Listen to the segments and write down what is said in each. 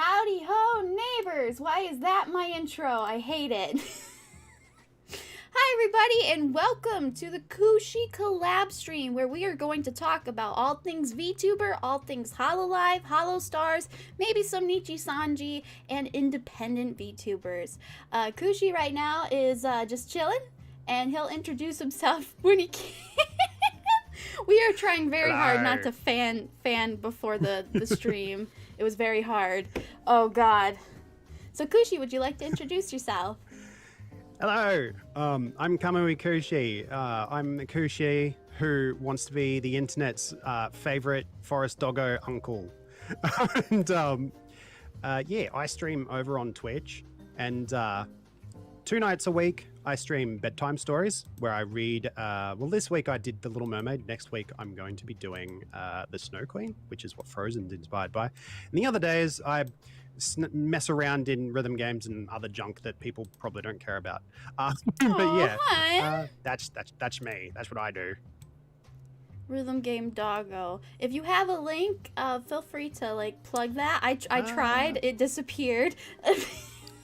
Howdy ho, neighbors! Why is that my intro? I hate it. Hi, everybody, and welcome to the Kushi collab stream, where we are going to talk about all things VTuber, all things Hololive, Holostars, maybe some Nichi-Sanji, and independent VTubers. Kushi right now is just chilling, and he'll introduce himself when he can. We are trying very hard not to fan before the stream. It was very hard. Oh, God. So, Kushi, would you like to introduce yourself? Hello, I'm Camui Kushi. I'm Kushi who wants to be the internet's favorite forest doggo uncle. And yeah, I stream over on Twitch, and 2 nights a week I stream bedtime stories where I read, well, this week I did The Little Mermaid. Next week I'm going to be doing The Snow Queen, which is what Frozen's inspired by. And the other days I mess around in rhythm games and other junk that people probably don't care about. But yeah, that's me. That's what I do. Rhythm game doggo. If you have a link, feel free to like plug that. I tried, it disappeared.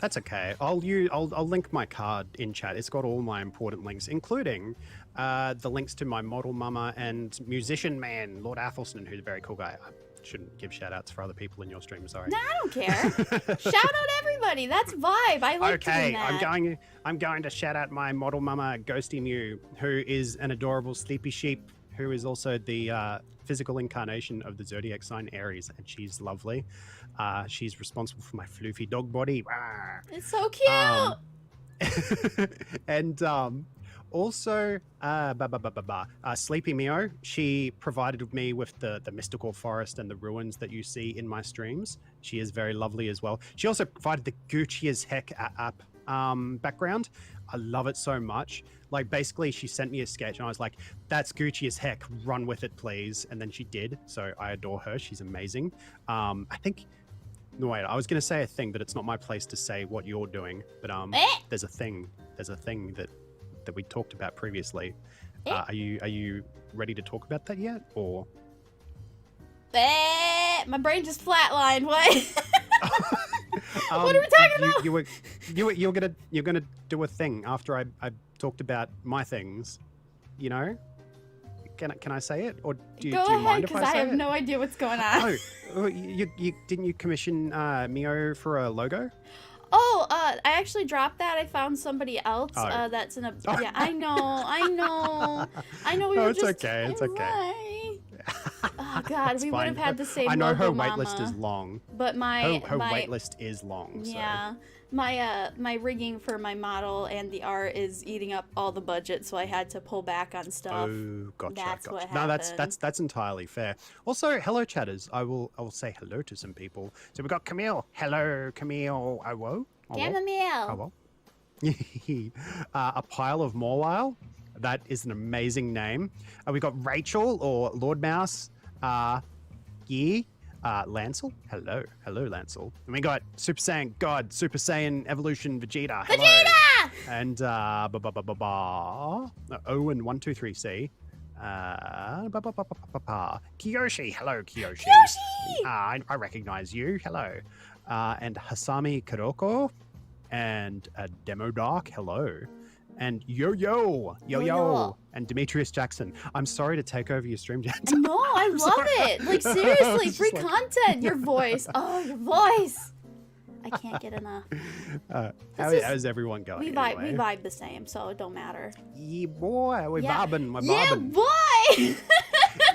That's okay. I'll link my card in chat. It's got all my important links, including the links to my model mama and musician man, Lord Athelston, who's a very cool guy. Shouldn't give shout outs for other people in your stream, sorry. No, I don't care. Shout out everybody. That's vibe. I like doing that. I'm going to shout out my model mama Ghosty Mew, who is an adorable sleepy sheep, who is also the physical incarnation of the zodiac sign Aries, and she's lovely. She's responsible for my floofy dog body. It's so cute. And also, Sleepy Mio, she provided me with the mystical forest and the ruins that you see in my streams. She is very lovely as well. She also provided the Gucci as heck app background. I love it so much. Like, basically, she sent me a sketch and I was like, that's Gucci as heck, run with it, please. And then she did. So I adore her. She's amazing. I think... No, wait, I was going to say a thing, but it's not my place to say what you're doing. But there's a thing that we talked about previously. Are you ready to talk about that yet, or? My brain just flatlined. What? What are we talking about? You're gonna do a thing after I talked about my things. You know? Can I say it, or do you mind if I say it? Go ahead, because I have no idea what's going on. Oh, you didn't you commission Mio for a logo? Oh, I actually dropped that. I found somebody else that's in a... Yeah, I know. It's okay. It's okay. Oh, God, we would have had the same I know logo, her Mama. waitlist is long. But her waitlist is long. Yeah. So. My rigging for my model and the art is eating up all the budget, so I had to pull back on stuff. Oh, gotcha. That's what No, happened. that's entirely fair. Also, hello, chatters. I will say hello to some people. So we got Camille. Hello, Camille. Hello. Chamomile. A pile of Morwile. That is an amazing name. We got Rachel or Lord Mouse. Lancel. Hello, Lancel. And we got Super Saiyan God, Super Saiyan Evolution Vegeta. Hello. Vegeta! And Owen 123C. Kiyoshi. Hello, Kiyoshi. I recognize you. Hello. And Hasami Kuroko. And Demo Dark. Hello. And Yo, and Demetrius Jackson. I'm sorry to take over your stream, Jenta. No, I love it. Like, seriously, free content. Your voice. Oh, your voice. I can't get enough. How's everyone going? We vibe the same, so it don't matter. Yeah, boy. We're bobbing. Yeah, boy.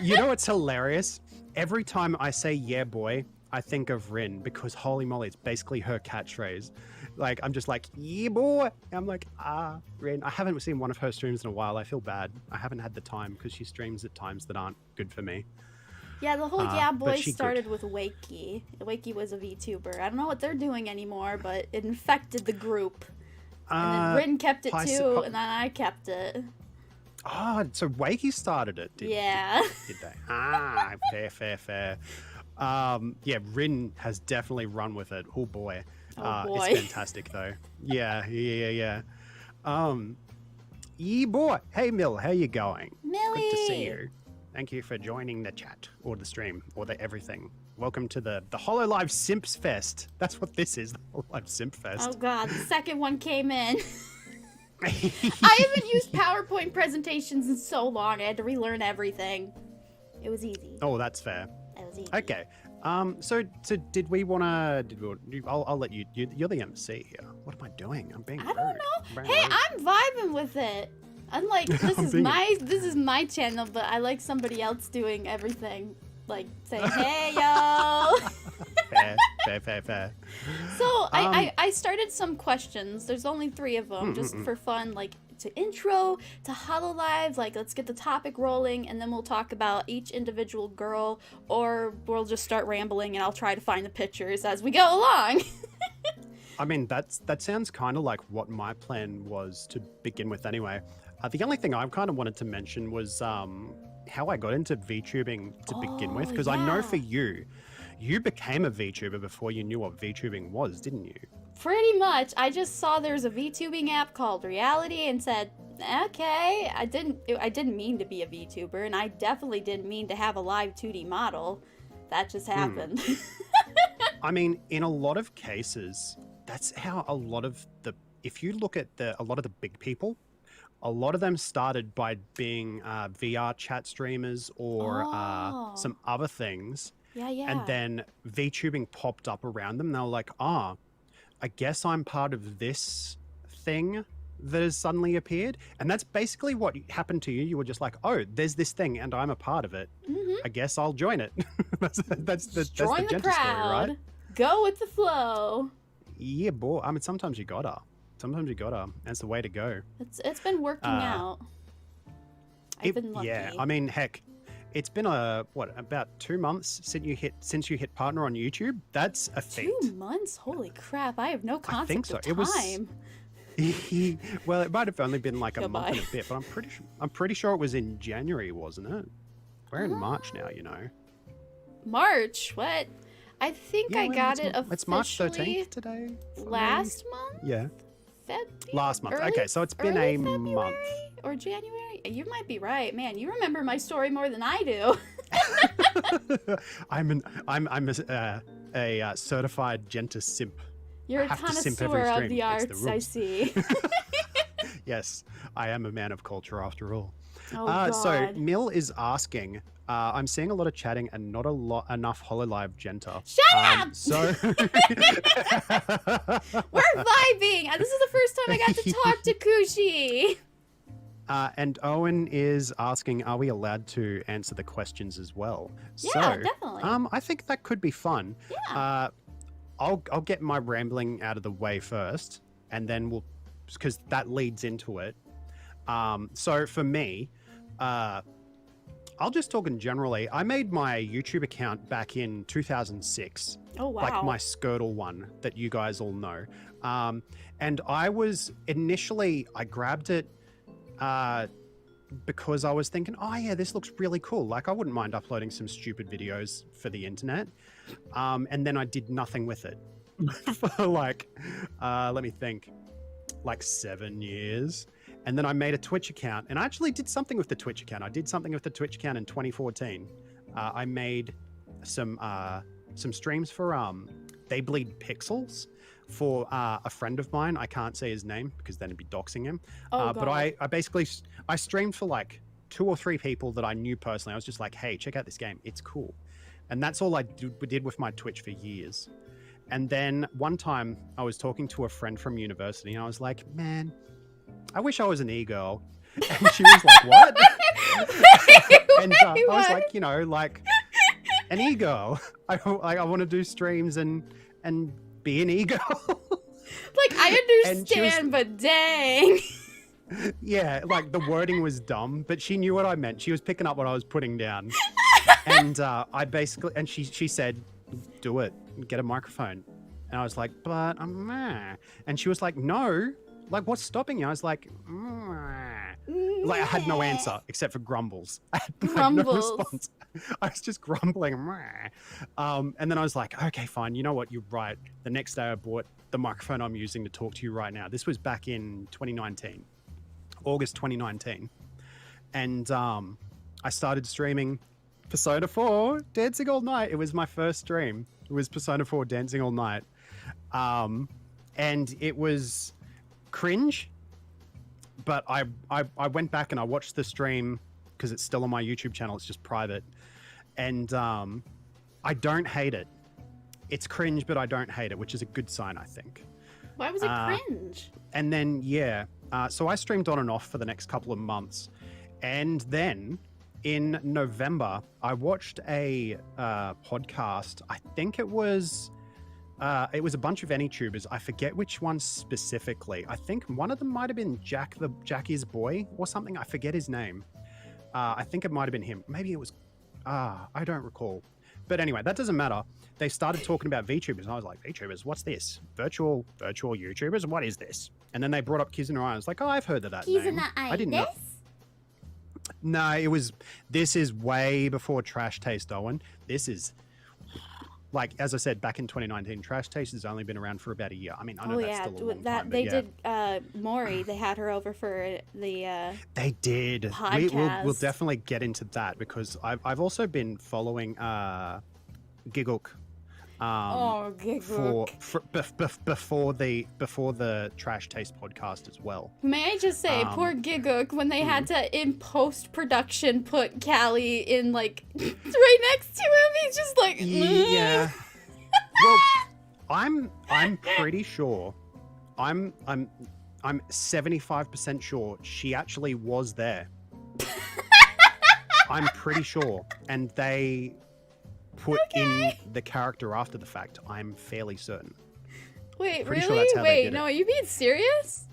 You know what's hilarious? Every time I say yeah, boy, I think of Rin, because holy moly, it's basically her catchphrase. Like, I'm just like, yeah, boy. I'm like, Rin. I haven't seen one of her streams in a while. I feel bad. I haven't had the time because she streams at times that aren't good for me. Yeah, the whole yeah, boy started with Wakey. Wakey was a VTuber. I don't know what they're doing anymore, but it infected the group. And then Rin kept it too, and then I kept it. Oh, so Wakey started it, did they? Fair. Yeah, Rin has definitely run with it. Oh boy. It's fantastic though. Yeah. Yeah, boy. Hey Mill, how you going? Millie. Good to see you. Thank you for joining the chat or the stream or the everything. welcome to the Hololive Simps Fest. That's what this is, the Hololive Simp Fest. Oh god, the second one came in. I haven't used PowerPoint presentations in so long. I had to relearn everything. It was easy. Oh, that's fair. It was easy. Okay. So did we want to? I'll let you. You're the MC here. What am I doing? I'm being rude. I don't know. Hey, I'm vibing with it. Unlike this is my channel, but I like somebody else doing everything. Like saying, "Hey, yo." Fair. So I started some questions. There's only 3 of them, just for fun, like to intro, to Hololive, like let's get the topic rolling, and then we'll talk about each individual girl, or we'll just start rambling and I'll try to find the pictures as we go along. I mean, that sounds kind of like what my plan was to begin with anyway. The only thing I kind of wanted to mention was how I got into VTubing to begin with, because I know for you became a VTuber before you knew what VTubing was, didn't you? Pretty much. I just saw there's a VTubing app called Reality and said, okay. I didn't mean to be a VTuber, and I definitely didn't mean to have a live 2D model. That just happened. I mean, in a lot of cases, that's how a lot of if you look at a lot of the big people, a lot of them started by being VR chat streamers or some other things. Yeah. And then VTubing popped up around them. They were like, I guess I'm part of this thing that has suddenly appeared. And that's basically what happened to you. You were just like, oh, there's this thing and I'm a part of it. I guess I'll join it. that's the Jenta story, right? Go with the flow. Yeah, boy. I mean, sometimes you gotta. That's the way to go. It's been working out. I've been lucky. Yeah, I mean, heck, it's been about 2 months since you hit partner on YouTube. That's a feat. 2 months? Holy crap! I have no concept of time. Well, it might have only been like a month and a bit, but I'm pretty sure it was in January, wasn't it? We're in March now, you know. March? What? I think I got it officially. It's March 13th today. Last month? Yeah. February? Last month. Okay, so it's been a month. Or January? You might be right. Man, you remember my story more than I do. I'm a certified Jenta simp. You're a connoisseur of the arts, I see. Yes, I am a man of culture after all. Oh, God. So Mill is asking, I'm seeing a lot of chatting and not enough Hololive Jenta. Shut up! So we're vibing. This is the first time I got to talk to Kushi. And Owen is asking, are we allowed to answer the questions as well? Yeah, definitely. I think that could be fun. Yeah. I'll get my rambling out of the way first, and then because that leads into it. So for me, I'll just talk in generally. I made my YouTube account back in 2006. Oh, wow. Like my Skirtle one that you guys all know. And I was initially, I grabbed it because I was thinking, oh yeah, this looks really cool. Like I wouldn't mind uploading some stupid videos for the internet. And then I did nothing with it for like, let me think, like 7 years. And then I made a Twitch account, and I actually did something with the Twitch account. I did something with the Twitch account in 2014. I made some streams for They Bleed Pixels for a friend of mine. I can't say his name because then it'd be doxing him. But I basically streamed for like 2 or 3 people that I knew personally. I was just like, hey, check out this game. It's cool. And that's all I did with my Twitch for years. And then one time I was talking to a friend from university, and I was like, man, I wish I was an e-girl. And she was like, what? And I was like, you know, like an e-girl. I want to do streams and be an e-girl. Like, I understand, but dang. Yeah, like the wording was dumb, but she knew what I meant. She was picking up what I was putting down. And I basically, and she said, do it, get a microphone. And I was like, but and she was like, no. Like, what's stopping you? I was like, like I had no answer except for grumbles. I had no response. I was just grumbling. And then I was like, okay, fine. You know what? You're right. The next day I bought the microphone I'm using to talk to you right now. This was back in 2019, August 2019. And I started streaming. Persona 4 Dancing All Night. It was my first stream. It was Persona 4 Dancing All Night. And it was cringe, but I went back and I watched the stream because it's still on my YouTube channel. It's just private. And I don't hate it. It's cringe, but I don't hate it, which is a good sign, I think. Why was it cringe? And then, so I streamed on and off for the next couple of months. And then in November, I watched a podcast. I think it was a bunch of Vtubers. I forget which one specifically. I think one of them might have been Jackie's boy or something. I forget his name. I think it might have been him. Maybe it was, I don't recall. But anyway, that doesn't matter. They started talking about VTubers, and I was like, VTubers, what's this? Virtual YouTubers? What is this? And then they brought up Kizuna. I was like, oh, I've heard of that name. I didn't know. No, this is way before Trash Taste, Owen. This is, like, as I said, back in 2019, Trash Taste has only been around for about a year. I mean, I know that's still a long time, they did Maury. They had her over for the they did. Podcast. We'll definitely get into that because I've also been following Giguk. Giguk. Before the Trash Taste podcast as well. May I just say, poor Giguk, when they had to in post production put Callie in like right next to him, he's just like yeah. Well, I'm pretty sure. I'm 75% sure she actually was there. I'm pretty sure, and they put in the character after the fact. I'm fairly certain. Wait, pretty really? Sure that's how Wait, no, are you being serious?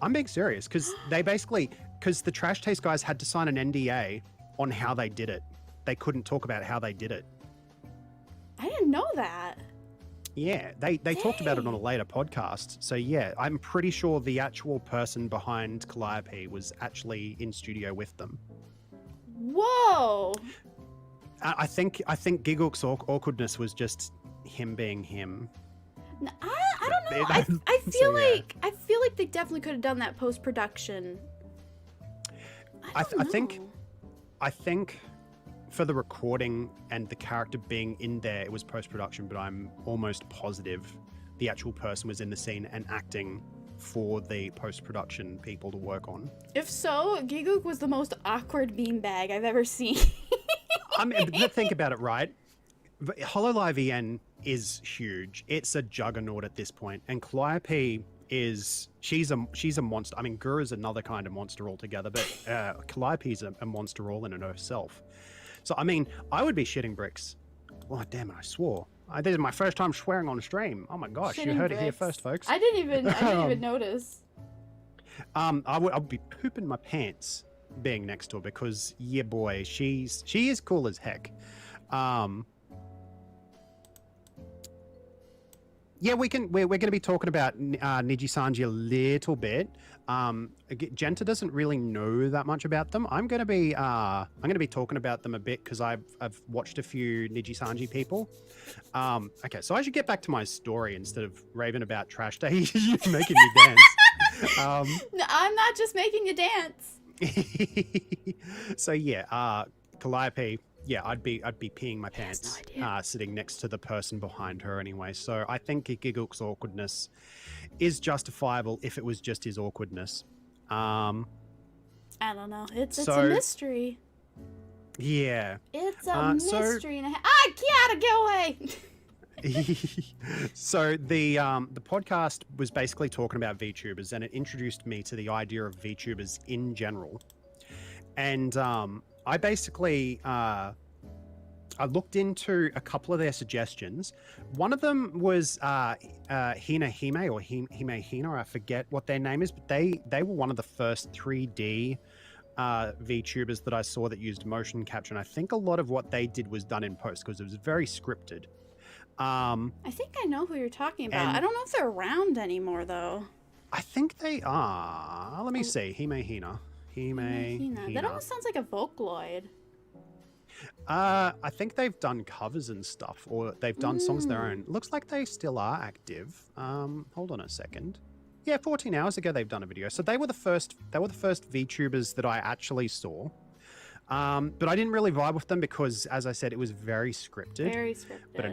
I'm being serious because the Trash Taste guys had to sign an NDA on how they did it. They couldn't talk about how they did it. I didn't know that. Yeah, they talked about it on a later podcast. So yeah, I'm pretty sure the actual person behind Calliope was actually in studio with them. Whoa. I think Giguk's awkwardness was just him being him. No, I don't know. I feel like they definitely could have done that post production. I think for the recording and the character being in there, it was post production. But I'm almost positive the actual person was in the scene and acting for the post production people to work on. If so, Giguk was the most awkward beanbag I've ever seen. I mean, think about it, right? Hololive EN is huge. It's a juggernaut at this point, and Calliope she's a monster. I mean, Guru is another kind of monster altogether, but Calliope's a monster all in and of herself. So, I mean, I would be shitting bricks. Oh, damn it! I swore. This is my first time swearing on stream. Oh my gosh, you heard it here first, folks. I didn't even notice. I would be pooping my pants being next to her because yeah boy, she is cool as heck. Yeah, we're going to be talking about Niji-sanji a little bit. Jenta doesn't really know that much about them. I'm going to be talking about them a bit because I've watched a few Niji-sanji people. Okay, so I should get back to my story instead of raving about Trash Day. You're making me dance. No, I'm not just making you dance. So yeah, Calliope. Yeah, I'd be peeing my pants sitting next to the person behind her anyway. So I think Giguk's awkwardness is justifiable if it was just his awkwardness. I don't know. It's a mystery. Yeah. It's a mystery. I gotta get away. So the podcast was basically talking about VTubers, and it introduced me to the idea of VTubers in general. And I basically I looked into a couple of their suggestions. One of them was Hina Hime or Hime Hina. I forget what their name is, but they were one of the first 3D VTubers that I saw that used motion capture. And I think a lot of what they did was done in post because it was very scripted. I think I know who you're talking about. I don't know if they're around anymore, though. I think they are. Let me see. Hime Hina. That almost sounds like a Vocaloid. I think they've done covers and stuff, or they've done songs of their own. Looks like they still are active. Hold on a second. Yeah, 14 hours ago they've done a video. So they were the first VTubers that I actually saw. But I didn't really vibe with them because, as I said, it was very scripted. Very scripted. But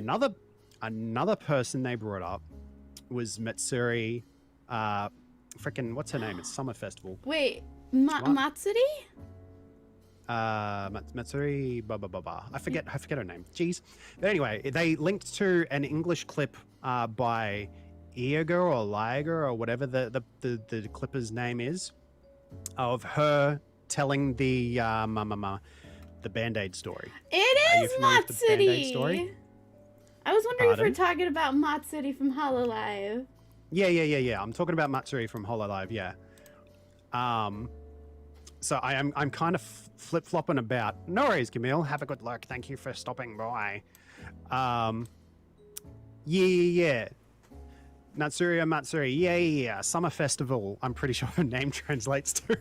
another person they brought up was Matsuri. Freaking, what's her name? It's Summer Festival. Wait, Matsuri? Matsuri, I forget her name. Jeez. But anyway, they linked to an English clip by Iago or Liger or whatever the clipper's name is, of her telling the Band-Aid story. It is Matsuri. Story? I was wondering if we were talking about Matsuri from Hololive. Yeah. I'm talking about Matsuri from Hololive. Yeah. So I'm kind of flip-flopping about. No worries, Camille. Have a good look. Thank you for stopping by. Yeah. Matsuri. Yeah. Summer Festival. I'm pretty sure her name translates to.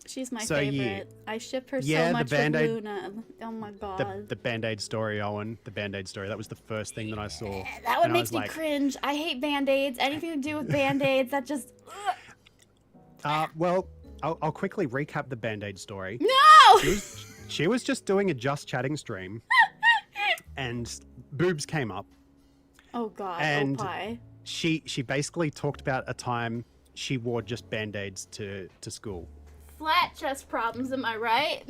She's my favorite. Yeah. I ship her so much with Luna. Oh my god. The Band-Aid story, Owen. The Band-Aid story. That was the first thing that I saw. That one makes me cringe. I hate Band-Aids. Anything to do with Band-Aids, that just... Well, I'll quickly recap the Band-Aid story. No! She was just doing a Just Chatting stream, and boobs came up. Oh god, and oh pie. She basically talked about a time she wore just Band-Aids to school. Flat chest problems, am I right?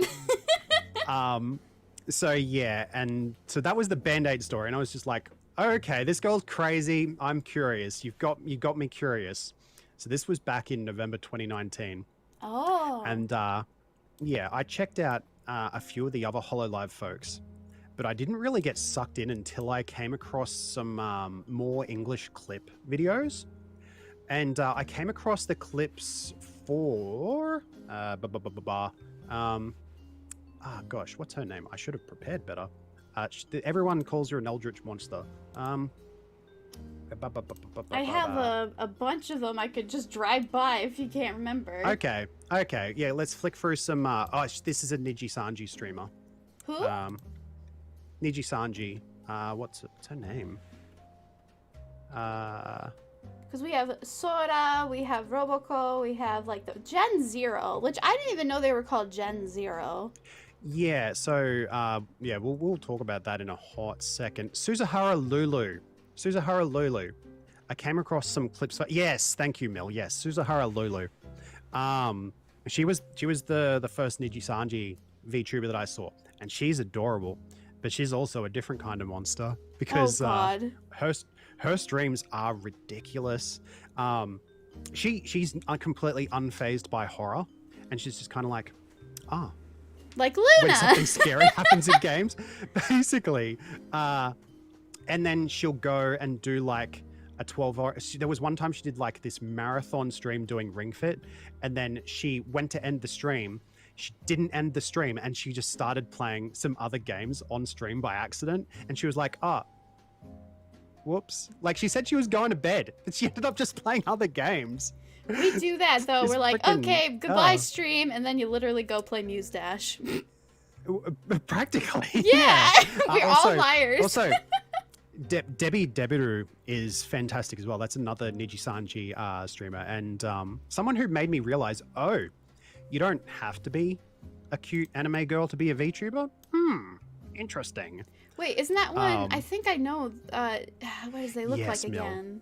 So yeah, and so that was the Band-Aid story, and I was just like, okay, this girl's crazy. I'm curious. You got me curious. So this was back in November 2019. Oh. And yeah, I checked out a few of the other Hololive folks, but I didn't really get sucked in until I came across some more English clip videos. And I came across the clips for gosh, what's her name? I should have prepared better. Everyone calls her an eldritch monster. I have a bunch of them I could just drive by if you can't remember. Okay. Yeah, let's flick through some. This is a Niji Sanji streamer. Who? Niji Sanji. What's her name? Because we have Sora, we have Roboco, we have like the Gen Zero, which I didn't even know they were called Gen Zero. Yeah, so yeah, we'll talk about that in a hot second. Suzahara Lulu. I came across some clips. Yes, thank you, Mil. Yes, Suzahara Lulu. She was the first Niji Sanji VTuber that I saw, and she's adorable, but she's also a different kind of monster because her streams are ridiculous. She's completely unfazed by horror, and she's just kind of like, like Luna. When something scary happens in games, basically. And then she'll go and do like a 12-hour... There was one time she did like this marathon stream doing Ring Fit, and then she went to end the stream. She didn't end the stream, and she just started playing some other games on stream by accident. And she was like, whoops. Like, she said she was going to bed, but she ended up just playing other games. We do that, though. We're like, okay, goodbye stream, and then you literally go play Muse Dash. Practically. Yeah. We're all liars. Also, Debbie Debiru is fantastic as well. That's another Niji Sanji streamer, and someone who made me realize, you don't have to be a cute anime girl to be a VTuber? Interesting. Wait, isn't that one? I think I know. What does they look like again?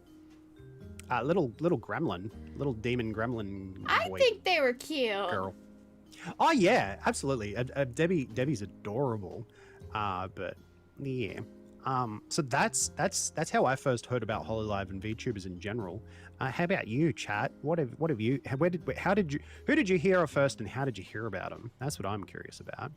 Little gremlin, little demon gremlin boy. I think they were cute. Girl. Oh yeah, absolutely. Debbie's adorable. But yeah. So that's how I first heard about Hololive and VTubers in general. How about you, chat? Who did you hear of first, and how did you hear about them? That's what I'm curious about.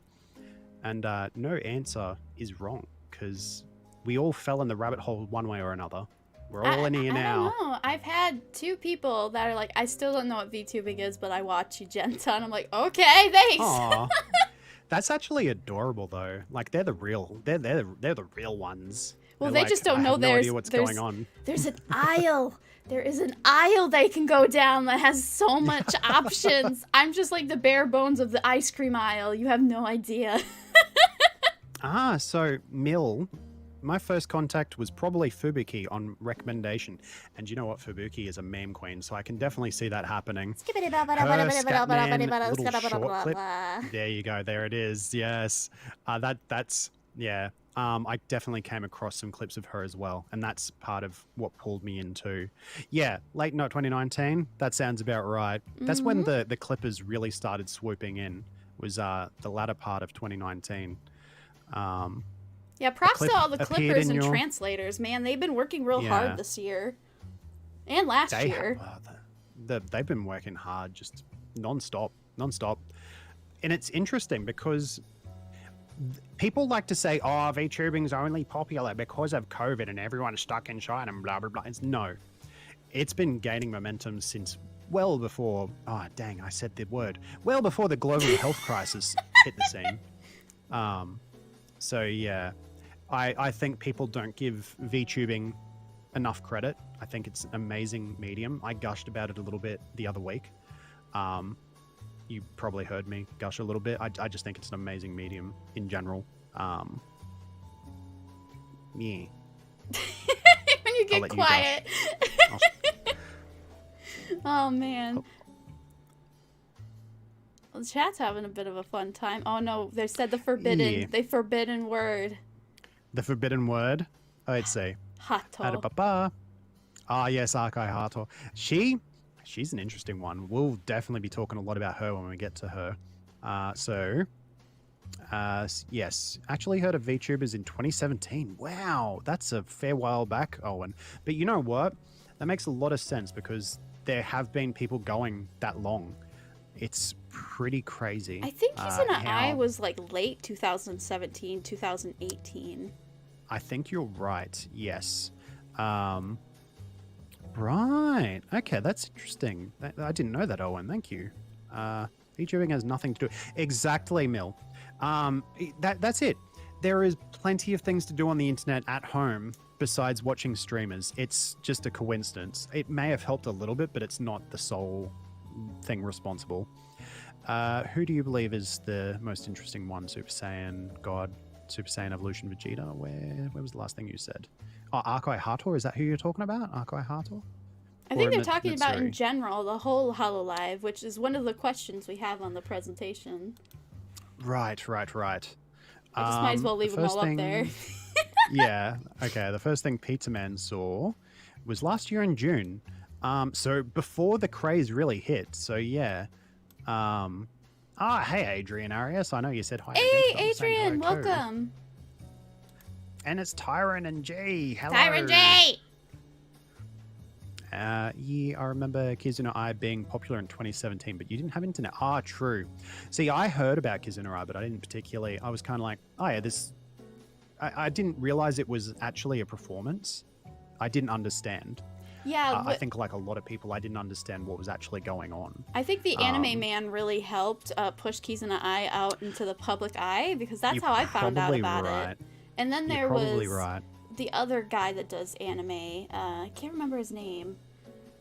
And no answer is wrong, because we all fell in the rabbit hole one way or another. We're all in here now. I don't know. I've had 2 people that are like, I still don't know what VTubing is, but I watch Jenta, and I'm like, okay, thanks. Aww. That's actually adorable, though. Like, they're the real ones. Well, they just don't know no idea what's going on. There's an aisle. There is an aisle they can go down that has so much options. I'm just like the bare bones of the ice cream aisle. You have no idea. So Mill, my first contact was probably Fubuki on recommendation. And you know what? Fubuki is a meme queen, so I can definitely see that happening. Her Scatman little short clip. There you go. There it is. Yes. That's yeah. I definitely came across some clips of her as well, and that's part of what pulled me into. Yeah, late 2019. That sounds about right. That's when the clippers really started swooping in. Was the latter part of 2019. Yeah, props to all the clippers and translators, man. They've been working real hard this year and last year. They've been working hard, just non-stop. And it's interesting because people like to say, oh, VTubing's only popular because of COVID and everyone's stuck inside and blah, blah, blah. It's been gaining momentum since well before, oh, dang, I said the word. Well before the global health crisis hit the scene. So, yeah, I think people don't give VTubing enough credit. I think it's an amazing medium. I gushed about it a little bit the other week. You probably heard me gush a little bit. I just think it's an amazing medium in general. Yeah. When you get quiet. Oh, man. Well, the chat's having a bit of a fun time. Oh, no. They said the forbidden word. The forbidden word? Let's see. Hato. Ah, yes, Arkai Hato. She's an interesting one. We'll definitely be talking a lot about her when we get to her. Yes, actually heard of VTubers in 2017. Wow, that's a fair while back, Owen. But you know what? That makes a lot of sense because there have been people going that long. It's pretty crazy. I think Kizuna I was like late 2017, 2018. I think you're right, yes. Right. Okay, that's interesting. I didn't know that, Owen. Thank you. VTubing has nothing to do. Exactly, Mill. That's it. There is plenty of things to do on the internet at home besides watching streamers. It's just a coincidence. It may have helped a little bit, but it's not the sole thing responsible. Who do you believe is the most interesting one? Super Saiyan God, Super Saiyan Evolution Vegeta? Where was the last thing you said? Oh, Arkai Hato? Is that who you're talking about? Arkai Hato? I think they're talking about in general, the whole Hololive, which is one of the questions we have on the presentation. Right. I just might as well leave them all up there. Yeah. Okay. The first thing Pizza Man saw was last year in June. So before the craze really hit. So yeah. Hey Adrian Arias. I know you said hi. Hey Adrian, welcome. And it's Tyron and G. Hello. Tyron J. Yeah, I remember Kizuna Ai being popular in 2017, but you didn't have internet. Ah, true. See, I heard about Kizuna Ai, but I didn't particularly. I was kind of like, oh yeah, this. I didn't realize it was actually a performance. I didn't understand. Yeah, I think like a lot of people, I didn't understand what was actually going on. I think the Anime Man really helped push Kizuna Ai out into the public eye because that's how I found out about it. And then there was the other guy that does anime. I can't remember his name,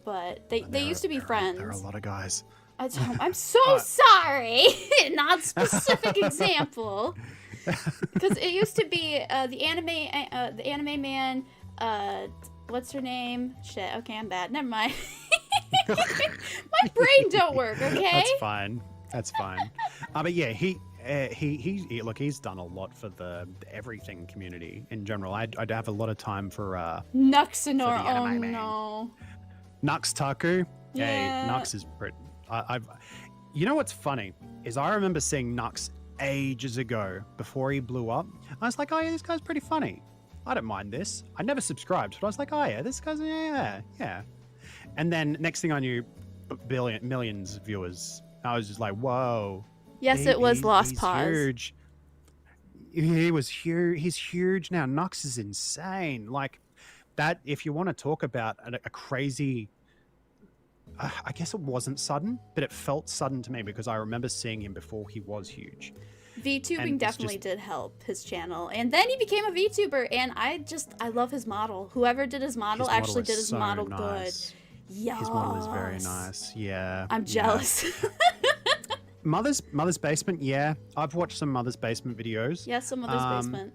but they used to be friends. There are a lot of guys. I'm so sorry. Not specific example. Because it used to be the anime man. What's her name? Shit. Okay, I'm bad. Never mind. My brain don't work. Okay. That's fine. But yeah, he look, he's done a lot for the everything community in general. I'd have a lot of time for Nuxanor. Oh no. Nux Taku. Yeah. Hey, Nux is pretty. You know what's funny is I remember seeing Nux ages ago before he blew up. I was like, oh yeah, this guy's pretty funny. I don't mind this. I never subscribed, but I was like, oh yeah, this guy's yeah. And then next thing I knew, millions of viewers. I was just like, whoa. Yes, it was Lost he's Pause. Huge. He was huge. He's huge now. Nux is insane. Like that. If you want to talk about a crazy, I guess it wasn't sudden, but it felt sudden to me because I remember seeing him before he was huge. VTubing definitely did help his channel, and then he became a VTuber, and I love his model. Whoever did his model actually did his model nice. Good. Yeah, his model is very nice. Yeah, I'm jealous. Mother's Basement. Yeah, I've watched some Mother's Basement videos. Yeah, some Mother's Basement.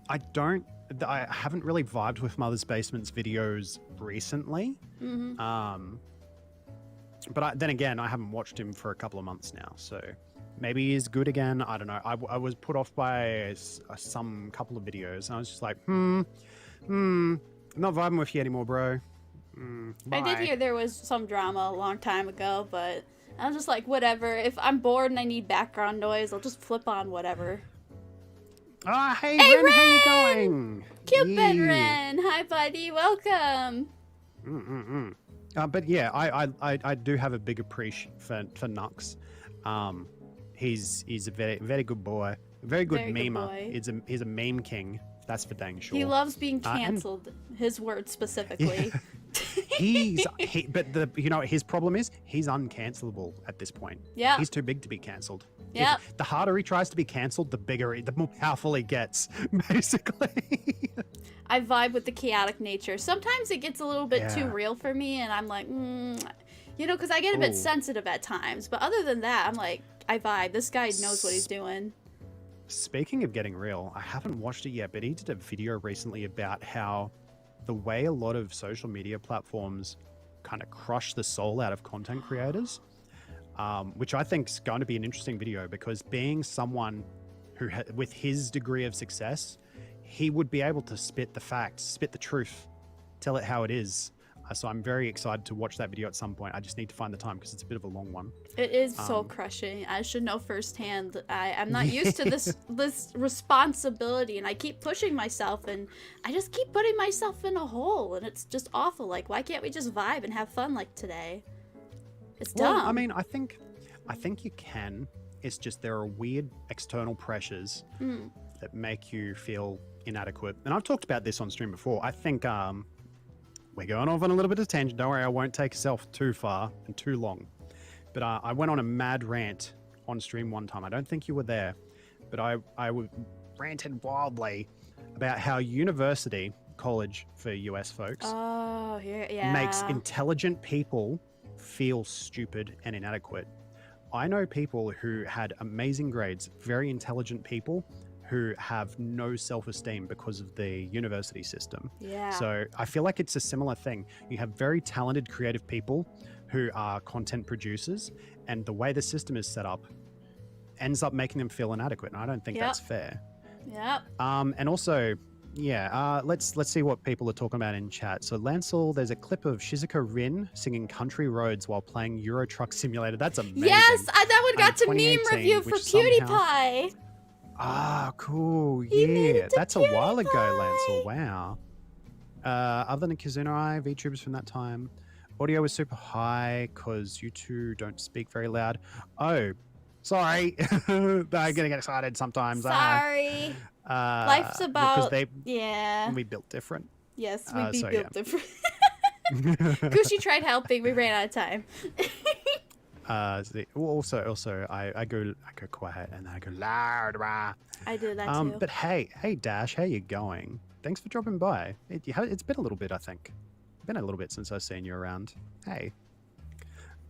I don't. I haven't really vibed with Mother's Basement's videos recently. But then again, I haven't watched him for a couple of months now, so maybe he's good again. I don't know. I was put off by some couple of videos, and I was just like, I'm not vibing with you anymore, bro. I did hear there was some drama a long time ago, but I was just like, whatever. If I'm bored and I need background noise, I'll just flip on whatever. Oh, hey Ren, how you going? Cupid Ren! Hi, buddy. Welcome. But yeah, I do have a big appreciation for Nux. He's a very, very good boy. Very good memer. He's a meme king. That's for dang sure. He loves being cancelled. His words specifically. But you know what his problem is? He's uncancelable at this point. Yeah. He's too big to be cancelled. Yeah. The harder he tries to be cancelled, the more powerful he gets, basically. I vibe with the chaotic nature. Sometimes it gets a little bit too real for me, and I'm like, you know, because I get a bit sensitive at times. But other than that, I'm like, I vibe. This guy knows what he's doing. Speaking of getting real, I haven't watched it yet, but he did a video recently about how the way a lot of social media platforms kind of crush the soul out of content creators, which I think is going to be an interesting video, because being someone who, with his degree of success, he would be able to spit the facts, spit the truth, tell it how it is. So I'm very excited to watch that video at some point. I just need to find the time because it's a bit of a long one. It is soul crushing. I should know firsthand. I'm not used to this responsibility, and I keep pushing myself, and I just keep putting myself in a hole, and it's just awful. Like, why can't we just vibe and have fun like today? It's dumb. Well, I mean, I think you can. It's just there are weird external pressures that make you feel inadequate. And I've talked about this on stream before. I think we're going off on a little bit of tangent. Don't worry, I won't take yourself too far and too long. But I went on a mad rant on stream one time. I don't think you were there, but I ranted wildly about how college for US folks, makes intelligent people feel stupid and inadequate. I know people who had amazing grades, very intelligent people, who have no self-esteem because of the university system. Yeah. So I feel like it's a similar thing. You have very talented, creative people who are content producers, and the way the system is set up ends up making them feel inadequate. And I don't think that's fair. Yep. And also, let's see what people are talking about in chat. So Lancel, there's a clip of Shizuka Rin singing Country Roads while playing Euro Truck Simulator. That's amazing. Yes, that one got to meme review for PewDiePie. Ah, cool. Yeah, that's a while ago, Lancel. Wow. Other than Kizuna VTubers from that time, audio was super high because you two don't speak very loud. Oh, sorry. I'm getting excited sometimes. Sorry. Life's about... We built different. Yes, we built different. Kushi tried helping. We ran out of time. Also, I go quiet and then I go loud. I do that too. But hey, Dash, how you going? Thanks for dropping by. It's been a little bit, I think. Been a little bit since I've seen you around. Hey.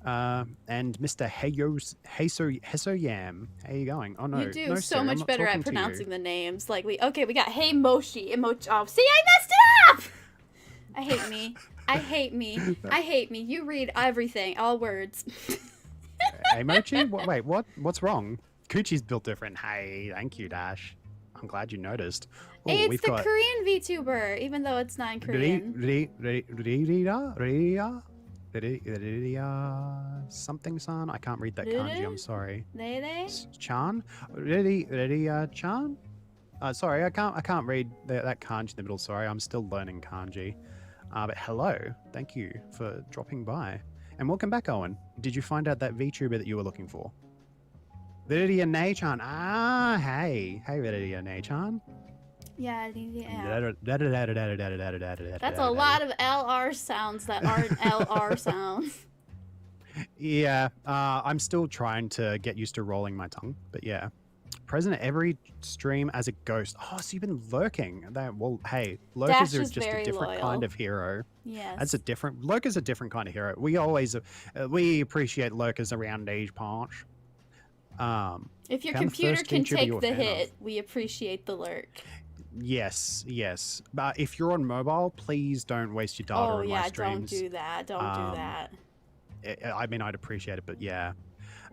And Mr. Heso Yam, how you going? Oh no, you do no, so sir, much better at pronouncing the names. Like we got Hey Moshi, Emoji. Oh, see, I messed it up. I hate me. I hate me. You read everything, all words. Hey Mochi, wait, what's wrong? Coochie's built different. Hey, thank you, Dash. I'm glad you noticed. Ooh, hey, it's the Korean VTuber, even though it's not in Korean. Something san. I can't read that kanji. I'm sorry. Chan. Chan. Sorry, I can't read that kanji in the middle. Sorry, I'm still learning kanji. But hello, thank you for dropping by, and welcome back, Owen. Did you find out that VTuber that you were looking for? Viridia Nay-chan. Ah, hey, Viridia Nay-chan. Yeah. That's a lot of LR sounds that aren't LR sounds. Yeah, I'm still trying to get used to rolling my tongue, but yeah. Present at every stream as a ghost. Oh, so you've been lurking. Well, hey, lurkers are just a different kind of hero. Yes. Lurkers a different kind of hero. We always, we appreciate lurkers around age parts. If your computer can take the hit, we appreciate the lurk. Yes, yes. But if you're on mobile, please don't waste your data Oh on my yeah, streams. don't do that. Don't do that. I mean, I'd appreciate it, but yeah.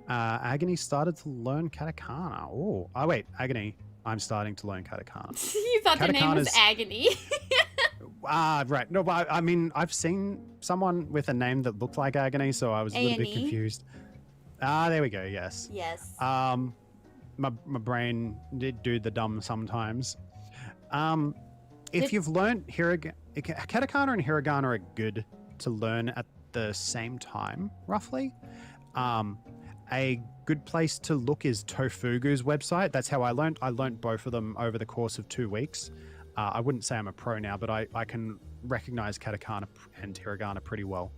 Agony started to learn katakana. Oh, wait, Agony. I'm starting to learn katakana. You thought the name was Katakana's- Agony. Right. No, but I mean, I've seen someone with a name that looked like Agony, so I was a little bit A&E? confused. There we go. Yes. Yes. My brain did do the dumb sometimes. If you've learned katakana and hiragana are good to learn at the same time, roughly. A good place to look is Tofugu's website. That's how I learned. I learned both of them over the course of 2 weeks. I wouldn't say I'm a pro now, but I can recognize katakana and hiragana pretty well.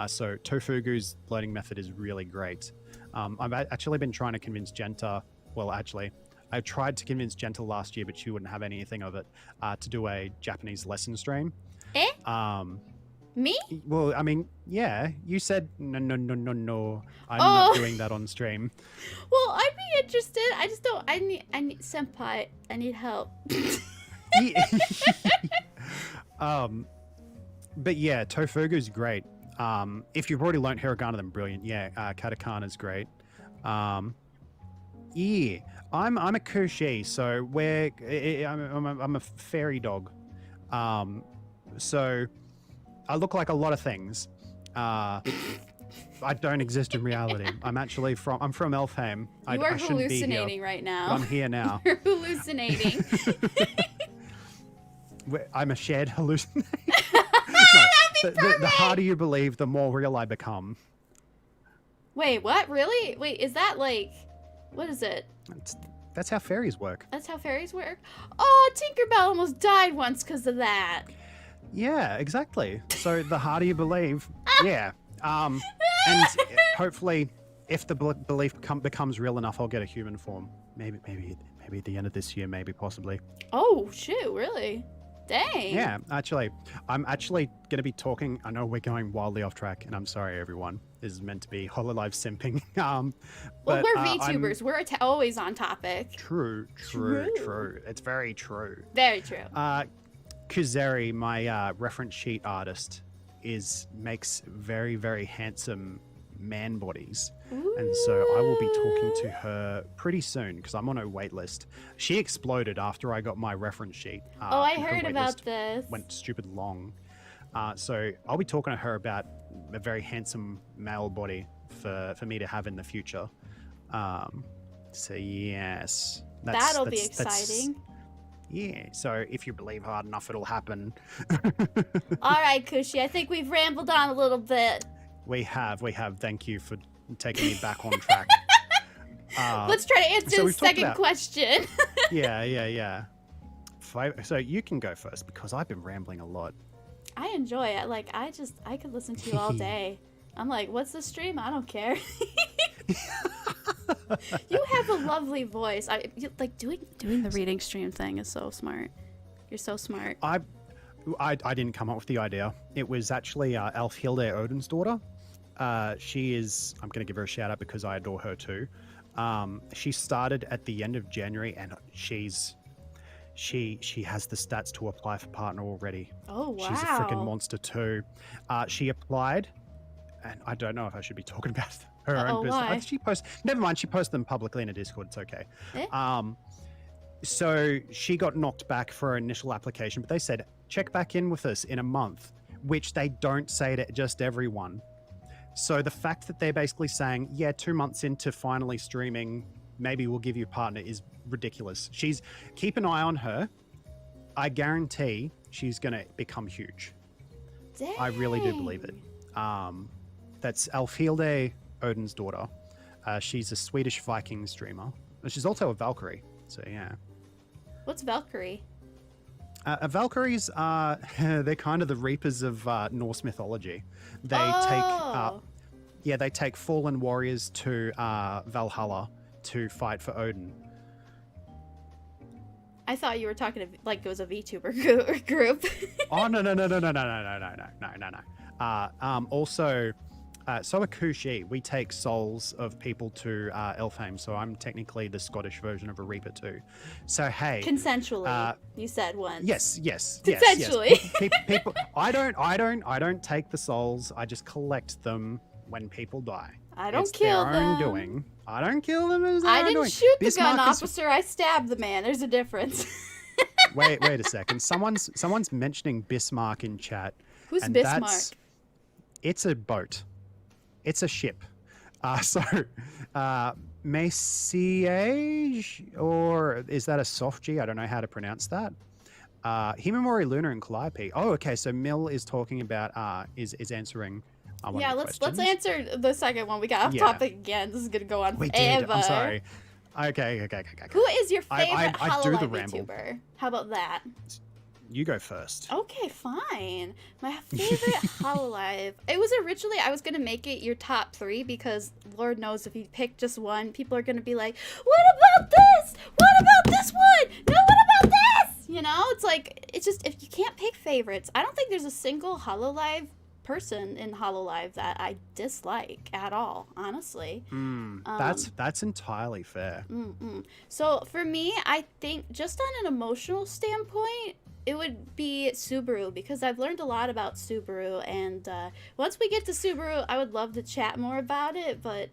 So Tofugu's learning method is really great. I've actually been trying to convince Jenta. Well, actually, I tried to convince Jenta last year, but she wouldn't have anything of it, to do a Japanese lesson stream. Me? Well, I mean, yeah, you said no. I'm not doing that on stream. Well, I'd be interested. I just don't. I need senpai. I need help. But yeah, Tofugu's great. If you've already learned hiragana, then brilliant. Yeah, katakana's great. Yeah, I'm a kushi, so I'm a fairy dog. So I look like a lot of things. I don't exist in reality. I'm from Elfheim. You are I shouldn't be hallucinating here, right but now. I'm here now. You're hallucinating. I'm a shared hallucination. That'd be The harder you believe, the more real I become. Wait, what? Really? Wait, is that like, what is it? That's how fairies work. That's how fairies work? Oh, Tinkerbell almost died once because of that. Yeah, exactly. So the harder you believe, yeah. And hopefully, if the belief becomes real enough, I'll get a human form. Maybe at the end of this year, maybe possibly. Oh shoot! Really? Dang. Yeah, actually, I'm actually going to be talking. I know we're going wildly off track, and I'm sorry, everyone. This is meant to be Hololive simping. Well, but, we're VTubers. We're always on topic. True. It's very true. Very true. Kuzeri, my reference sheet artist, makes very, very handsome man bodies. Ooh. And so I will be talking to her pretty soon because I'm on her wait list. She exploded after I got my reference sheet. I and her heard wait about list this. Went stupid long. So I'll be talking to her about a very handsome male body for me to have in the future. So yes. That'll be exciting. Yeah, so if you believe hard enough, it'll happen. All right, Kushi, I think we've rambled on a little bit. We have. Thank you for taking me back on track. Let's try to answer the second question. Yeah. So you can go first because I've been rambling a lot. I enjoy it. Like, I could listen to you all day. I'm like, what's the stream? I don't care. You have a lovely voice. Like doing the reading stream thing is so smart. You're so smart. I didn't come up with the idea. It was actually Elf Hilda, Odin's daughter. She is. I'm going to give her a shout out because I adore her too. She started at the end of January, and she has the stats to apply for partner already. Oh wow! She's a freaking monster too. She applied, and I don't know if I should be talking about her own business. Why? Never mind. She posted them publicly in a Discord. It's okay. Eh? So she got knocked back for her initial application, but they said check back in with us in a month, which they don't say to just everyone. So the fact that they're basically saying, yeah, 2 months into finally streaming, maybe we'll give you a partner is ridiculous. Keep an eye on her. I guarantee she's going to become huge. Dang. I really do believe it. That's Alfhilde, Odin's daughter. She's a Swedish Viking streamer. She's also a Valkyrie. So yeah. What's Valkyrie? Valkyries are they're kind of the reapers of Norse mythology. They take fallen warriors to Valhalla to fight for Odin. I thought you were talking like it was a VTuber group. Oh no. Also, So a Kushi, we take souls of people to Elfheim, so I'm technically the Scottish version of a Reaper too. So hey, Consensually, you said once. yes. Consensually. People, I don't take the souls. I just collect them when people die. I don't it's kill their them. own doing. I don't kill them. It's their I own didn't doing. shoot the Bismarck gun is- officer. I stabbed the man. There's a difference. Wait a second. Someone's mentioning Bismarck in chat. Who's and Bismarck? It's a boat. It's a ship. Messiage, or is that a soft G? I don't know how to pronounce that. Himamori Luna and Calliope. Oh, okay. So Mill is talking about is answering. One Yeah, of the let's questions. answer the second one. We got off Yeah. topic again. This is gonna go on We forever. did. I'm sorry. Okay. Who is your favorite I do the Hololive ramble. VTuber? How about that? You go first. Okay, fine. My favorite Hololive. It was originally, I was going to make it your top 3 because Lord knows if you pick just one, people are going to be like, what about this? What about this one? No, what about this? You know, it's like, it's just, if you can't pick favorites, I don't think there's a single Hololive person in Hololive that I dislike at all, honestly. That's entirely fair. So for me, I think just on an emotional standpoint, it would be Subaru because I've learned a lot about Subaru, and once we get to Subaru, I would love to chat more about it, but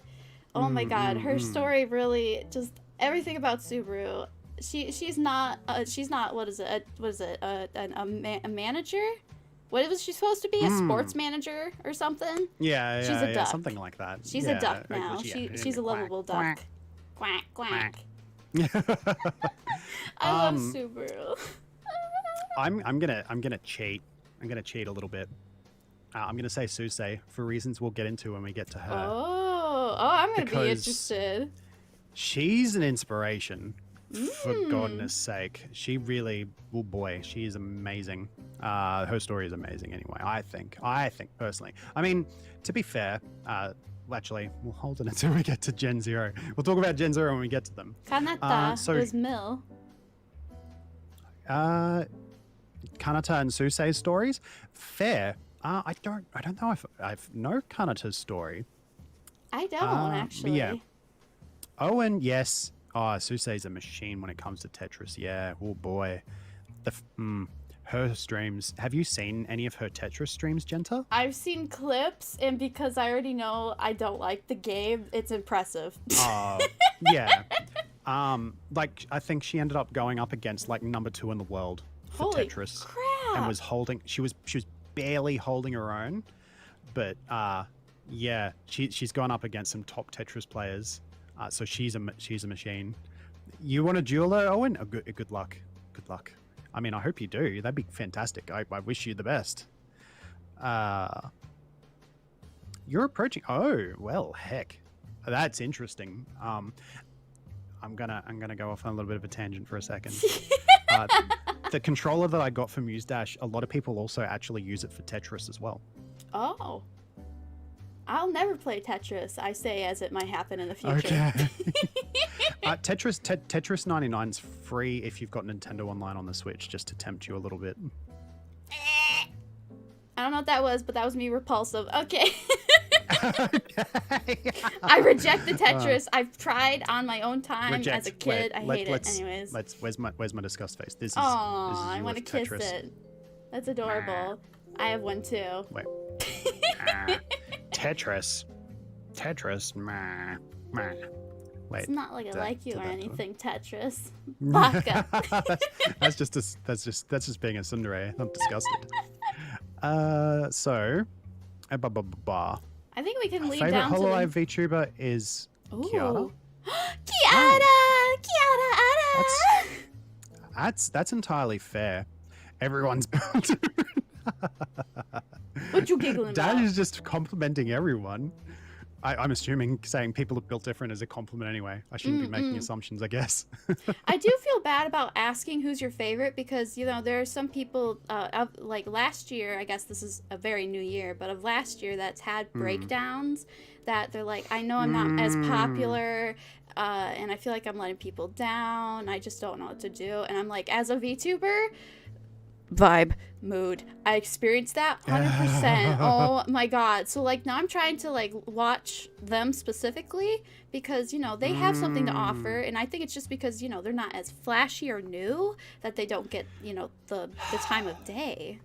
oh my god, her story really just everything about Subaru. She's not what is it a manager? What was she supposed to be? A sports manager or something? Yeah, She's a duck. something like that. She's a duck now. She's a lovable duck. Quack quack. I love Subaru. I'm gonna cheat. I'm gonna cheat a little bit. I'm gonna say Susei for reasons we'll get into when we get to her. Oh, I'm gonna be Because interested. She's an inspiration. For goodness sake, she really, oh boy, she is amazing. Her story is amazing anyway. I think personally. I mean, to be fair, actually, we'll hold it until we get to Gen Zero. We'll talk about Gen Zero when we get to them. Kanata is Mill. Kanata and Susei's stories, fair. I don't know if I know Kanata's story. I don't actually. Yeah. Owen, yes. Oh, Susei's a machine when it comes to Tetris. Yeah. Oh boy. Her streams. Have you seen any of her Tetris streams, Jenta? I've seen clips, and because I already know I don't like the game, it's impressive. Oh, yeah. Like I think she ended up going up against like number 2 in the world for Holy Tetris, crap! and was holding. She was barely holding her own, but yeah, she's gone up against some top Tetris players. So she's a machine. You want to duel her, Owen? Oh, good luck. Good luck. I mean, I hope you do. That'd be fantastic. I wish you the best. You're approaching. Oh well, heck, that's interesting. I'm gonna go off on a little bit of a tangent for a second. The controller that I got for Muse Dash, a lot of people also actually use it for Tetris as well. Oh. I'll never play Tetris, I say, as it might happen in the future. Okay. Tetris 99 is free if you've got Nintendo Online on the Switch, just to tempt you a little bit. I don't know what that was, but that was me repulsive. Okay. Okay. I reject the Tetris. I've tried on my own time as a kid. I hate it anyways. Where's my disgust face? This is I want to kiss Tetris. it. That's adorable. I have one too. Wait. Tetris. Meh. Wait. It's not like I like you or that one. anything, Tetris. Baka. that's just being a tsundere. I'm disgusted. So, I think we can lead favorite down to Hololive VTuber is Kiara. Ooh. Kiara! That's entirely fair. Everyone's built. What you giggling Dad about? is just complimenting everyone. I'm assuming saying people are built different is a compliment anyway. I shouldn't be making assumptions, I guess. I do feel bad about asking who's your favorite because, you know, there are some people, like last year, I guess this is a very new year, but of last year that's had breakdowns that they're like, I know I'm not as popular, and I feel like I'm letting people down. I just don't know what to do. And I'm like, as a VTuber, vibe, mood. I experienced that 100%. Oh my god. So like now I'm trying to like watch them specifically because, you know, they have something to offer, and I think it's just because, you know, they're not as flashy or new that they don't get, you know, the time of day.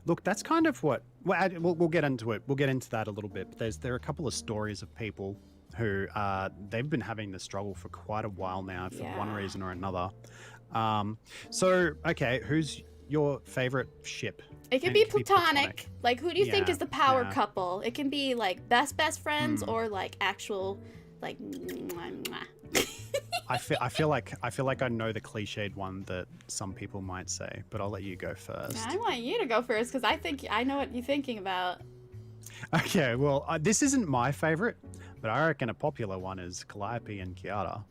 Look, that's kind of what we'll get into it. We'll get into that a little bit. But there are a couple of stories of people who they've been having the struggle for quite a while now for one reason or another. So okay, who's your favorite ship? It can be platonic. Like, who do you think is the power couple? It can be like best friends or like actual like. I feel like I know the cliched one that some people might say, but I'll let you go first. I want you to go first because I think I know what you're thinking about. Okay, well, this isn't my favorite, but I reckon a popular one is Calliope and Kiara.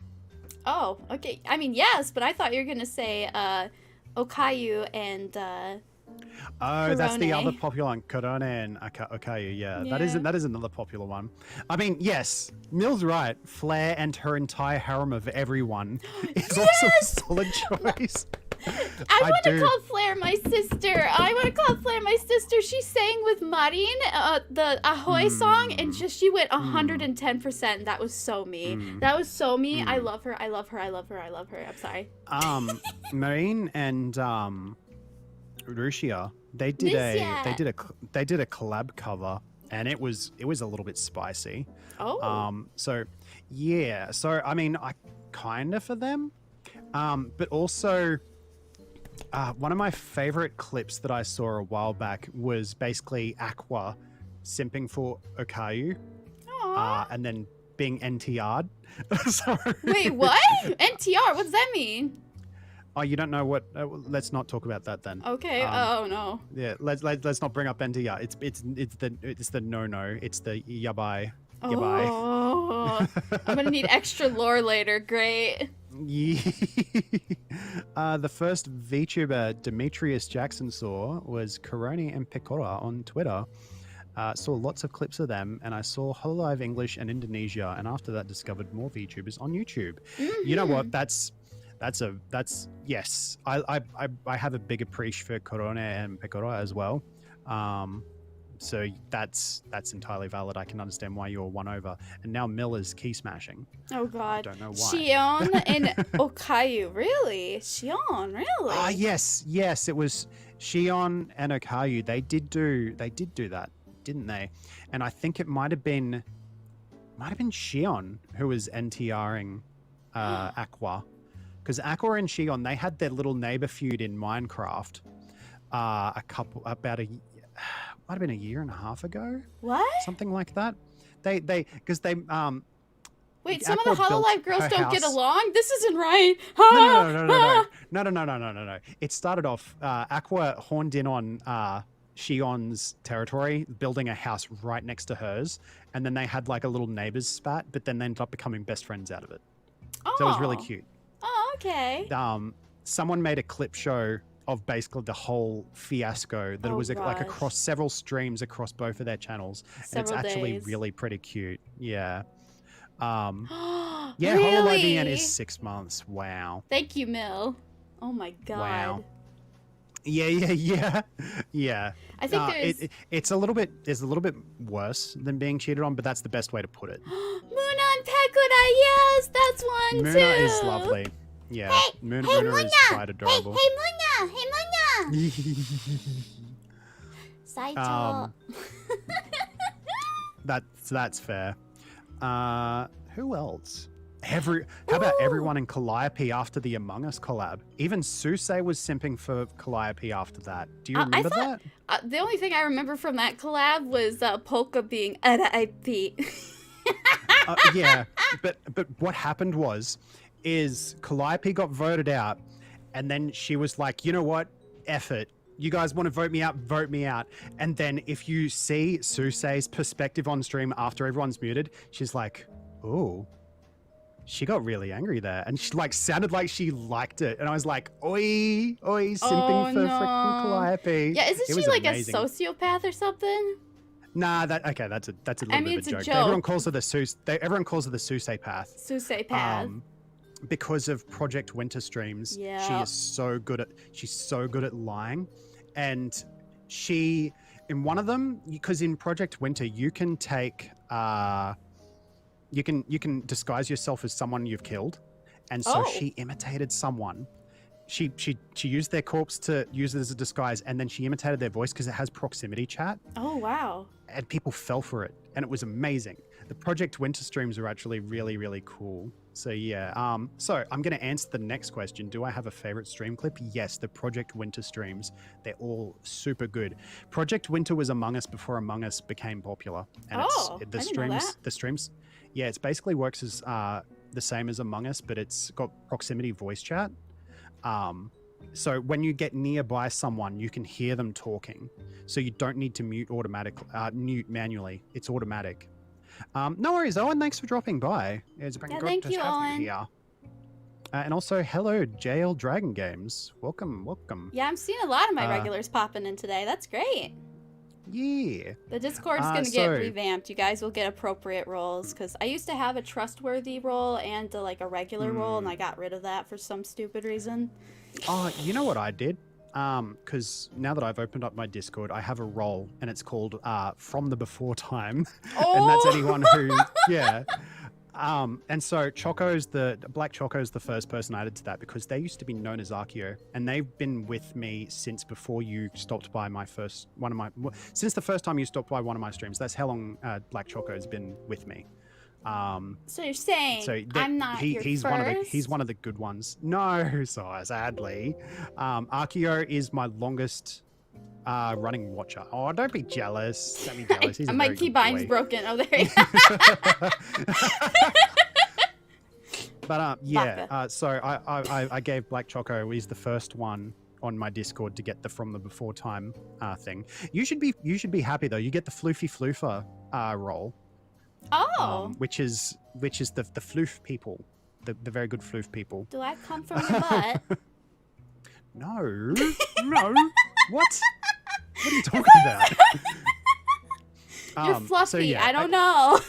Oh, okay. I mean, yes, but I thought you were gonna say Okayu and Korone. That's the other popular one, Korone and Okayu. Yeah, that is another popular one. I mean, yes, Mill's right. Flair and her entire harem of everyone is also a solid choice. I want to call Flair my sister. She sang with Marin, the Ahoy song, and she went 110%. That was so me. That was so me. I love her. I'm sorry. Marin and Rushia, they did a collab cover, and it was a little bit spicy. Oh. So I mean, I kind of for them, but also. One of my favorite clips that I saw a while back was basically Aqua simping for Okayu and then being NTR'd. Wait, what? NTR? What does that mean? Oh, you don't know what? Let's not talk about that then. Okay. Oh no. Yeah, let's not bring up NTR. It's the no. It's the yabai. Oh, I'm gonna need extra lore later. Great. Yeah. The first VTuber Demetrius Jackson saw was Korone and Pecora on Twitter. Saw lots of clips of them, and I saw Hololive English and Indonesia, and after that discovered more VTubers on YouTube. You know what? That's yes. I have a big appreciation for Korone and Pecora as well. So that's entirely valid. I can understand why you're won over. And now Mill is key smashing. Oh god. I don't know why. Shion and Okayu. Really? Shion, really? Yes. It was Shion and Okayu. They did do that, didn't they? And I think it might have been Shion who was NTRing Aqua. Because Aqua and Shion, they had their little neighbor feud in Minecraft might have been a year and a half ago. What? Something like that. They Wait, some Aqua of the Hololive girls don't house. get along? This isn't right. No. It started off, Aqua horned in on Shion's territory, building a house right next to hers, and then they had like a little neighbor's spat, but then they ended up becoming best friends out of it. Oh. So it was really cute. Oh, okay. Someone made a clip show of basically the whole fiasco that it was like across several streams across both of their channels. And it's actually really pretty cute. Yeah. Yeah, really? Hololive EN is 6 months. Wow. Thank you, Mill. Oh my god. Wow. Yeah. I think it's a little bit worse than being cheated on, but that's the best way to put it. Muna and Pekura, yes, that's one too. Muna is lovely. Yeah, hey, Muna is quite adorable. Hey Muna! Saito. That's fair. Who else? How about everyone in Calliope after the Among Us collab? Even Susei was simping for Calliope after that. Do you remember that? The only thing I remember from that collab was Polka being RIP. Yeah, but what happened is Calliope got voted out, and then she was like, you know what? F it. You guys want to vote me out. And then if you see Susei's perspective on stream after everyone's muted, she's like, ooh. She got really angry there, and she like sounded like she liked it, and I was like, "Oi, simping for freaking Calliope." Yeah, isn't she like amazing. A sociopath or something? Nah, that's a little bit of a joke. Everyone calls her the Susei path. Susei path. because of Project Winter streams, Yeah. she's so good at lying. And she, in one of them, because in Project Winter, you can take, you can disguise yourself as someone you've killed. And so she imitated someone. She used their corpse to use it as a disguise, and then she imitated their voice because it has proximity chat. Oh, wow. And people fell for it, and it was amazing. The Project Winter streams are actually really, really cool. So yeah, so I'm going to answer the next question. Do I have a favorite stream clip? Yes, the Project Winter streams. They're all super good. Project Winter was Among Us before Among Us became popular. And I didn't know that. the streams, yeah, it basically works as the same as Among Us, but it's got proximity voice chat. So when you get nearby someone, you can hear them talking. So you don't need to mute manually. It's automatic. No worries, Owen. Thanks for dropping by. It's been good thank to you, have Owen. you here. And also, hello, JL Dragon Games. Welcome. Yeah, I'm seeing a lot of my regulars popping in today. That's great. Yeah. The Discord's going to get revamped. You guys will get appropriate roles, because I used to have a trustworthy role and a regular role, and I got rid of that for some stupid reason. Oh, you know what I did? Because now that I've opened up my Discord, I have a role, and it's called From the Before Time. And that's anyone who, yeah. And so Black Choco's the first person I added to that, because they used to be known as Archeo, and they've been with me since before you stopped by since the first time you stopped by one of my streams. That's how long Black Choco's been with me. So you're saying I'm not your he's first? He's one of the good ones. No, so sadly. Archeo is my longest running watcher. Oh, don't be jealous. Don't be jealous. He's my keybind's broken. Oh, there you go. But yeah, so I gave Black Choco, he's the first one on my Discord to get the From the Before Time thing. You should be happy though. You get the Floofy Floofer role. Oh. Which is the floof people. The very good floof people. Do I come from your butt? No. What? What are you talking about? You're fluffy. So yeah, I don't know.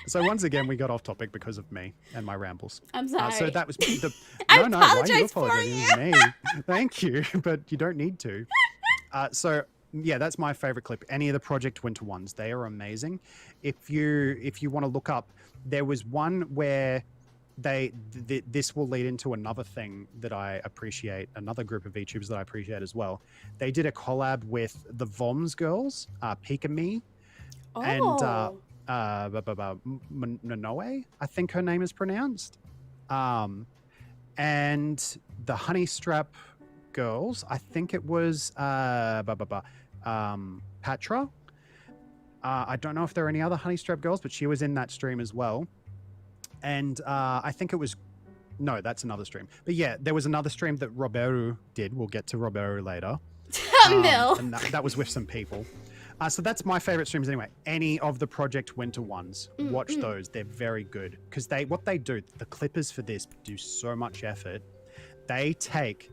So once again, we got off topic because of me and my rambles. I'm sorry. So that was the. I No, why are you apologize apologizing for to me? Thank you, but you don't need to. So yeah, that's my favorite clip. Any of the Project Winter ones, they are amazing. If you want to look up, there was one where this will lead into another thing that I appreciate, another group of VTubers that I appreciate as well. They did a collab with the Voms girls, Pika Me, and Nanoe, I think her name is pronounced, and the Honey Strap girls, I think it was Patra. I don't know if there are any other Honey Strap girls, but she was in that stream as well. And I think it was, no, that's another stream. But yeah, there was another stream that Roberu did. We'll get to Roberu later. And that was with some people. So that's my favorite streams anyway. Any of the Project Winter ones, watch those. They're very good. Because what they do, the clippers for this do so much effort. They take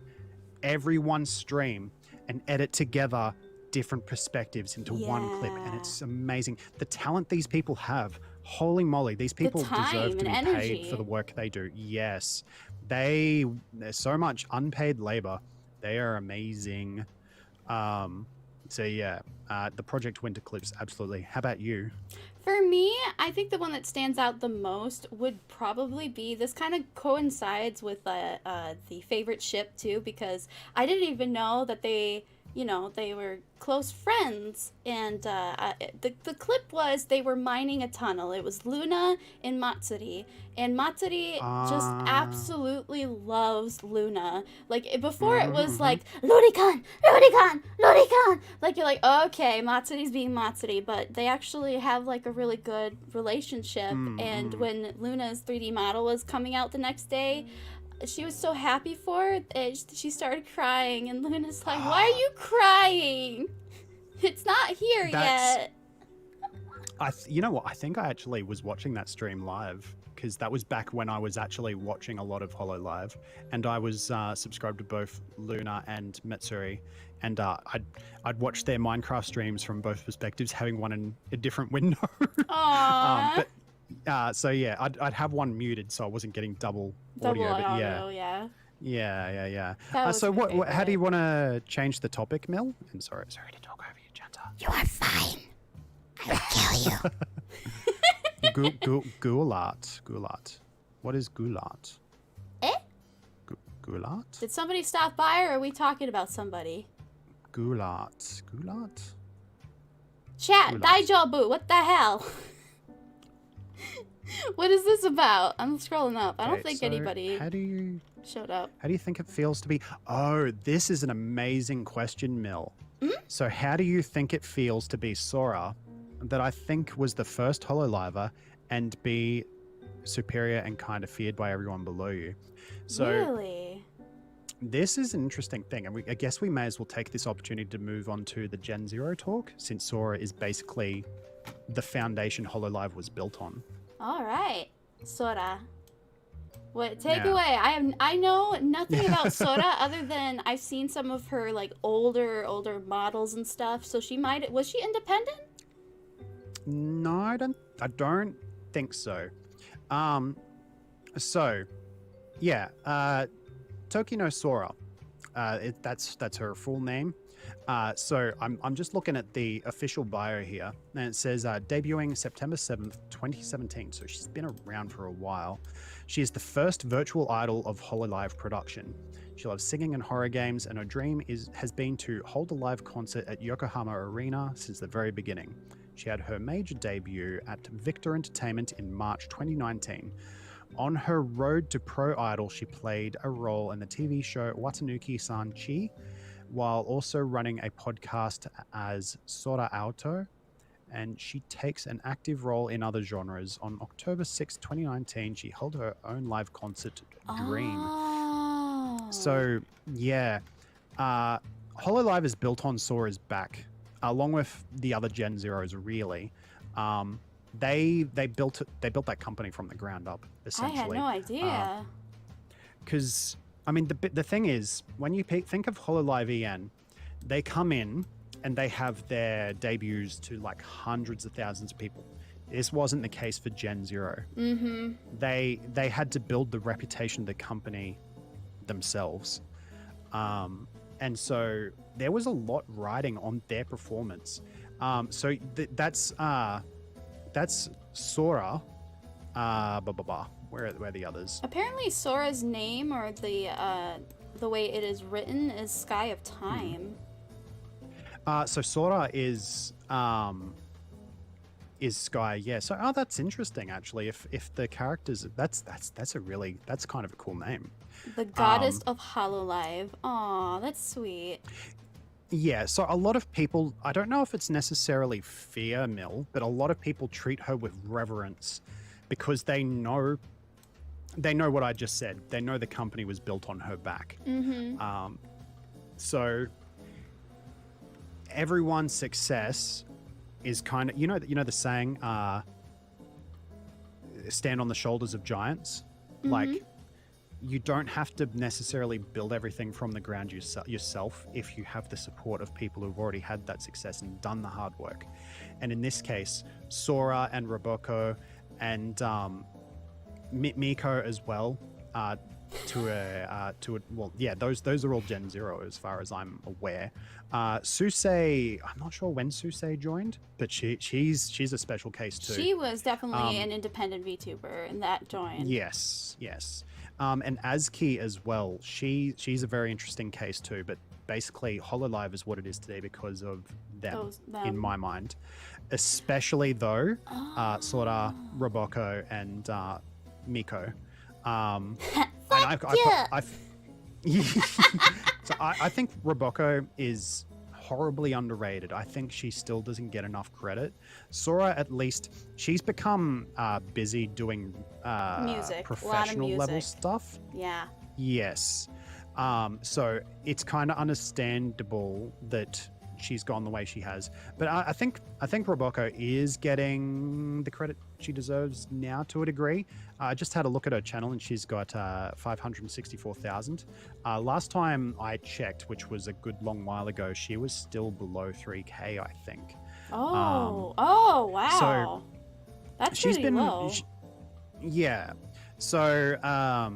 everyone's stream and edit together different perspectives into one clip. And it's amazing. The talent these people have. Holy moly, these people deserve to be paid for the work they do. Yes. There's so much unpaid labor. They are amazing. So yeah, the Project Winter clips, absolutely. How about you? For me, I think the one that stands out the most would probably be, this kind of coincides with the favorite ship too, because I didn't even know that they were close friends, and the clip was they were mining a tunnel. It was Luna and Matsuri, and Matsuri just absolutely loves Luna. Like, before it was like, Lurikan, like, you're like, okay, Matsuri's being Matsuri, but they actually have like a really good relationship. And when Luna's 3D model was coming out the next day, she was so happy for it. She started crying, and Luna's like, why are you crying? It's not here yet. You know what? I think I actually was watching that stream live, because that was back when I was actually watching a lot of Hololive, and I was subscribed to both Luna and Matsuri, and I'd watch their Minecraft streams from both perspectives, having one in a different window. Aww. So yeah, I'd have one muted so I wasn't getting double Double audio. But audio, yeah. yeah. Yeah. That was So my what? How do you favorite. want to change the topic, Mel? And sorry to talk over you, Jenta. You are fine. I will kill you. Goulat. What is goulat? Eh? Goulat? Did somebody stop by, or are we talking about somebody? Goulat. Chat, Goulat. Daijobu, what the hell? What is this about? I'm scrolling up. I don't think anybody How do you showed up. think it feels to be? Oh, this is an amazing question, Mel. Hmm? So how do you think it feels to be Sora, that I think was the first Hololiver, and be superior and kind of feared by everyone below you? So Really? this is an interesting thing, and I guess we may as well take this opportunity to move on to the Gen Zero talk, since Sora is basically the foundation Hololive was built on. All right, Sora. What? Take Yeah. away. I know nothing about Sora other than I've seen some of her like older models and stuff. So was she independent? No, I don't think so. So yeah, Tokino Sora. That's her full name. So I'm just looking at the official bio here, and it says debuting September 7th, 2017. So she's been around for a while. She is the first virtual idol of Hololive production. She loves singing and horror games, and her dream has been to hold a live concert at Yokohama Arena since the very beginning. She had her major debut at Victor Entertainment in March 2019. On her road to Pro Idol, she played a role in the TV show Watanuki-san Chi, while also running a podcast as Sora Auto, and she takes an active role in other genres. On October 6, 2019, she held her own live concert, Dream. Oh. So, yeah, Hololive is built on Sora's back, along with the other Gen Zeros, really. They built that company from the ground up, essentially. I had no idea. Because I mean, the thing is, when you think of Hololive EN, they come in and they have their debuts to like hundreds of thousands of people. This wasn't the case for Gen Zero. Mm-hmm. They had to build the reputation of the company themselves, and so there was a lot riding on their performance. So that's Sora. Where are the others? Apparently, Sora's name, or the way it is written, is Sky of Time. So Sora is Sky, yeah. So that's interesting actually. If the characters, that's kind of a cool name. The goddess of Hololive. Aw, that's sweet. Yeah, so a lot of people, I don't know if it's necessarily fear, Mill, but a lot of people treat her with reverence because they know what I just said. They know the company was built on her back. Mm-hmm. So everyone's success is kind of, you know the saying, stand on the shoulders of giants. Mm-hmm. Like, you don't have to necessarily build everything from the ground yourself if you have the support of people who've already had that success and done the hard work. And in this case, Sora and Roboko and Miko as well, well, yeah, those are all Gen Zero as far as I'm aware. Susei, I'm not sure when Susei joined, but she's a special case too. She was definitely an independent VTuber, and that joined. Yes. And Azki as well. She's a very interesting case too, but basically Hololive is what it is today because of them. In my mind. Especially though, Sora, Roboko, and Miko. So I think Roboko is horribly underrated. I think she still doesn't get enough credit. Sora, at least, she's become busy doing music, professional level stuff. Yeah. Yes. So it's kind of understandable that she's gone the way she has. But I think Roboko is getting the credit she deserves now to a degree. I just had a look at her channel and she's got 564,000. Last time I checked, which was a good long while ago, she was still below 3K, I think. Oh, wow. That's she's pretty been low. yeah. So I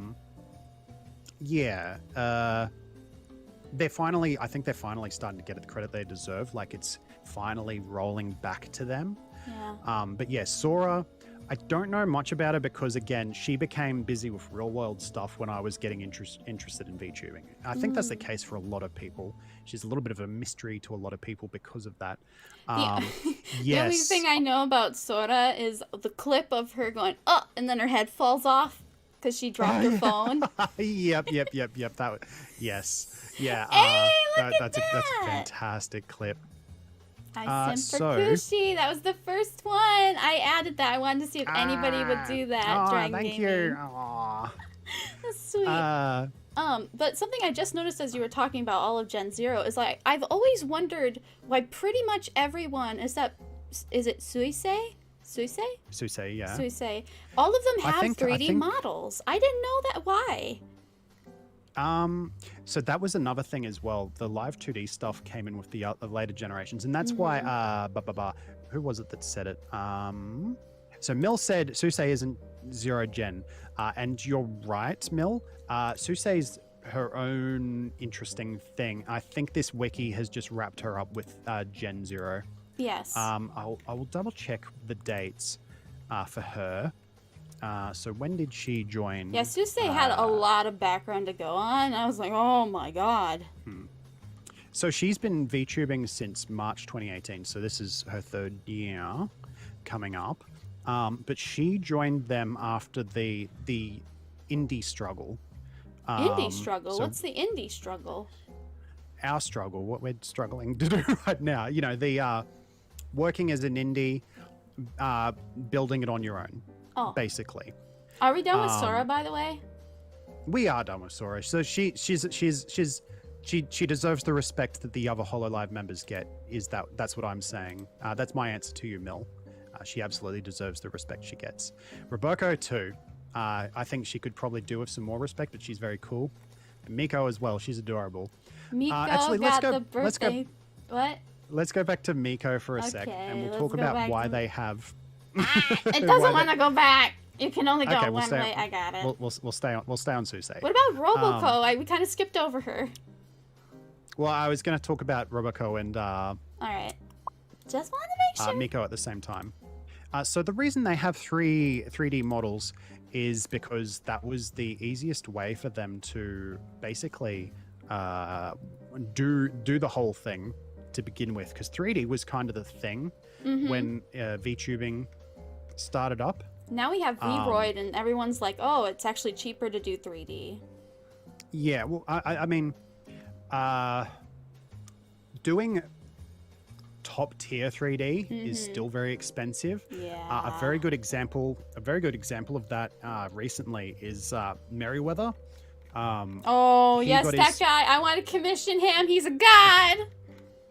think they're finally starting to get the credit they deserve. Like it's finally rolling back to them. Yeah. But yeah, Sora, I don't know much about her because again, she became busy with real world stuff when I was getting interested in VTubing. I think that's the case for a lot of people. She's a little bit of a mystery to a lot of people because of that. The, the only Yes. thing I know about Sora is the clip of her going, oh, and then her head falls off because she dropped her phone. Yep. That. Yes. Yeah. Hey, look that's at that's a that. fantastic clip. I simp for Kushi. That was the first one. I added that. I wanted to see if anybody would do that. Dragon thank Gaming. you. Aw. That's sweet. But something I just noticed as you were talking about all of Gen Zero is like I've always wondered why pretty much everyone is it Suisei? Susei, yeah. Suisei. All of them have 3D models. I didn't know that. Why? So that was another thing as well. The live 2D stuff came in with the later generations, and that's why. Who was it that said it? So Mill said Susei isn't 0 Gen, and you're right, Mill. Susei's her own interesting thing. I think this wiki has just wrapped her up with Gen 0. Yes. I will double check the dates for her. So when did she join? Yeah, Susei had a lot of background to go on. I was like, oh my god. So she's been VTubing since March 2018. So this is her 3rd year coming up. But she joined them after the indie struggle. Indie struggle? So what's the indie struggle? our struggle, what we're struggling to do right now. You know, the working as an indie, building it on your own. Oh. Basically. Are we done with Sora, by the way? We are done with Sora. So she deserves the respect that the other Hololive members get. That's what I'm saying. That's my answer to you, Mill. She absolutely deserves the respect she gets. Roberto too. I think she could probably do with some more respect, but she's very cool. And Miko as well. She's adorable. Miko actually, the birthday. What? Let's go back to Miko for a sec, and we'll talk about why they have. It doesn't want to go back. You can only go one way. I got it. We'll stay on Susei. What about Roboco? We kind of skipped over her. Well, I was going to talk about Roboco and all right. Just wanted to make sure. Miko at the same time. So the reason they have 3D models is because that was the easiest way for them to basically do the whole thing to begin with, because 3D was kind of the thing when VTubing started up. Now we have Vroid, and everyone's like, oh, it's actually cheaper to do 3D. Yeah, well, I mean, doing top tier 3D is still very expensive. Yeah. A very good example of that recently is Merryweather. Yes, that guy. I want to commission him. He's a god.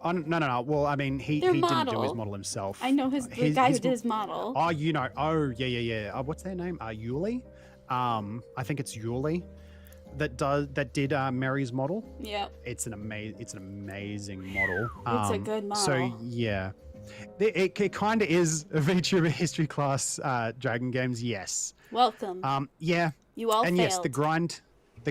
Oh, no. Well, I mean, he didn't do his model himself. I know the guy who did his model. Oh, you know. Oh, yeah. What's their name? Yuli? I think it's Yuli that did Mary's model. Yep. It's an amazing model. It's a good model. So yeah, it kind of is a VTuber history class. Dragon Games, yes. Welcome. Yeah. You all and failed. yes, the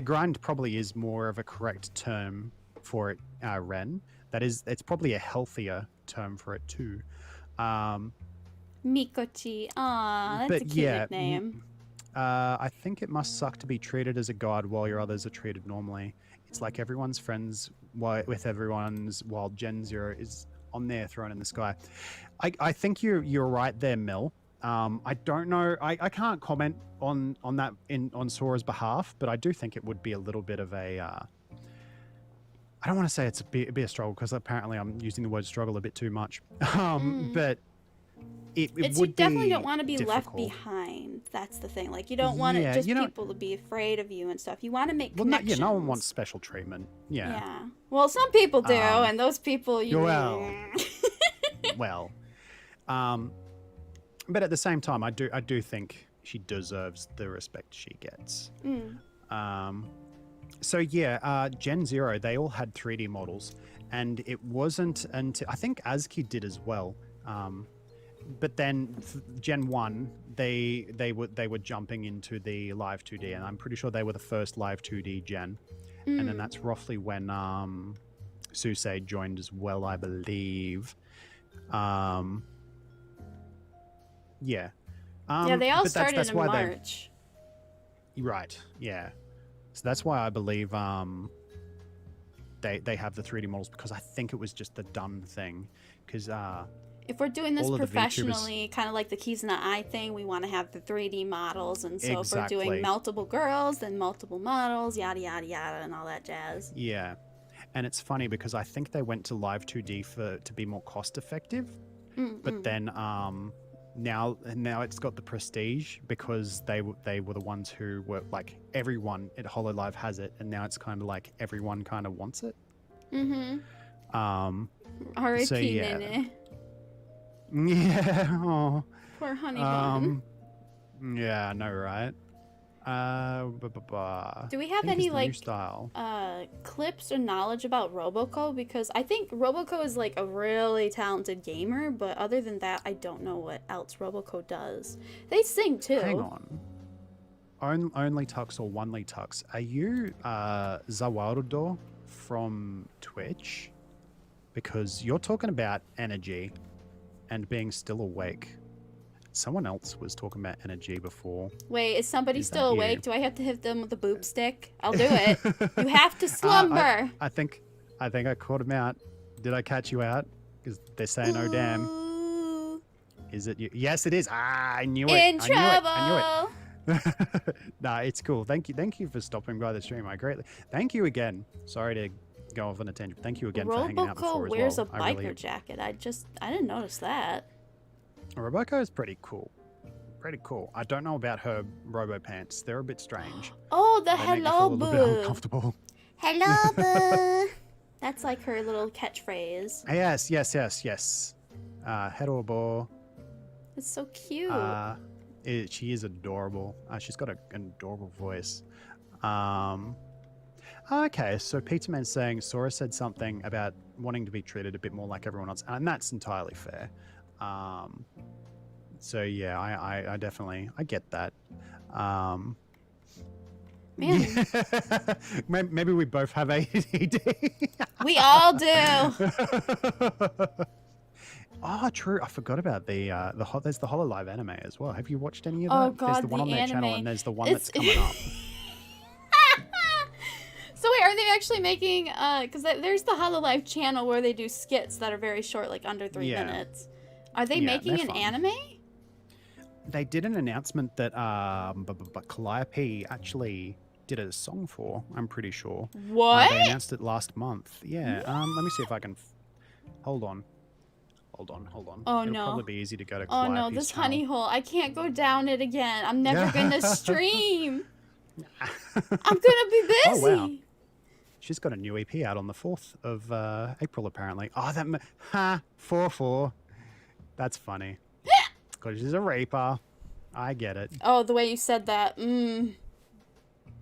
grind probably is more of a correct term for it. Ren. It's probably a healthier term for it too. Mikochi. Aw, that's a cute nickname. I think it must suck to be treated as a god while your others are treated normally. It's like everyone's friends with everyone's, while Gen 0 is on their throne in the sky. I think you're right there, Mel. I don't know. I can't comment on that on Sora's behalf, but I do think it would be a little bit of a. I don't want to say it's be a struggle, because apparently I'm using the word struggle a bit too much. But it would you definitely be don't want to be difficult. left behind. That's the thing. Like, you don't want people to be afraid of you and stuff. You want to make connections. No one wants special treatment. Yeah. Well, some people do, and those people well, but at the same time, I do think she deserves the respect she gets. So yeah, Gen 0, they all had 3D models, and it wasn't until I think ASCII did as well. but then Gen 1, they were jumping into the live 2D, and I'm pretty sure they were the first live 2D gen. And then that's roughly when Susei joined as well, I believe. Yeah. Yeah, they all but started that's in why March. Right, yeah. So that's why I believe they have the 3D models, because I think it was just the done thing. Because if we're doing this all of the professionally, kind of like the Keys in the Eye thing, we want to have the 3D models. And so if we're doing Exactly. multiple girls, then multiple models, yada, yada, yada, and all that jazz. Yeah. And it's funny because I think they went to live 2D to be more cost effective. But then now it's got the prestige because they were the ones who were like, everyone at Hololive has it, and now it's kind of like everyone kind of wants it. R.I.P. So, yeah. Nene. Yeah. Oh. Poor honey bun. Yeah, I know, right? Do we have any like style? clips or knowledge about Roboco? Because I think Roboco is like a really talented gamer, but other than that, I don't know what else Roboco does. They sing too. Hang on. Only Tux or Onely Tux? Are you Zawarudo from Twitch? Because you're talking about energy and being still awake. Someone else was talking about energy before. Wait, is somebody still that awake? you? Do I have to hit them with a boop stick? I'll do it. You have to slumber. I think I caught him out. Did I catch you out? Because they're saying, "Oh damn." Ooh, Is it you? Yes, it is. I knew it. in I trouble. knew it. Nah, it's cool. Thank you for stopping by the stream. I greatly thank you again. Sorry to go off on a tangent. Thank you again for hanging out before Roboco wears as well. a biker jacket. I didn't notice that. Roboco is pretty cool. Pretty cool. I don't know about her robo pants. They're a bit strange. Oh, the They make me feel hello a little bit boo. uncomfortable. Hello boo. That's like her little catchphrase. Yes. Hello, bo. It's so cute. She is adorable. She's got an adorable voice. Okay, so Pizza Man's saying Sora said something about wanting to be treated a bit more like everyone else, and that's entirely fair. So yeah, I definitely get that. Man. Yeah. Maybe we both have ADD. We all do. Oh, true. I forgot about there's the Hololive anime as well. Have you watched any of that? Oh, God, there's the one on their anime. channel, and there's the one that's coming up. So wait, are they actually making? Because there's the Hololive channel where they do skits that are very short, like under 3 minutes. Are they making an fun. anime? They did an announcement that Calliope actually did a song for. I'm pretty sure. What? They announced it last month. Yeah. Let me see if I can. Hold on. Oh no. It'll probably be easy to go to. Oh Calliope's no, this channel. honey hole. I can't go down it again. I'm never gonna stream. I'm gonna be busy. Oh wow. She's got a new EP out on the 4th of April, apparently. Oh, 4-4. That's funny. Because she's a raper. I get it. Oh, the way you said that.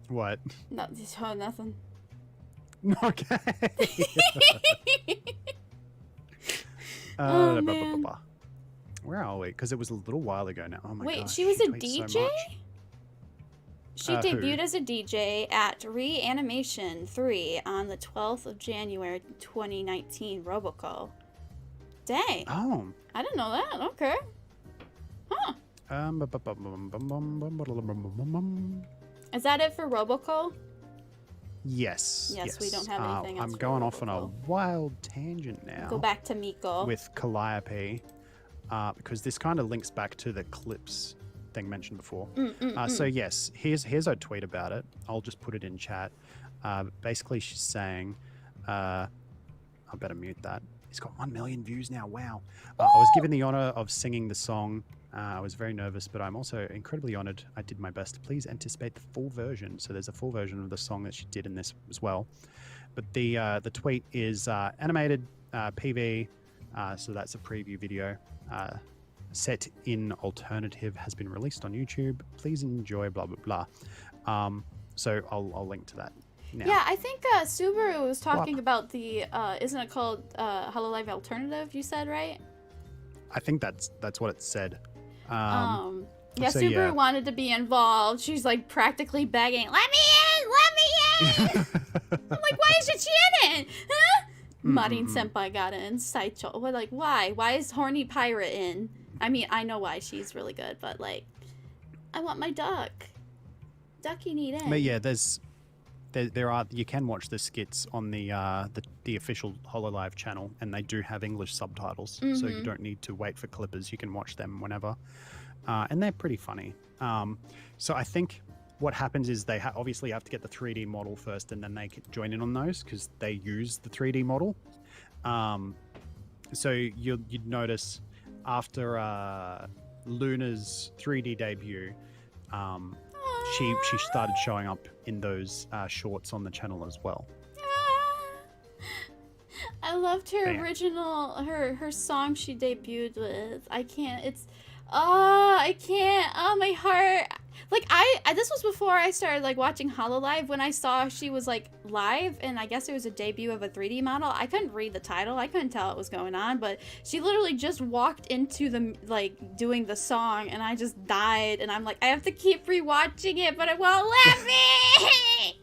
What? No, nothing. Okay. Oh, man. Where are we? Because it was a little while ago now. Oh my Wait, gosh, she was a tweets so DJ? much. She debuted as a DJ at Reanimation 3 on the 12th of January 2019, Roboco. Dang. Oh. I didn't know that. Okay. Huh. Is that it for Roboco? Yes. Yes, we don't have anything else I'm for going off on a Roboco. wild tangent now. Go back to Miko. With Calliope, because this kind of links back to the clips thing mentioned before. So yes, here's her tweet about it. I'll just put it in chat. Basically, she's saying, I better mute that. It's got 1 million views now. Wow. I was given the honor of singing the song. I was very nervous, but I'm also incredibly honored. I did my best. Please anticipate the full version. So there's a full version of the song that she did in this as well. But the tweet is animated PV. So that's a preview video. Set in alternative has been released on YouTube. Please enjoy. Blah blah blah. So I'll link to that. Now. Yeah, I think Subaru was talking about the, isn't it called Hololive Alternative, you said, right? I think that's what it said. Yeah, so, Subaru wanted to be involved. She's like practically begging, "Let me in! Let me in!" I'm like, "Why isn't she in it?" Huh? Marin Senpai got in. Saicho. What, like, why? Why is Horny Pirate in? I mean, I know why she's really good, but like, I want my duck. Ducky need in. But yeah, there are, you can watch the skits on the official Hololive channel, and they do have English subtitles, so you don't need to wait for clippers. You can watch them whenever, and they're pretty funny. So I think what happens is they obviously have to get the 3D model first, and then they can join in on those because they use the 3D model. So you'd notice after Luna's 3D debut, she started showing up in those shorts on the channel as well. I loved her original, her song she debuted with. I can't, I can't, my heart. Like, this was before I started, like, watching Hololive. When I saw she was, like, live, and I guess it was a debut of a 3D model, I couldn't read the title. I couldn't tell what was going on, but she literally just walked into the, like, doing the song, and I just died, and I'm like, I have to keep rewatching it, but it won't let me!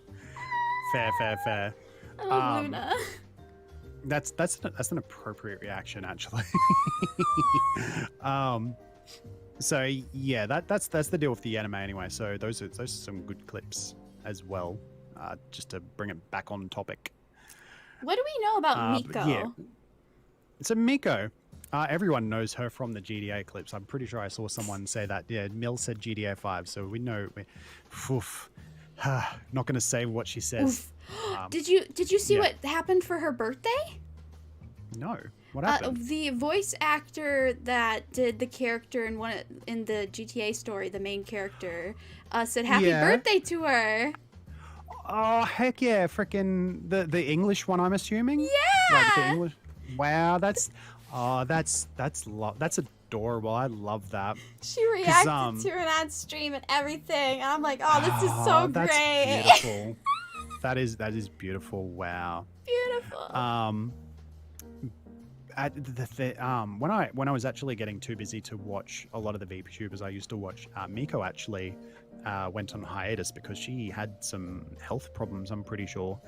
Fair. I love Luna. That's an appropriate reaction, actually. So yeah, that's the deal with the anime anyway. So those are some good clips as well. Just to bring it back on topic. What do we know about Miko? Yeah. So Miko, everyone knows her from the GTA clips. I'm pretty sure I saw someone say that. Yeah, Mill said GTA 5, so we know. Not going to say what she says. Did you see what happened for her birthday? No. What happened? The voice actor that did the character in the GTA story, the main character, said happy birthday to her. Oh heck yeah! Frickin' the English one, I'm assuming. Yeah. Like the English. Wow, that's adorable. I love that. She reacted to it on stream and everything. I'm like, oh, this is so that's great. Beautiful. that is beautiful. Wow. Beautiful. When I was actually getting too busy to watch a lot of the Vtubers I used to watch, Miko actually went on hiatus because she had some health problems, I'm pretty sure.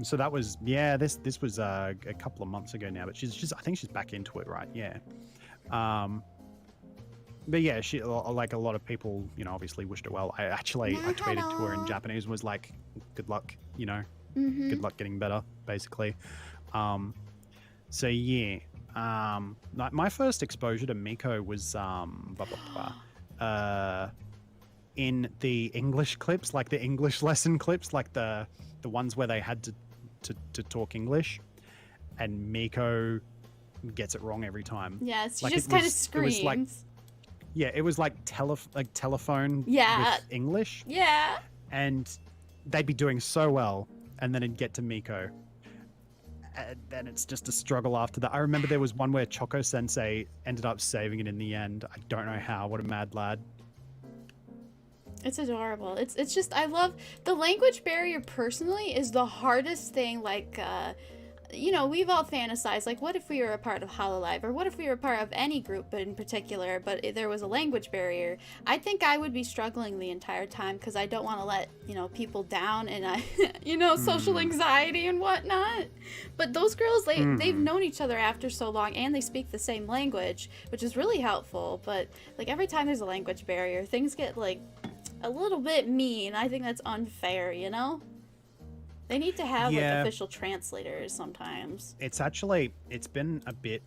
So that was this was a couple of months ago now, but I think she's back into it, right? Yeah. But yeah, she, like a lot of people, obviously wished her well. I tweeted to her in Japanese, was like, good luck, good luck getting better, basically. So yeah, like my first exposure to Miko was in the English clips, like the English lesson clips, like the ones where they had to talk English, and Miko gets it wrong every time. Yeah, she just kind of screams. It was like telephone with English. Yeah. And they'd be doing so well, and then it'd get to Miko. And then it's just a struggle after that. I remember there was one where Choco Sensei ended up saving it in the end. I don't know how. What a mad lad. It's adorable. It's just, I love the language barrier personally is the hardest thing. Like, we've all fantasized, like, what if we were a part of Hololive, or what if we were a part of any group in particular, but there was a language barrier. I think I would be struggling the entire time because I don't want to let, people down, and social anxiety and whatnot. But those girls, they've known each other after so long, and they speak the same language, which is really helpful. But, like, every time there's a language barrier, things get, like, a little bit mean. I think that's unfair, They need to have like official translators sometimes. It's been a bit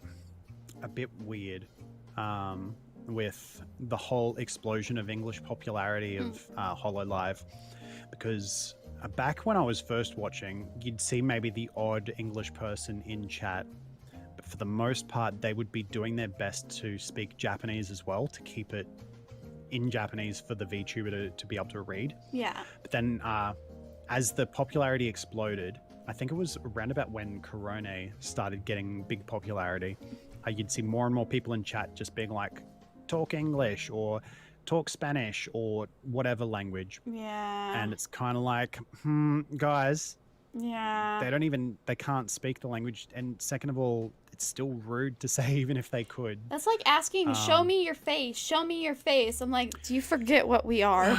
weird with the whole explosion of English popularity of Hololive, because back when I was first watching, you'd see maybe the odd English person in chat, but for the most part they would be doing their best to speak Japanese as well, to keep it in Japanese for the VTuber to be able to read. Yeah. But then as the popularity exploded, I think it was around about when Corone started getting big popularity, you'd see more and more people in chat just being like, talk English or talk Spanish or whatever language. Yeah. And it's kind of like, guys. Yeah. They can't speak the language. And second of all, that's still rude to say, even if they could. That's like asking, show me your face, show me your face. I'm like, do you forget what we are?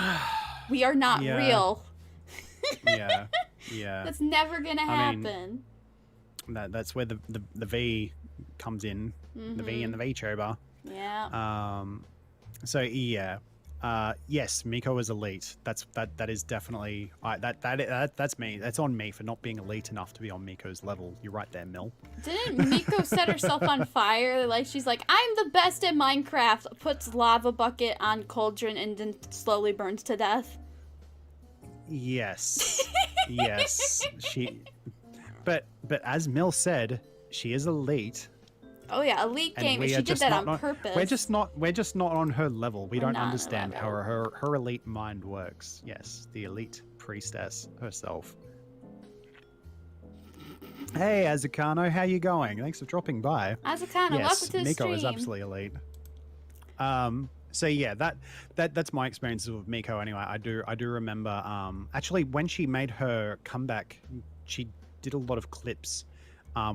We are not real. Yeah. That's never gonna happen. That's where the V comes in. The V and the VTuber. Yeah. So yeah. Yes, Miko is elite. That is definitely that's me. That's on me for not being elite enough to be on Miko's level. You're right there, Mill. Didn't Miko set herself on fire? Like she's like, I'm the best at Minecraft. Puts lava bucket on cauldron and then slowly burns to death. Yes. Yes. But as Mill said, she is elite. Oh yeah, elite gamer. She did that on purpose. We're just not on her level. We don't understand how her elite mind works. Yes, the elite priestess herself. Hey, Azukano, how you going? Thanks for dropping by. Azukano, welcome to the Miko stream. is absolutely elite. So yeah, that's my experiences with Miko anyway. I do remember actually when she made her comeback, she did a lot of clips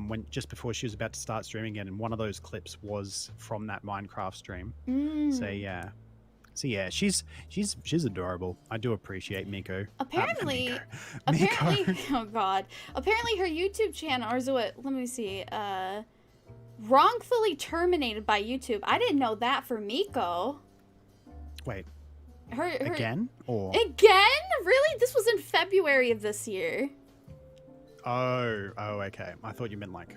when just before she was about to start streaming again, and one of those clips was from that Minecraft stream. So yeah, she's adorable. I do appreciate Miko. Apparently, Miko. oh god, apparently her YouTube channel, or is it what? Let me see. Wrongfully terminated by YouTube. I didn't know that for Miko. Wait. Her again or again? Really? This was in February of this year. Oh, okay. I thought you meant like,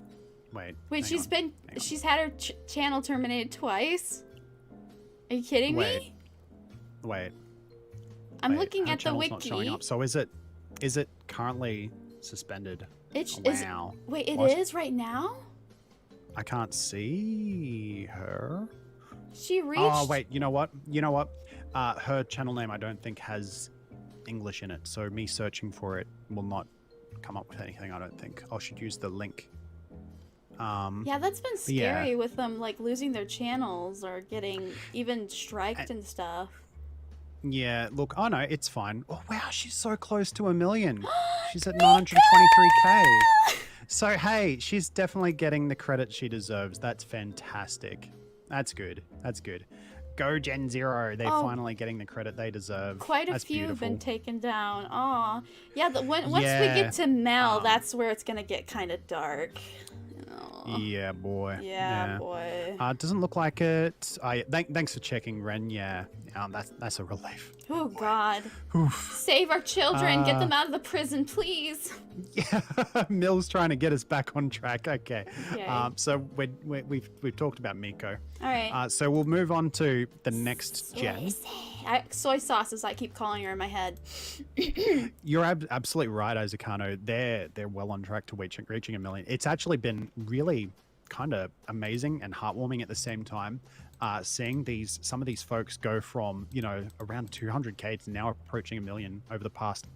wait. She's had her channel terminated twice. Are you kidding me? Wait. I'm looking at the wiki. Not showing up. So is it currently suspended? Wow. Wait, it is right now? I can't see her. She reached. Oh wait, you know what? Her channel name I don't think has English in it, so me searching for it will not come up with anything. I don't think. I should use the link. Yeah, that's been scary with them like losing their channels or getting even striked and stuff. Yeah, look, oh no, it's fine. Oh wow, she's so close to 1 million. She's at 923k. So hey, she's definitely getting the credit she deserves. That's fantastic. That's good. Go Gen Zero. They're finally getting the credit they deserve. Quite a few have been taken down. Aw. Yeah, once we get to Mel, that's where it's going to get kind of dark. Oh. Yeah, boy. Yeah, boy. It doesn't look like it. Thanks for checking, Ren. Yeah, that's a relief. Oh, God. Save our children. Get them out of the prison, please. Yeah, Mill's trying to get us back on track. Okay. So we've talked about Miko. All right. So we'll move on to the next gen. Soy sauce, as I keep calling her in my head. You're absolutely right, Azukano. They're well on track to reaching 1 million. It's actually been really kind of amazing and heartwarming at the same time. Seeing some of these folks go from around 200k to now approaching 1 million over the past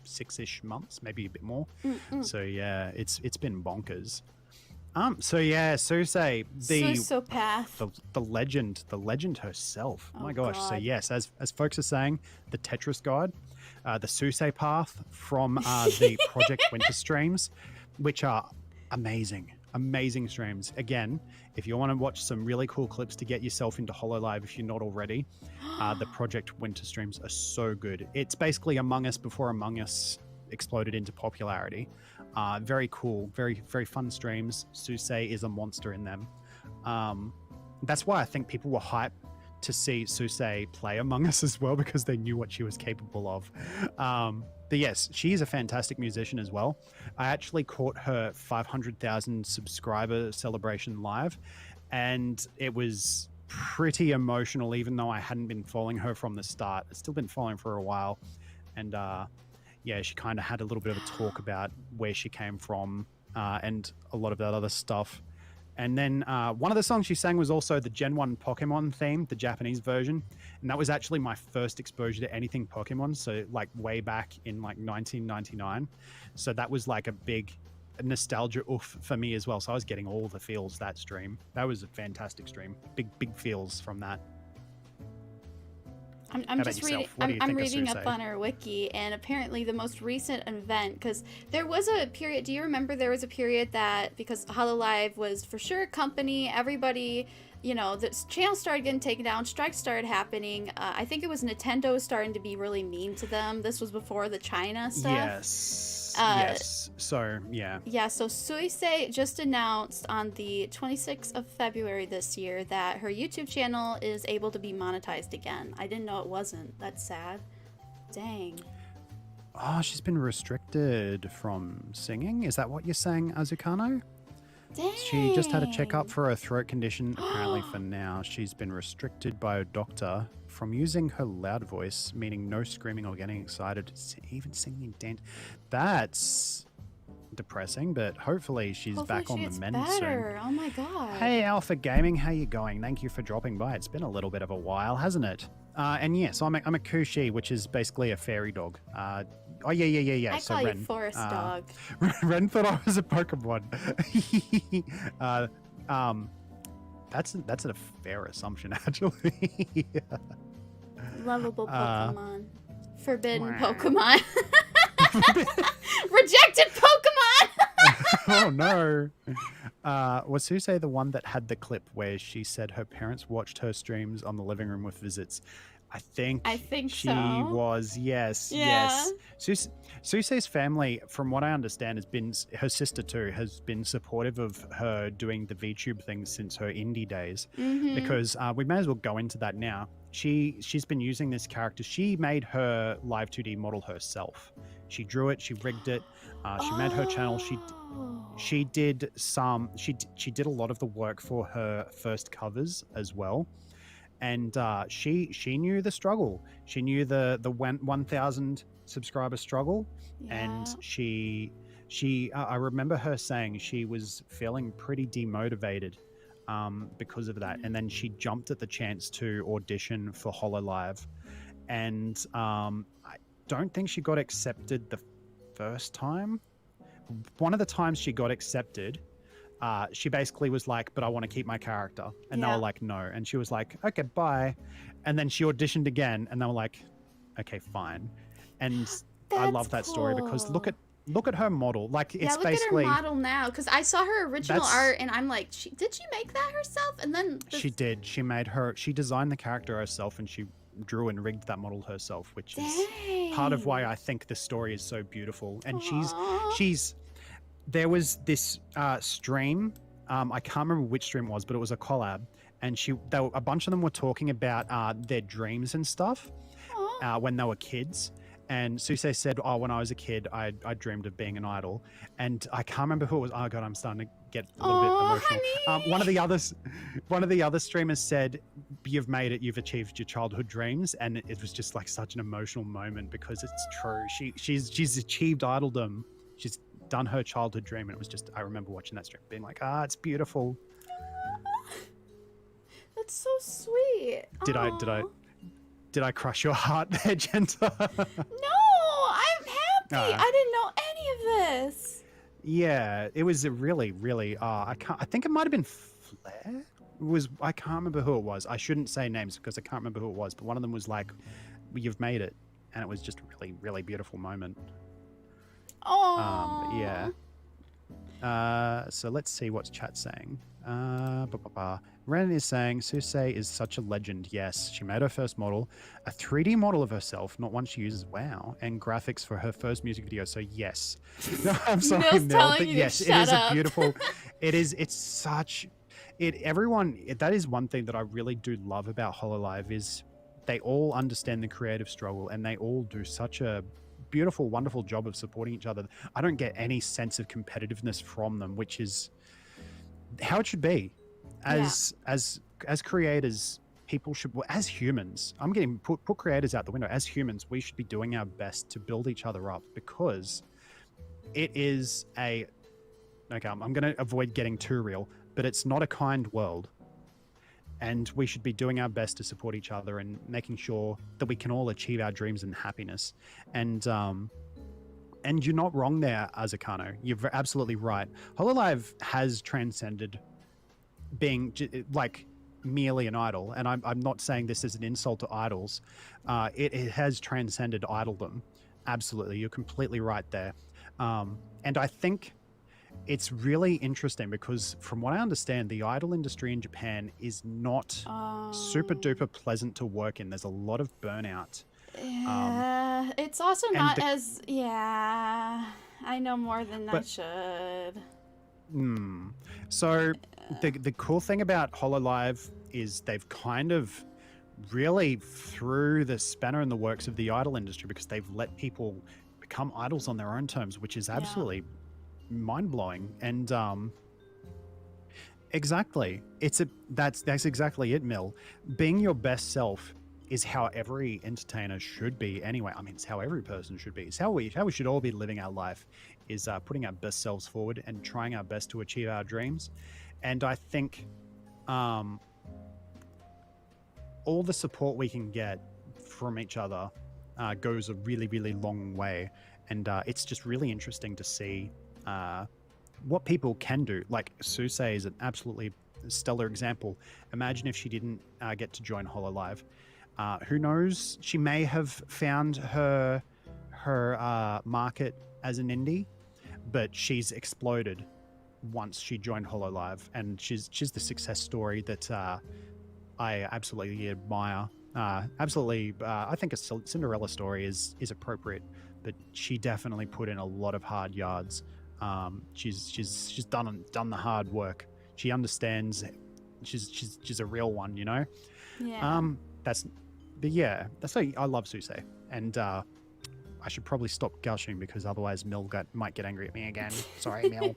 6-ish months, maybe a bit more. So yeah, it's been bonkers. So yeah, Susei, the legend herself. Oh my gosh. God. So yes, as folks are saying, the Tetris God, the Susei path from the Project Winter streams, which are amazing streams. Again, if you want to watch some really cool clips to get yourself into Hololive, if you're not already, the Project Winter streams are so good. It's basically Among Us before Among Us exploded into popularity. Very cool, very, very fun streams. Susei is a monster in them. That's why I think people were hyped to see Susei play Among Us as well, because they knew what she was capable of. But yes, she is a fantastic musician as well. I actually caught her 500,000 subscriber celebration live, and it was pretty emotional, even though I hadn't been following her from the start. I've still been following for a while. And yeah, she kind of had a little bit of a talk about where she came from and a lot of that other stuff. And then one of the songs she sang was also the Gen 1 Pokemon theme, the Japanese version. And that was actually my first exposure to anything Pokemon. So like way back in like 1999. So that was like a big nostalgia oof for me as well. So I was getting all the feels that stream. That was a fantastic stream. Big feels from that. I'm How about just reading. yourself? What do you I'm think of reading up Susei? on our wiki, and apparently the most recent event, because there was a period. Do you remember there was a period that because Hololive was for sure a company, everybody, you know, the channel started getting taken down, strikes started happening. I think it was Nintendo starting to be really mean to them. This was before the China stuff. Yes. Uh, Yes. So yeah. Yeah, so Suisei just announced on the 26th of February this year that her YouTube channel is able to be monetized again. I didn't know it wasn't. That's sad. Dang. Oh, she's been restricted from singing. Is that what you're saying, Azukano? Dang. She just had a checkup for a throat condition. Apparently, for now, she's been restricted by a doctor from using her loud voice, meaning no screaming or getting excited, even singing and dance. That's depressing, but hopefully she's back on the mend soon. Oh my god. Hey, Alpha Gaming, how you going? Thank you for dropping by. It's been a little bit of a while, hasn't it? And yes, I'm a Kushi, which is basically a fairy dog. Oh yeah. I So call Ren, you forest dog. Ren thought I was a Pokemon. That's a fair assumption, actually. Lovable Pokemon. Forbidden Wow. Pokemon. Rejected Pokemon! Oh no. Was Susei the one that had the clip where she said her parents watched her streams on the living room with visits? I think she so. was. Yes. Yeah. Yes. Susei's family, from what I understand, has been, her sister too, has been supportive of her doing the VTube thing since her indie days. Mm-hmm. Because we may as well go into that now. She's been using this character. She made her live 2D model herself. She drew it. She rigged it. She made her channel. She did a lot of the work for her first covers as well. And she knew the struggle. She knew the 1,000 subscriber struggle. Yeah. And she I remember her saying she was feeling pretty demotivated because of that. And then she jumped at the chance to audition for Hololive. And I don't think she got accepted the first time. One of the times she got accepted, she basically was like, but I want to keep my character. And they were like, no. And she was like, okay, bye. And then she auditioned again and they were like, okay, fine. And I love that story because look at her model. Like, it's basically, at her model now, because I saw her original art and I'm like, did she make that herself? And then she did. She designed the character herself and she drew and rigged that model herself, which is part of why I think the story is so beautiful. And she's there was this stream, I can't remember which stream it was, but it was a collab, and a bunch of them were talking about their dreams and stuff when they were kids. And Susei said, oh, when I was a kid, I dreamed of being an idol. And I can't remember who it was. Oh god, I'm starting to get a little bit emotional. Honey. One of the other streamers said, you've made it, you've achieved your childhood dreams. And it was just like such an emotional moment because it's true. She's achieved idoldom. She's done her childhood dream. And it was just, I remember watching that stream being like, it's beautiful. That's so sweet. Did I crush your heart there, Jenta? No, I'm happy. I didn't know any of this. Yeah, it was a really, really. I think it might have been Flair. I can't remember who it was. I shouldn't say names because I can't remember who it was. But one of them was like, "You've made it," and it was just a really, really beautiful moment. Oh. Yeah. So let's see what's chat saying. Ren is saying Susei is such a legend. Yes, she made her first model, a 3D model of herself, not one she uses. Wow, and graphics for her first music video. So yes, no, I'm sorry, Mel, but yes, it is a beautiful. It's such. That is one thing that I really do love about Hololive is they all understand the creative struggle and they all do such a beautiful, wonderful job of supporting each other. I don't get any sense of competitiveness from them, which is how it should be. As creators, people should, as humans, I'm getting put creators out the window. As humans, we should be doing our best to build each other up because it is okay, I'm going to avoid getting too real, but it's not a kind world. And we should be doing our best to support each other and making sure that we can all achieve our dreams and happiness. And you're not wrong there, Azukano. You're absolutely right. Hololive has transcended being like merely an idol, and I'm not saying this as an insult to idols. It has transcended idoldom. Absolutely, you're completely right there. And I think it's really interesting because, from what I understand, the idol industry in Japan is not super duper pleasant to work in. There's a lot of burnout. Yeah, it's also and not the- as, yeah, I know more than I But- should. So the cool thing about Hololive is they've kind of really threw the spanner in the works of the idol industry because they've let people become idols on their own terms, which is absolutely mind-blowing. And exactly, that's exactly it, Mill. Being your best self is how every entertainer should be anyway. I mean, it's how every person should be. It's how we should all be living our life, is putting our best selves forward and trying our best to achieve our dreams. And I think all the support we can get from each other goes a really, really long way. And it's just really interesting to see what people can do. Like Susei is an absolutely stellar example. Imagine if she didn't get to join Hololive. Who knows? She may have found her market as an indie, but she's exploded once she joined Hololive, and she's the success story that I absolutely admire. I think a Cinderella story is appropriate, but she definitely put in a lot of hard yards. She's done the hard work. She understands. She's a real one, you know. Yeah. That's why I love Susei, and I should probably stop gushing because otherwise Mil might get angry at me again. Sorry, Mil.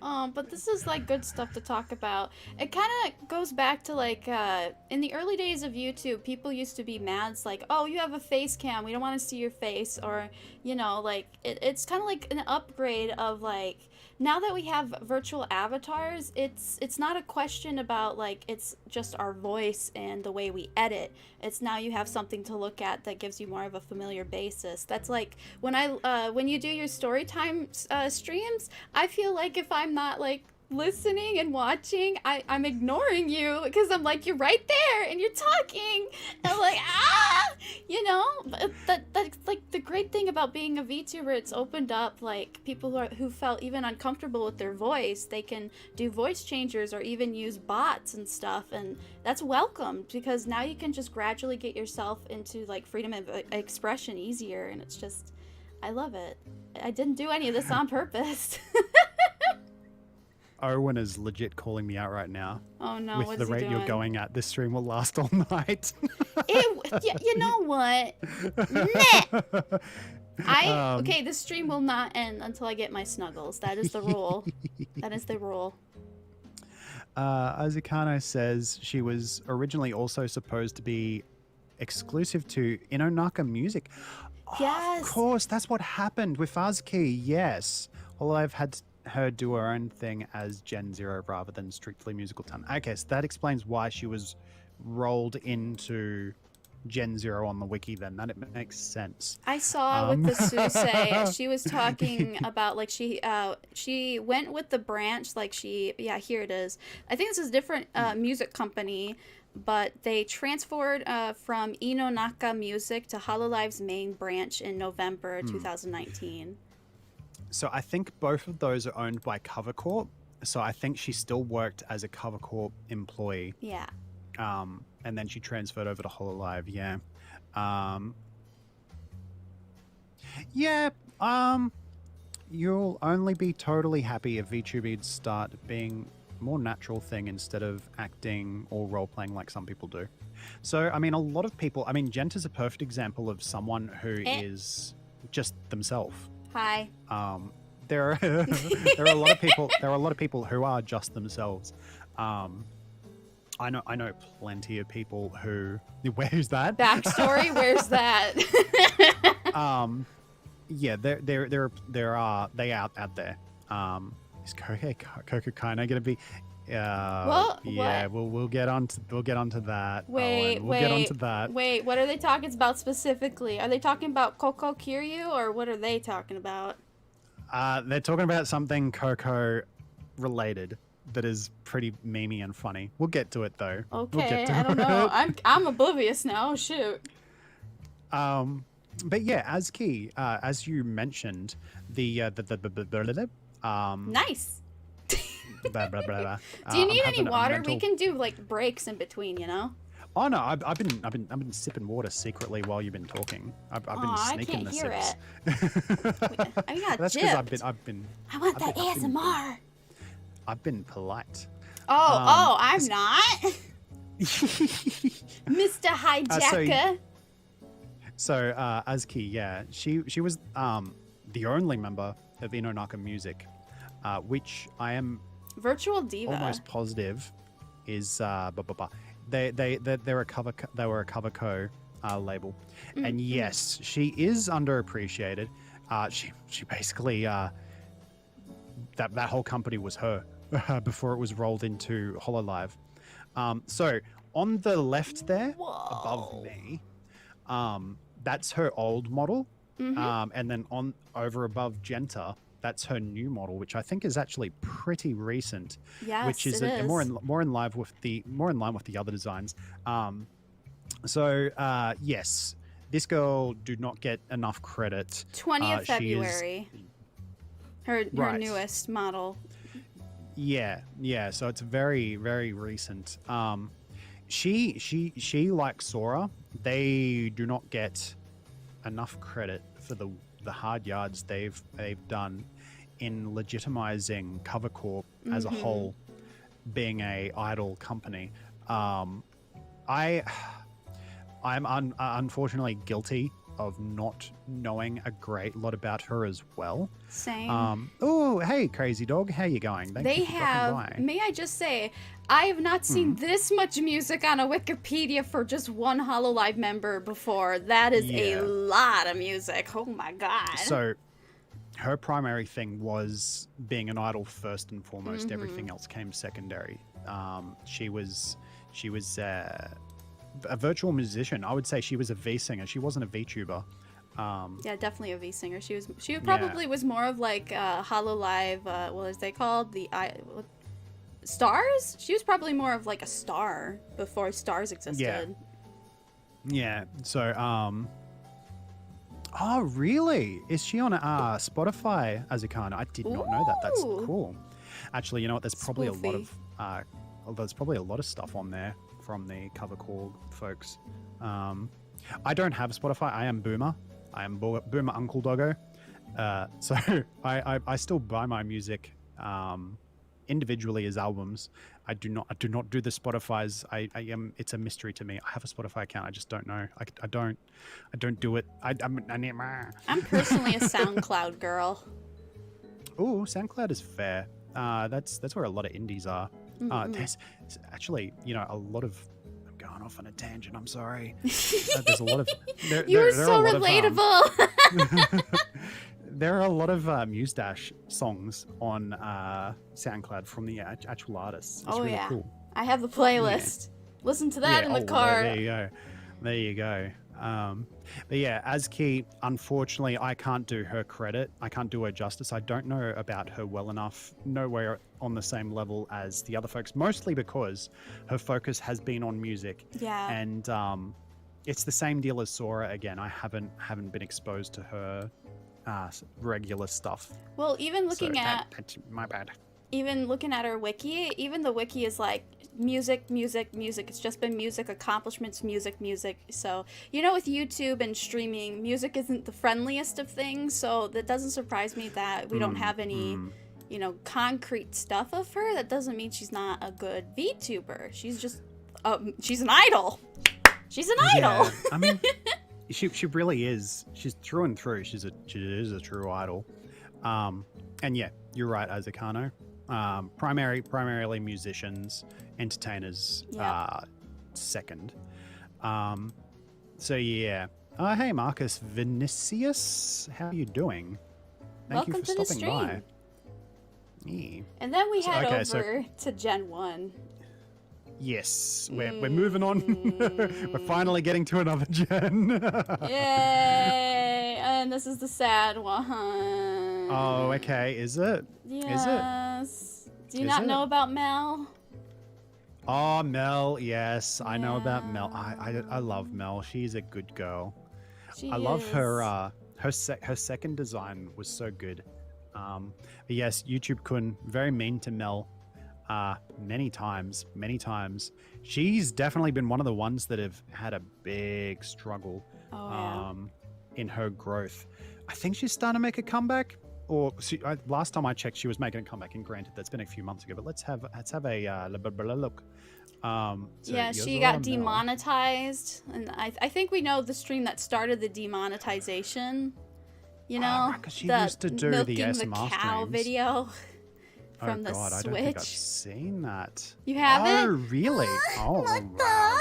But this is like good stuff to talk about. It kind of goes back to like in the early days of YouTube, people used to be mad. It's like, oh, you have a face cam, we don't want to see your face, or you know, like it's kind of like an upgrade of like, now that we have virtual avatars, it's not a question about like it's just our voice and the way we edit. It's now you have something to look at that gives you more of a familiar basis. That's like when you do your story time streams, I feel like if I'm not like listening and watching, I'm ignoring you because I'm like, you're right there and you're talking, and I'm like, you know. That's like the great thing about being a VTuber. It's opened up like people who felt even uncomfortable with their voice, they can do voice changers or even use bots and stuff, and that's welcomed because now you can just gradually get yourself into like freedom of expression easier, and it's just, I love it. I didn't do any of this on purpose. Owen is legit calling me out right now. Oh no, with what's the he rate doing? you're going at, this stream will last all night. You know what? Meh. Okay, this stream will not end until I get my snuggles. That is the rule. That is the rule. Azukano says she was originally also supposed to be exclusive to Inonaka Music. Yes. Of course, that's what happened with Azuki. Yes. Hololive had her do her own thing as Gen Zero rather than strictly musical talent. Okay, so that explains why she was rolled into Gen Zero on the wiki then. That it makes sense. I saw with the Susei, she was talking about like she went with the branch, like here it is. I think this is a different music company, but they transferred from Inonaka Music to Hololive's main branch in November 2019. So I think both of those are owned by Cover Corp. So I think she still worked as a Cover Corp employee. Yeah. And then she transferred over to Hololive. Yeah. You'll only be totally happy if VTubers start being a more natural thing instead of acting or role-playing like some people do. So, I mean, a lot of people... I mean, Jenta's a perfect example of someone who is just themselves. Hi. There are a lot of people. There are a lot of people who are just themselves. I know plenty of people who. Where's that? Backstory. Where's that? Yeah, there are they out there. Is Coco kind of gonna be? Well, yeah, what? we'll get on to that. Wait, Owen. We'll get on to that. Wait, what are they talking about specifically? Are they talking about Coco Kiryu, or what are they talking about? They're talking about something Coco related. that is pretty memey and funny. We'll get to it though. We'll Okay, get to I don't know. I'm oblivious now. Shoot. But yeah, as key, as you mentioned, the Nice. blah, blah, blah, blah. Do you I'm need any having a water? mental- We can do like breaks in between, you know. Oh no, I've been sipping water secretly while you've been talking. I've been Aw, I sneaking can't the hear sips. I got That's because gypped. I want I've that been- ASMR. I've been polite. I'm not. Mr. Hijacker. So Azuki, yeah, she was the only member of Inonaka Music, which I am Virtual Diva. almost positive is they're a cover co label, and yes, she is underappreciated. She basically that whole company was her before it was rolled into Hololive. So on the left there, above me, that's her old model, and then on over above Jenta, that's her new model, which I think is actually pretty recent. Yes, which is, it is. more in line with the other designs. Yes, this girl do not get enough credit. 20th She is- February. Her Right. newest model. Yeah. So it's very, very recent. She like Sora, they do not get enough credit for the hard yards they've done in legitimizing Cover Corp as a whole, being a idol company. I'm unfortunately guilty of not knowing a great lot about her as well. Same. Oh, hey, crazy dog, how you going? Thank They you for dropping have, by. may I just say, I have not seen this much music on a Wikipedia for just one Hololive member before. That is Yeah. a lot of music. Oh my god. So her primary thing was being an idol first and foremost. Everything else came secondary. She was a virtual musician. I would say she was a V singer. She wasn't a VTuber. Yeah, definitely a V singer. She probably was more of like Hololive. What is they called? Stars? She was probably more of like a star before stars existed. Yeah. So oh really? Is she on Spotify, Azukana? I did not know that. That's Ooh. cool. Actually, you know what? There's probably a lot Spoofy. of stuff on there from the Cover Call folks. I don't have Spotify. I am Boomer. I am Boomer Uncle Doggo. So I still buy my music individually as albums. I do not do the Spotify's. It's a mystery to me. I have a Spotify account. I just don't know. I don't do it. I'm personally a SoundCloud girl. Oh, SoundCloud is fair. That's where a lot of indies are. There's actually, a lot of. I'm going off on a tangent. I'm sorry. There's a lot of. You were so relatable. There are a lot of Muse Dash songs on SoundCloud from the actual artists. It's really cool. I have the playlist. Listen to that in the car. There you go. There you go. But yeah, Azuki, unfortunately, I can't do her credit. I can't do her justice. I don't know about her well enough. Nowhere on the same level as the other folks, mostly because her focus has been on music. Yeah. And it's the same deal as Sora again. I haven't been exposed to her regular stuff. Well, even looking that's my bad. Even looking at her wiki, even the wiki is like music. It's just been music, accomplishments, music. So, with YouTube and streaming, music isn't the friendliest of things. So that doesn't surprise me that we don't have any, concrete stuff of her. That doesn't mean she's not a good VTuber. She's just, she's an idol. She's an idol. Yeah, I mean, she really is. She's through and through. She is a true idol. And yeah, you're right, Azukano. Primarily musicians, entertainers, second. So yeah. Hey Marcus Vinicius, how are you doing? Thank Welcome you for to the stopping stream. by. Yeah. And then we head over so- to Gen 1. Yes, we're moving on. We're finally getting to another gen. Yay! And this is the sad one. Oh, okay. Is it? Yes. Do you Is not it? know about Mel? Oh, Mel. Yes, I know about Mel. Yeah. I love Mel. She's a good girl. She I love her. is. Her second design was so good. But yes, YouTube Kun very mean to Mel. Many times, many times. She's definitely been one of the ones that have had a big struggle. Oh, yeah. In her growth. I think she's starting to make a comeback. Or last time I checked, she was making a comeback. And granted, that's been a few months ago. But let's have a look. So Yeah, she Yozora got Mel. demonetized, and I think we know the stream that started the demonetization. You know, right, 'cause she the used to do the milking the ASMR cow streams. video Oh from the God, I Switch. don't think I've seen that. You haven't? Oh, really? Oh, wow.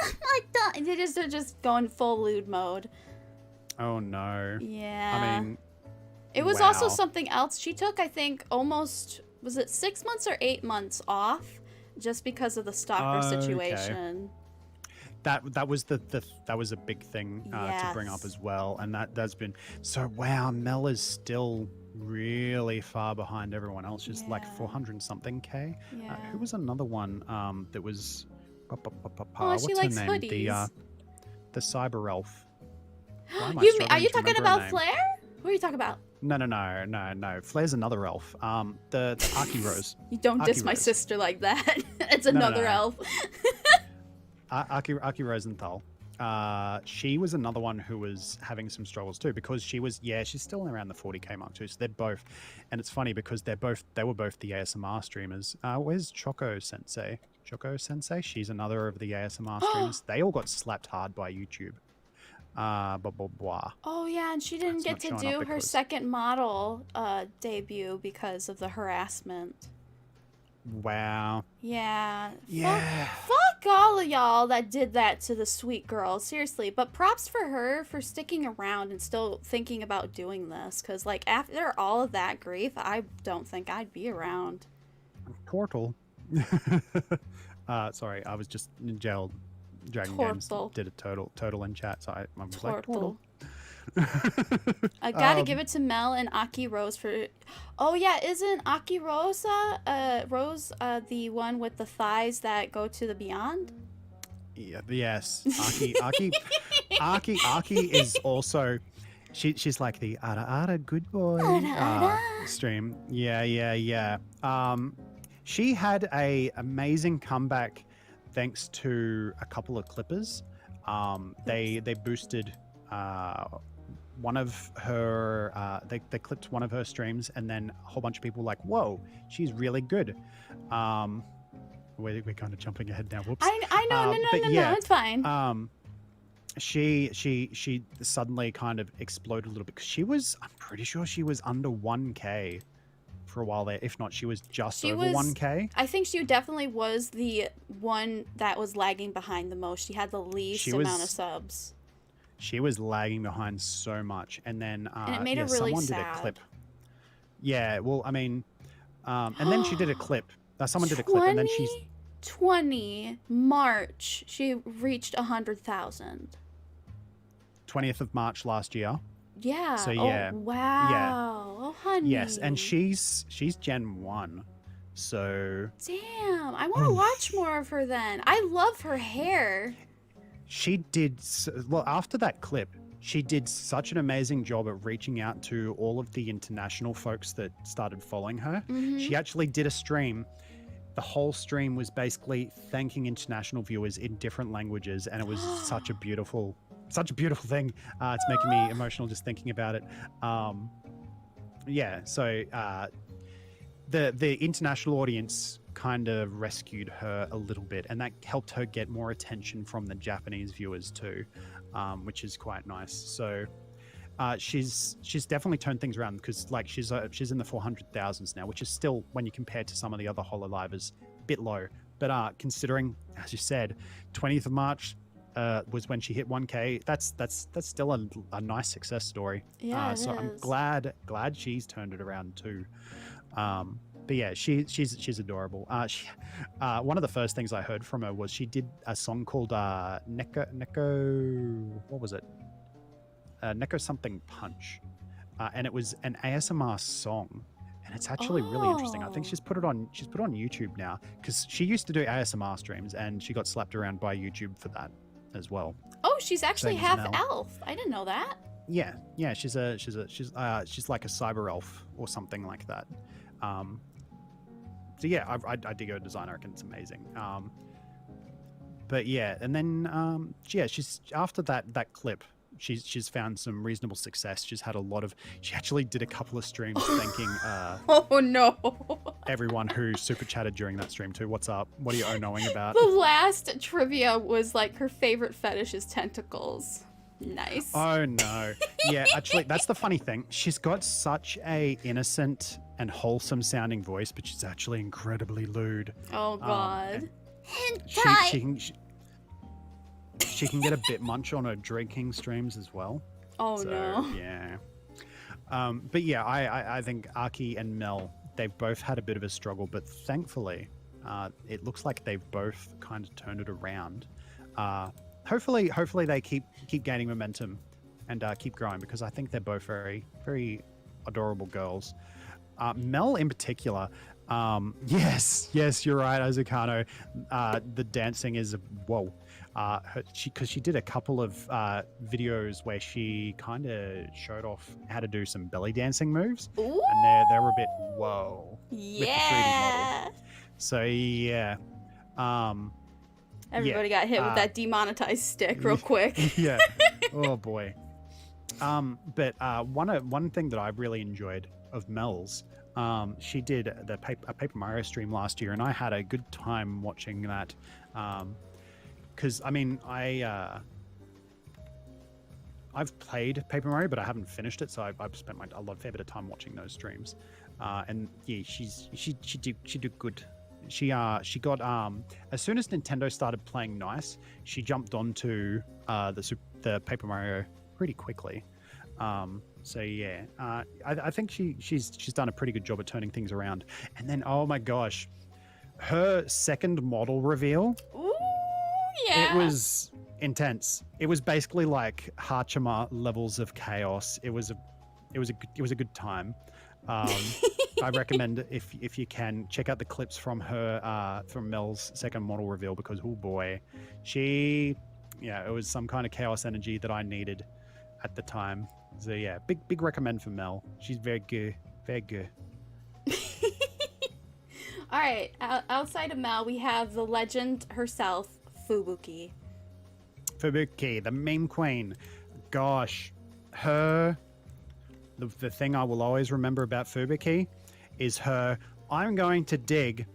They're just going full lewd mode. Oh no. Yeah. I mean, it was also wow. something else. She took, I think, almost, was it 6 months or 8 months off, just because of the stalker Okay. situation. That was that was a big thing to bring up Yes. as well, and that's been so. Wow, Mel is still really far behind everyone else. She's like Yeah. 400 and something K. Yeah. Who was another one that was? Oh, What's she her likes name? hoodies. The cyber elf. Why am I Are struggling you to talking remember her about name? Flair? Who are you talking about? No. Flair's another elf. The Aki Rose. You don't diss Aki my Rose. sister like that. It's No, no, another no. elf. Aki Rosenthal. She was another one who was having some struggles too, because she's still around the 40K mark too. So they're both, and it's funny because they were both the ASMR streamers. Where's Choco Sensei? She's another of the ASMR streamers. They all got slapped hard by YouTube. Blah blah blah. Oh yeah, and she didn't It's get not to showing do up her because- second model debut because of the harassment. Wow. Yeah. Yeah. Fuck all of y'all that did that to the sweet girl. Seriously. But props for her for sticking around and still thinking about doing this. Because, like, after all of that grief, I don't think I'd be around. Portal. Sorry, I was just in jail. Dragon Games Tortle. did a total in chat, so I was like, Tortle. Tortle. I gotta give it to Mel and Aki Rose for. Oh yeah, isn't Aki Rose the one with the thighs that go to the beyond? Yeah, yes. Aki is also. She's like the Ara good boy stream. Yeah. She had a amazing comeback thanks to a couple of clippers. They boosted one of her. They clipped one of her streams, and then a whole bunch of people were like, "Whoa, she's really good." We're kind of jumping ahead now. Whoops. I know. No, it's fine. She suddenly kind of exploded a little bit because I'm pretty sure she was under 1K for a while there. If not, she was just over 1K. I think she definitely was the one that was lagging behind the most. She had the least amount of subs. She was lagging behind so much, and then and it made her really someone sad. did a clip. Yeah, well, I mean, and then she did a clip. Someone did a clip, and then she's 20 March. She reached 100,000. 20th of March last year. Yeah. So yeah. Oh, wow. Yeah. Oh, honey. Yes, and she's Gen 1. So damn, I want to watch more of her then. I love her hair. she did well after that clip. She did such an amazing job at reaching out to all of the international folks that started following her. She actually did a stream. The whole stream was basically thanking international viewers in different languages, and it was such a beautiful thing. It's making me emotional just thinking about it. So the international audience kind of rescued her a little bit, and that helped her get more attention from the Japanese viewers too, which is quite nice. So she's definitely turned things around, because like she's in the 400,000s now, which is still, when you compare to some of the other Hololivers, a bit low. But considering, as you said, 20th of March was when she hit 1K. That's still a nice success story. Yeah, so I'm glad she's turned it around too. But yeah, she's adorable. One of the first things I heard from her was she did a song called Neko. What was it? Neko something punch, and it was an ASMR song, and it's actually really interesting. I think Oh. she's put it on YouTube now, because she used to do ASMR streams and she got slapped around by YouTube for that as well. Oh, she's actually Same as half Mel. elf. I didn't know that. Yeah, she's like a cyber elf or something like that. So yeah, I dig her design. I reckon it's amazing. But yeah, and then yeah, she's after that clip, she's found some reasonable success. She's had a lot of. She actually did a couple of streams thanking Oh no. everyone who super chatted during that stream too. What's up? What are you knowing about? The last trivia was like her favorite fetish is tentacles. Nice. Oh no. Yeah, actually that's the funny thing. She's got such a innocent and wholesome sounding voice, but she's actually incredibly lewd. Oh god. She can get a bit much on her drinking streams as well. Oh So, no. yeah. But yeah, I think Aki and Mel, they've both had a bit of a struggle, but thankfully, it looks like they've both kind of turned it around. Hopefully they keep gaining momentum and keep growing, because I think they're both very, very adorable girls. Mel in particular, yes, you're right, Azukano. The dancing is whoa. Because she did a couple of videos where she kind of showed off how to do some belly dancing moves, Ooh. and they were a bit whoa. Yeah. So yeah, Everybody got hit with that demonetized stick real quick. yeah. Oh boy. But one thing that I really enjoyed of Mel's, she did a Paper Mario stream last year, and I had a good time watching that. Because I mean, I've played Paper Mario, but I haven't finished it, so I've spent a fair bit of time watching those streams. And yeah, she did good. She got as soon as Nintendo started playing nice, she jumped onto the Paper Mario pretty quickly. So yeah, I think she's done a pretty good job at turning things around. And then oh my gosh, her second model reveal. Ooh, yeah. It was intense. It was basically like Hachima levels of chaos. It was a good time. I recommend if you can check out the clips from her from Mel's second model reveal, because oh boy, it was some kind of chaos energy that I needed at the time. So yeah, big recommend for Mel. She's very good, very good. All right, outside of Mel, we have the legend herself, Fubuki. Fubuki, the meme queen. Gosh, the thing I will always remember about Fubuki is her, I'm going to dig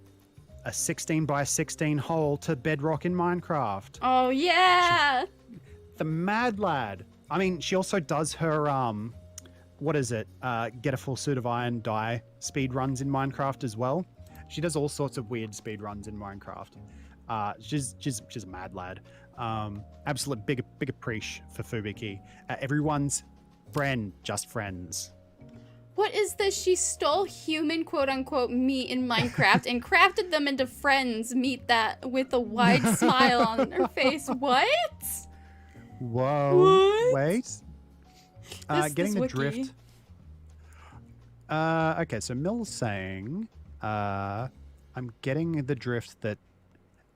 a 16 by 16 hole to bedrock in Minecraft. Oh, yeah. The mad lad. I mean, she also does her, what is it? Get a full suit of iron, die speed runs in Minecraft as well. She does all sorts of weird speed runs in Minecraft. She's a mad lad. Absolute big appreciation for Fubuki. Everyone's friend, just friends. What is this? She stole human quote-unquote meat in Minecraft and crafted them into friends meat that with a wide smile on her face. What? Whoa. What? Wait. Getting this the wiki. drift. Okay, so Mill's saying, I'm getting the drift that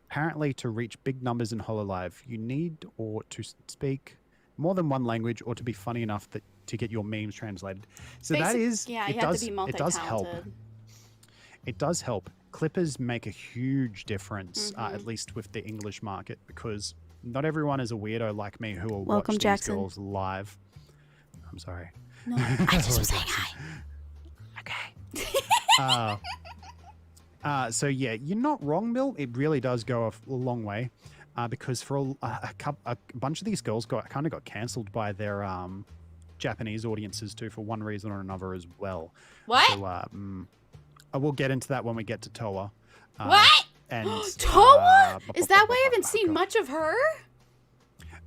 apparently to reach big numbers in Hololive, you need or to speak more than one language or to be funny enough to get your memes translated. So that is, yeah, it you have does, to be it does help. multi-talented. It does help. Clippers make a huge difference, at least with the English market, because not everyone is a weirdo like me who will Welcome, watch Jackson. these girls live. I'm sorry. No, I just was saying hi. Okay. So yeah, you're not wrong, Bill. It really does go a long way, because for a bunch of these girls kind of got cancelled by their Japanese audiences too, for one reason or another as well. What? So I will get into that when we get to Toa. What? And Toa? Is that why I haven't seen much of her?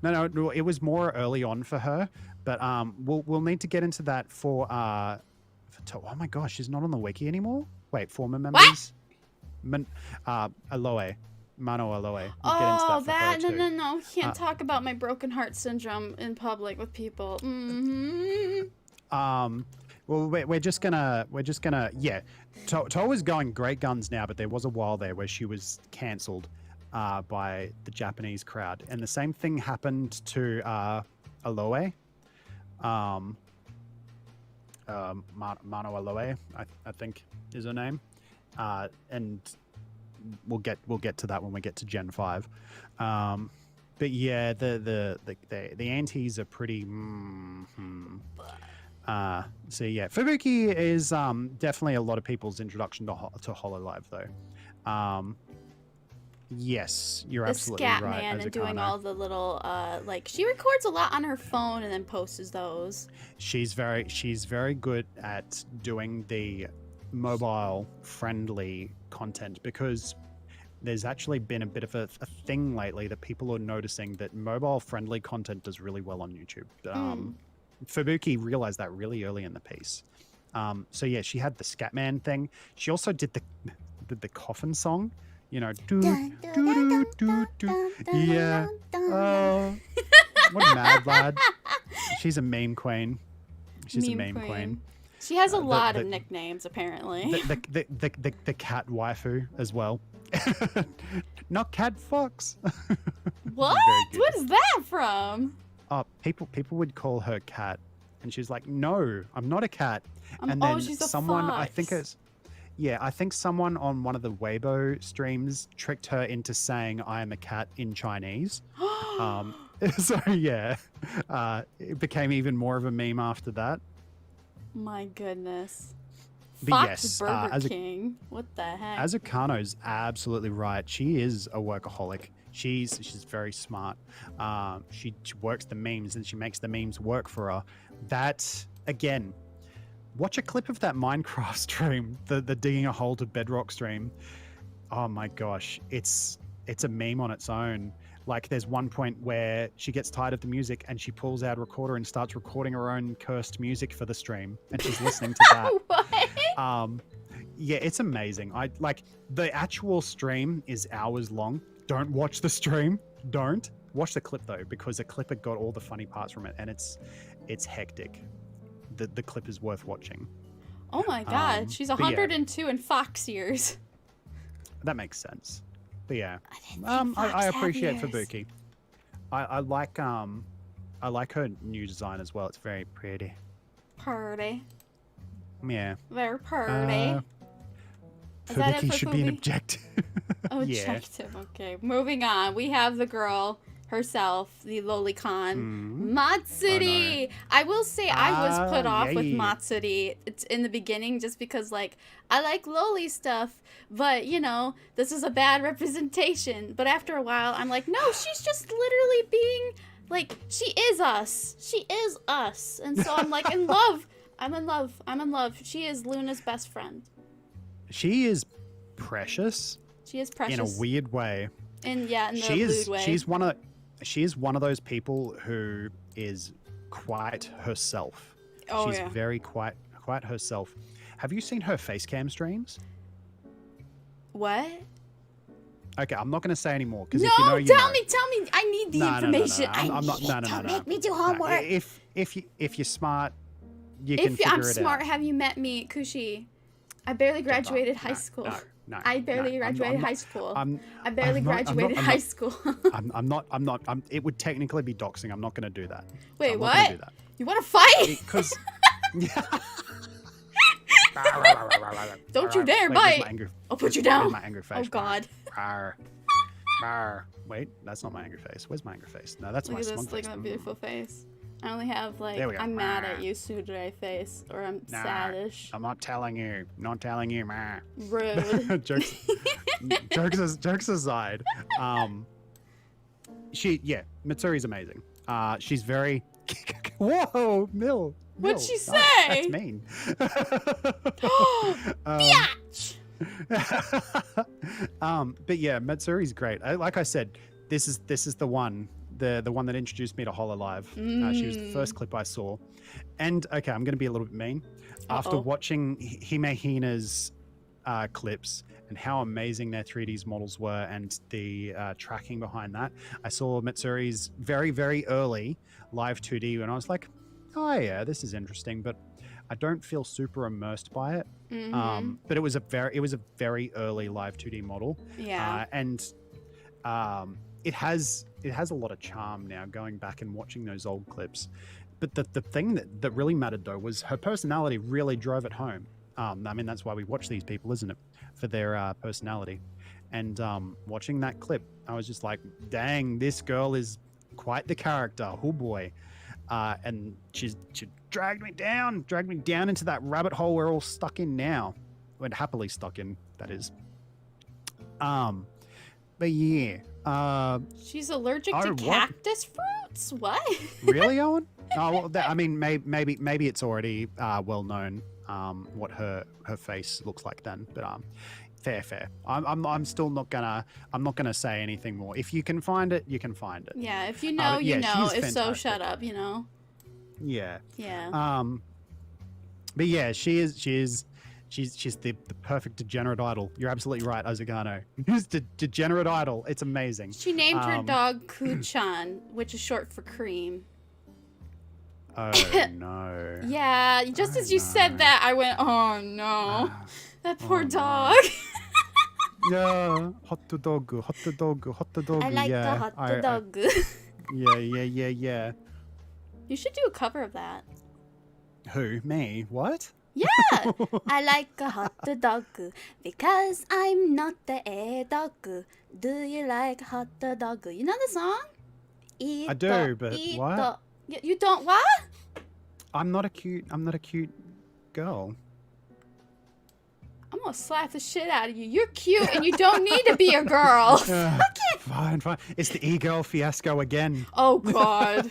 No, it was more early on for her, but we'll need to get into that for Toa. Oh my gosh, she's not on the wiki anymore. Wait, former members. Aloe, Mano Aloe. We'll Oh, get into that. No. Can't talk about my broken heart syndrome in public with people. Mm-hmm. Well, we're just gonna yeah. Toa's going great guns now, but there was a while there where she was cancelled by the Japanese crowd, and the same thing happened to Aloe, Mano Aloe, I think is her name, and we'll get to that when we get to Gen 5. But yeah, the antis are pretty. So yeah, Fubuki is definitely a lot of people's introduction to Hololive, though. Yes, you're absolutely right. The scat man and doing all the little like she records a lot on her phone and then posts those. She's very good at doing the mobile friendly content, because there's actually been a bit of a thing lately that people are noticing that mobile friendly content does really well on YouTube. Fubuki realized that really early in the piece. So yeah, she had the Scatman thing. She also did the coffin song. You know, yeah. What a mad lad. She's a meme queen. She's a meme queen. She has a lot of nicknames, apparently. The cat waifu as well. Not Cat Fox. What? What is that from? People would call her Cat, and she's like, "No, I'm not a cat." And then she's someone, I think someone on one of the Weibo streams tricked her into saying "I am a cat" in Chinese. So yeah, it became even more of a meme after that. My goodness. But Fox yes, Burger King. What the heck? Azukano's absolutely right. She is a workaholic. She's very smart. She works the memes, and she makes the memes work for her. That, again, watch a clip of that Minecraft stream, the digging a hole to bedrock stream. Oh my gosh, it's a meme on its own. Like, there's one point where she gets tired of the music and she pulls out a recorder and starts recording her own cursed music for the stream, and she's listening to that. What? Yeah, it's amazing. The actual stream is hours long. Don't watch the stream. Don't watch the clip though, because the clip had got all the funny parts from it, and it's hectic. The clip is worth watching. Oh my god, she's 102 in Fox years. That makes sense. But yeah, I appreciate Fubuki. I like her new design as well. It's very pretty. Pretty. Yeah. Very pretty. Fubuki should be an objective. Objective. Okay. Moving on. We have the girl herself, the lolicon, Matsuri. I will say I was put off with Matsuri. It's in the beginning just because, like, I like loli stuff, but you know, this is a bad representation. But after a while, I'm like, no, she's just literally being like, she is us. She is us. And so I'm like in love. I'm in love. She is Luna's best friend. She is precious. She is precious in a weird way. In the lewd way. She is one of those people who is quite herself. She's very quite herself. Have you seen her face cam streams? What? Okay, I'm not going to say anymore, because tell me. I need the information. Don't make me do homework. If you're smart, you can figure it out. If I'm smart, have you met me, Kushi? I barely graduated high school. No, I barely graduated high school. I barely graduated high school. I'm not. It would technically be doxing. I'm not going to do that. Wait, what? You want to fight? Because. Don't you dare bite! I'll put you down. Where's my angry face? Oh God. Wait, that's not my angry face. Where's my angry face? No, that's my smug face. Look at that beautiful face. I only have like, I'm mad at you, Sudre face, or I'm sadish. I'm not telling you. Not telling you, ma. Rude. jokes aside, Matsuri's amazing. She's very. Whoa, Mill. What'd she say? That's mean. Biatch. But yeah, Matsuri's great. Like I said, this is the one. The one that introduced me to Hololive. She was the first clip I saw. And okay, I'm going to be a little bit mean. After watching Himehina's clips and how amazing their 3D models were and the tracking behind that, I saw Matsuri's very, very early live 2D and I was like, oh yeah, this is interesting. But I don't feel super immersed by it. Mm-hmm. But it was a very early live 2D model. Yeah. And it has a lot of charm now going back and watching those old clips. But the thing that really mattered though was her personality really drove it home. I mean, that's why we watch these people, isn't it? For their personality. And watching that clip, I was just like, dang, this girl is quite the character. Oh boy. And she dragged me down into that rabbit hole we're all stuck in now. We're happily stuck in, that is. But yeah. She's allergic to cactus fruits? What? Really, Owen? Oh, well, I mean, maybe it's already well known what her face looks like then. But fair. I'm still not gonna say anything more. If you can find it, you can find it. Yeah, if you know, you know. If fantastic. so, shut up. You know. Yeah. Yeah. But yeah, she's the perfect degenerate idol. You're absolutely right, Ozagano. She's the degenerate idol. It's amazing. She named her dog Kuchan, which is short for cream. Oh no. Yeah, just as you said that, I went, oh no. That poor dog. Yeah, hot dog. I like yeah, the hot dog. Yeah. You should do a cover of that. Who? Me? What? Yeah, I like a hot dog because I'm not a dog. Do you like hot dog? You know the song? I do, but what? You don't what? I'm not a cute girl. I'm gonna slap the shit out of you. You're cute and you don't need to be a girl. Fine. It's the e-girl fiasco again. Oh god.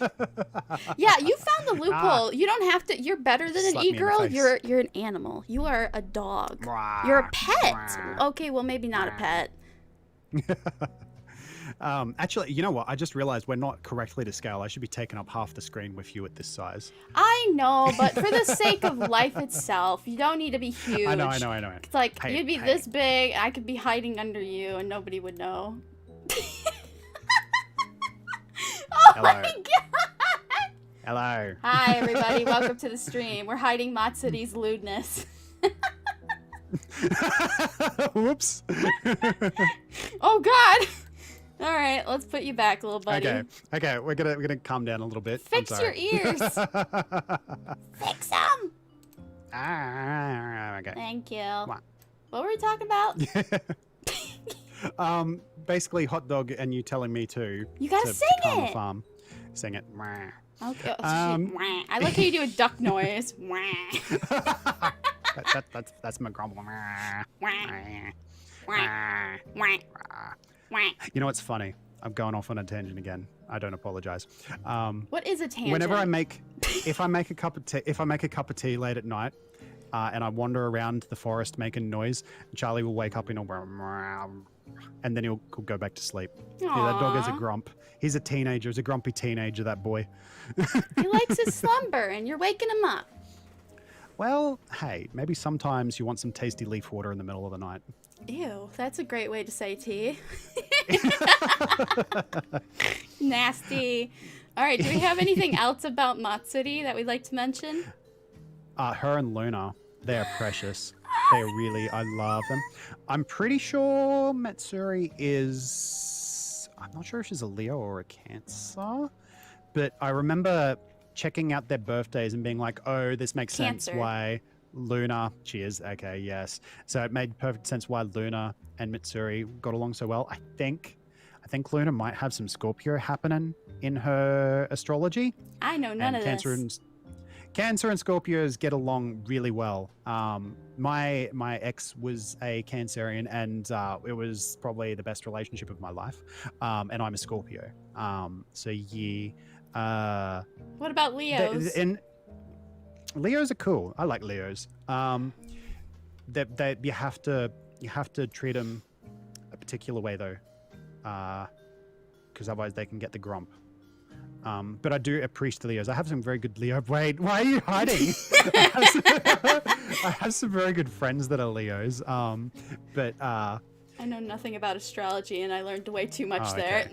Yeah, you found the loophole. You don't have to. You're better than an e-girl. You're an animal. You are a dog. You're a pet. Okay, well maybe not a pet. Actually, you know what? I just realized we're not correctly to scale. I should be taking up half the screen with you at this size. I know, but for the sake of life itself, you don't need to be huge. I know. It's like, you'd be this big, I could be hiding under you, and nobody would know. Oh Hello. my god! Hello. Hi, everybody. Welcome to the stream. We're hiding Matsudi's lewdness. Whoops. Oh god! All right, let's put you back, little buddy. Okay. We're gonna calm down a little bit. Fix your ears. Fix them. Okay. Thank you. What were we talking about? Basically, hot dog, and you telling me to. You gotta sing calm it. the farm. Sing it. Okay. I like how you do a duck noise. That's my grumble. You know what's funny? I'm going off on a tangent again. I don't apologize. What is a tangent? Whenever if I make a cup of tea late at night, and I wander around the forest making noise, Charlie will wake up and then he'll go back to sleep. Yeah, that dog is a grump. He's a teenager. He's a grumpy teenager, that boy. He likes his slumber, and you're waking him up. Well, hey, maybe sometimes you want some tasty leaf water in the middle of the night. Ew, that's a great way to say tea. Nasty. All right, do we have anything else about Matsuri that we'd like to mention? Her and Luna, they are precious. They're really, I love them. I'm pretty sure Matsuri is, I'm not sure if she's a Leo or a Cancer, but I remember checking out their birthdays and being like, oh, this makes sense why Luna, she is, okay, yes. So it made perfect sense why Luna and Matsuri got along so well. I think Luna might have some Scorpio happening in her astrology. I know none of this. Cancer and Scorpios get along really well. My ex was a Cancerian, and it was probably the best relationship of my life. And I'm a Scorpio. So yeah. What about Leos? Leos are cool. I like Leos. That you have to treat them a particular way though, because otherwise they can get the grump. But I do appreciate the Leos. I have some very good Leo. Wait, why are you hiding? I have some very good friends that are Leos. But I know nothing about astrology, and I learned way too much there.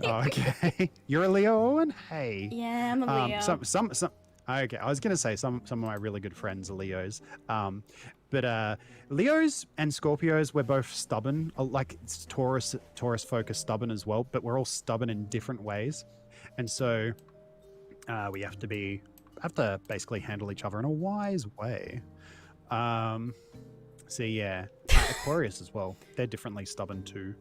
Okay. You're a Leo, Owen? Hey. Yeah, I'm a Leo. Okay, I was gonna say some of my really good friends are Leos, but Leos and Scorpios, we're both stubborn. Like Taurus folk are stubborn as well, but we're all stubborn in different ways, and so we have to basically handle each other in a wise way. So yeah, Aquarius as well. They're differently stubborn too.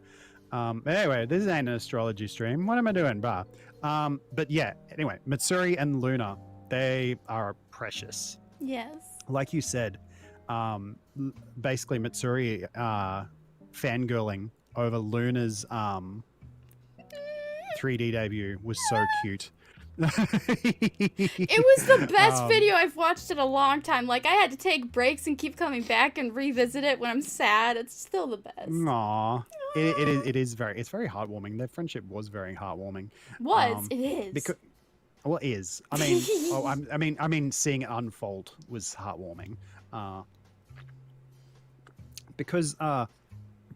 Anyway, this ain't an astrology stream. What am I doing, bah? But yeah, anyway, Matsuri and Luna, they are precious. Yes. Like you said, basically Matsuri fangirling over Luna's 3D debut was so cute. It was the best video I've watched in a long time. Like, I had to take breaks and keep coming back and revisit it when I'm sad. It's still the best. Aw. It's very heartwarming. Their friendship was very heartwarming. It is. Because, well, it is. I mean, seeing it unfold was heartwarming. Because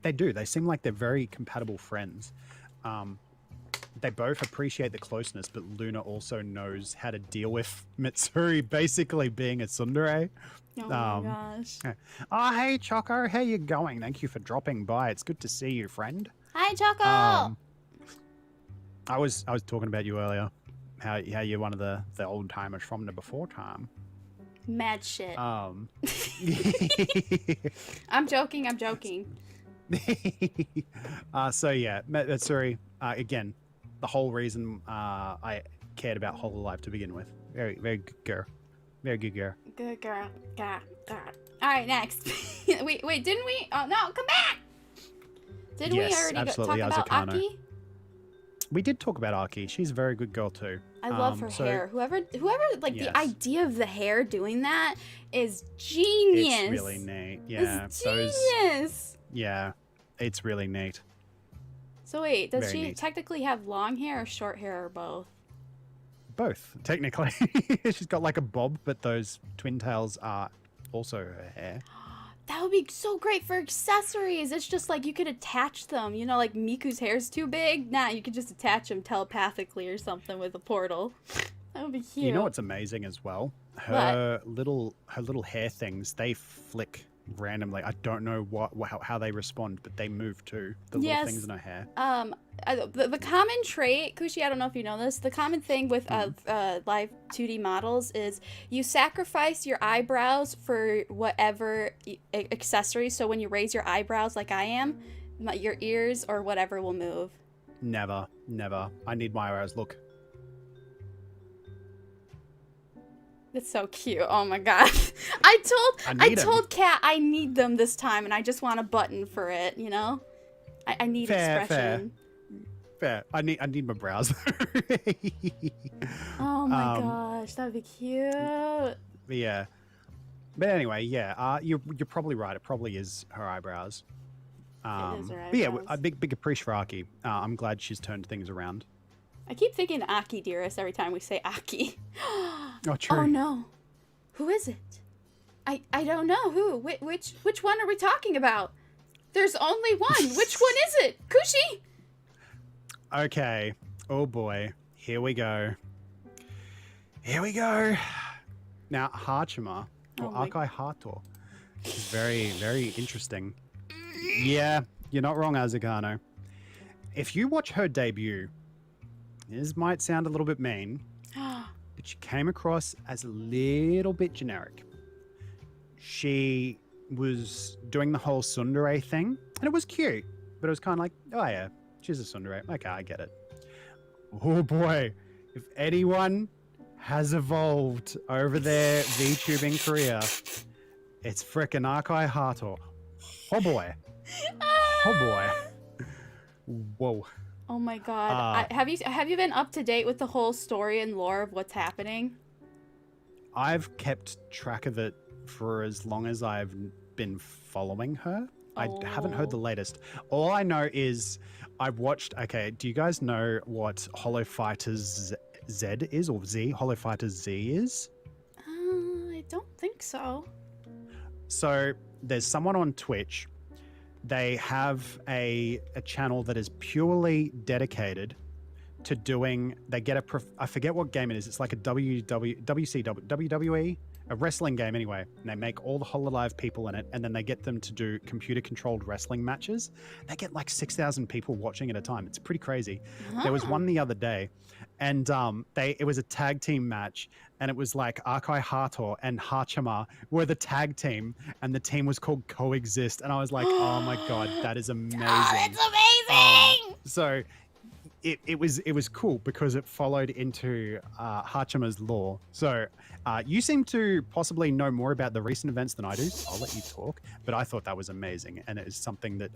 they seem like they're very compatible friends. They both appreciate the closeness, but Luna also knows how to deal with Mitsuri basically being a tsundere. Oh my gosh. Oh, hey, Choco. How you going? Thank you for dropping by. It's good to see you, friend. Hi, Choco. I was talking about you earlier. How you're one of the old timers from the before time. Mad shit. I'm joking. So yeah, Mitsuri, again, the whole reason I cared about Hololive to begin with. Very good girl. Very good girl. Good girl. God. All right, next. wait, didn't we? Oh no, come back. Didn't we already talk about Aki? We did talk about Aki. She's a very good girl too. I love her hair. Whoever like the idea of the hair doing that is genius. It's really neat. Yeah. It's genius. Yeah, it's really neat. So wait, does she technically have long hair or short hair or both? Both, technically. She's got like a bob, but those twin tails are also her hair. That would be so great for accessories. It's just like you could attach them. You know, like Miku's hair's too big. Nah, you could just attach them telepathically or something with a portal. That would be cute. You know what's amazing as well? Her little hair things, they flick randomly. I don't know how they respond, but they move too. The little things in her hair. The common trait, Kushi, I don't know if you know this, the common thing with live 2D models is you sacrifice your eyebrows for whatever accessory. So when you raise your eyebrows like I am, your ears or whatever will move. Never. I need my eyebrows. Look. It's so cute. Oh my god. I told Kat I need them this time and I just want a button for it, you know? I need expression. Fair. I need my brows. Oh my gosh, that'd be cute. Yeah. But anyway, yeah, you're probably right. It probably is her eyebrows. It is her eyebrows. But yeah, a big appreciation for Aki. I'm glad she's turned things around. I keep thinking Aki, dearest, every time we say Aki. Oh, true. Oh no. Who is it? I don't know. Who? Which one are we talking about? There's only one. Which one is it? Kushi? Okay. Oh boy. Here we go. Now, Hachima, or Akai Hato, is very, very interesting. Yeah, you're not wrong, Azukano. If you watch her debut, this might sound a little bit mean, but she came across as a little bit generic. She was doing the whole tsundere thing, and it was cute, but it was kind of like, oh yeah, she's a tsundere. Okay, I get it. Oh boy, if anyone has evolved over their VTubing career, it's frickin' Akai Hato. Oh boy. Oh boy. Whoa. Oh my god. Have you been up to date with the whole story and lore of what's happening? I've kept track of it for as long as I've been following her. I haven't heard the latest. All I know is I've watched... Okay, do you guys know what Hollow Fighters Z is? Or Z? Hollow Fighters Z is? I don't think so. So there's someone on Twitch. They have a channel that is purely dedicated to doing. They get I forget what game it is. It's like a WWE, a wrestling game anyway. And they make all the Hololive people in it, and then they get them to do computer-controlled wrestling matches. They get like 6,000 people watching at a time. It's pretty crazy. There was one the other day, and it was a tag team match, and it was like Akai Hato and Hachima were the tag team, and the team was called Coexist. And I was like, oh my god, that is amazing. Oh, that's amazing! So it was cool because it followed into Hachima's lore. So you seem to possibly know more about the recent events than I do. So I'll let you talk. But I thought that was amazing, and it is something that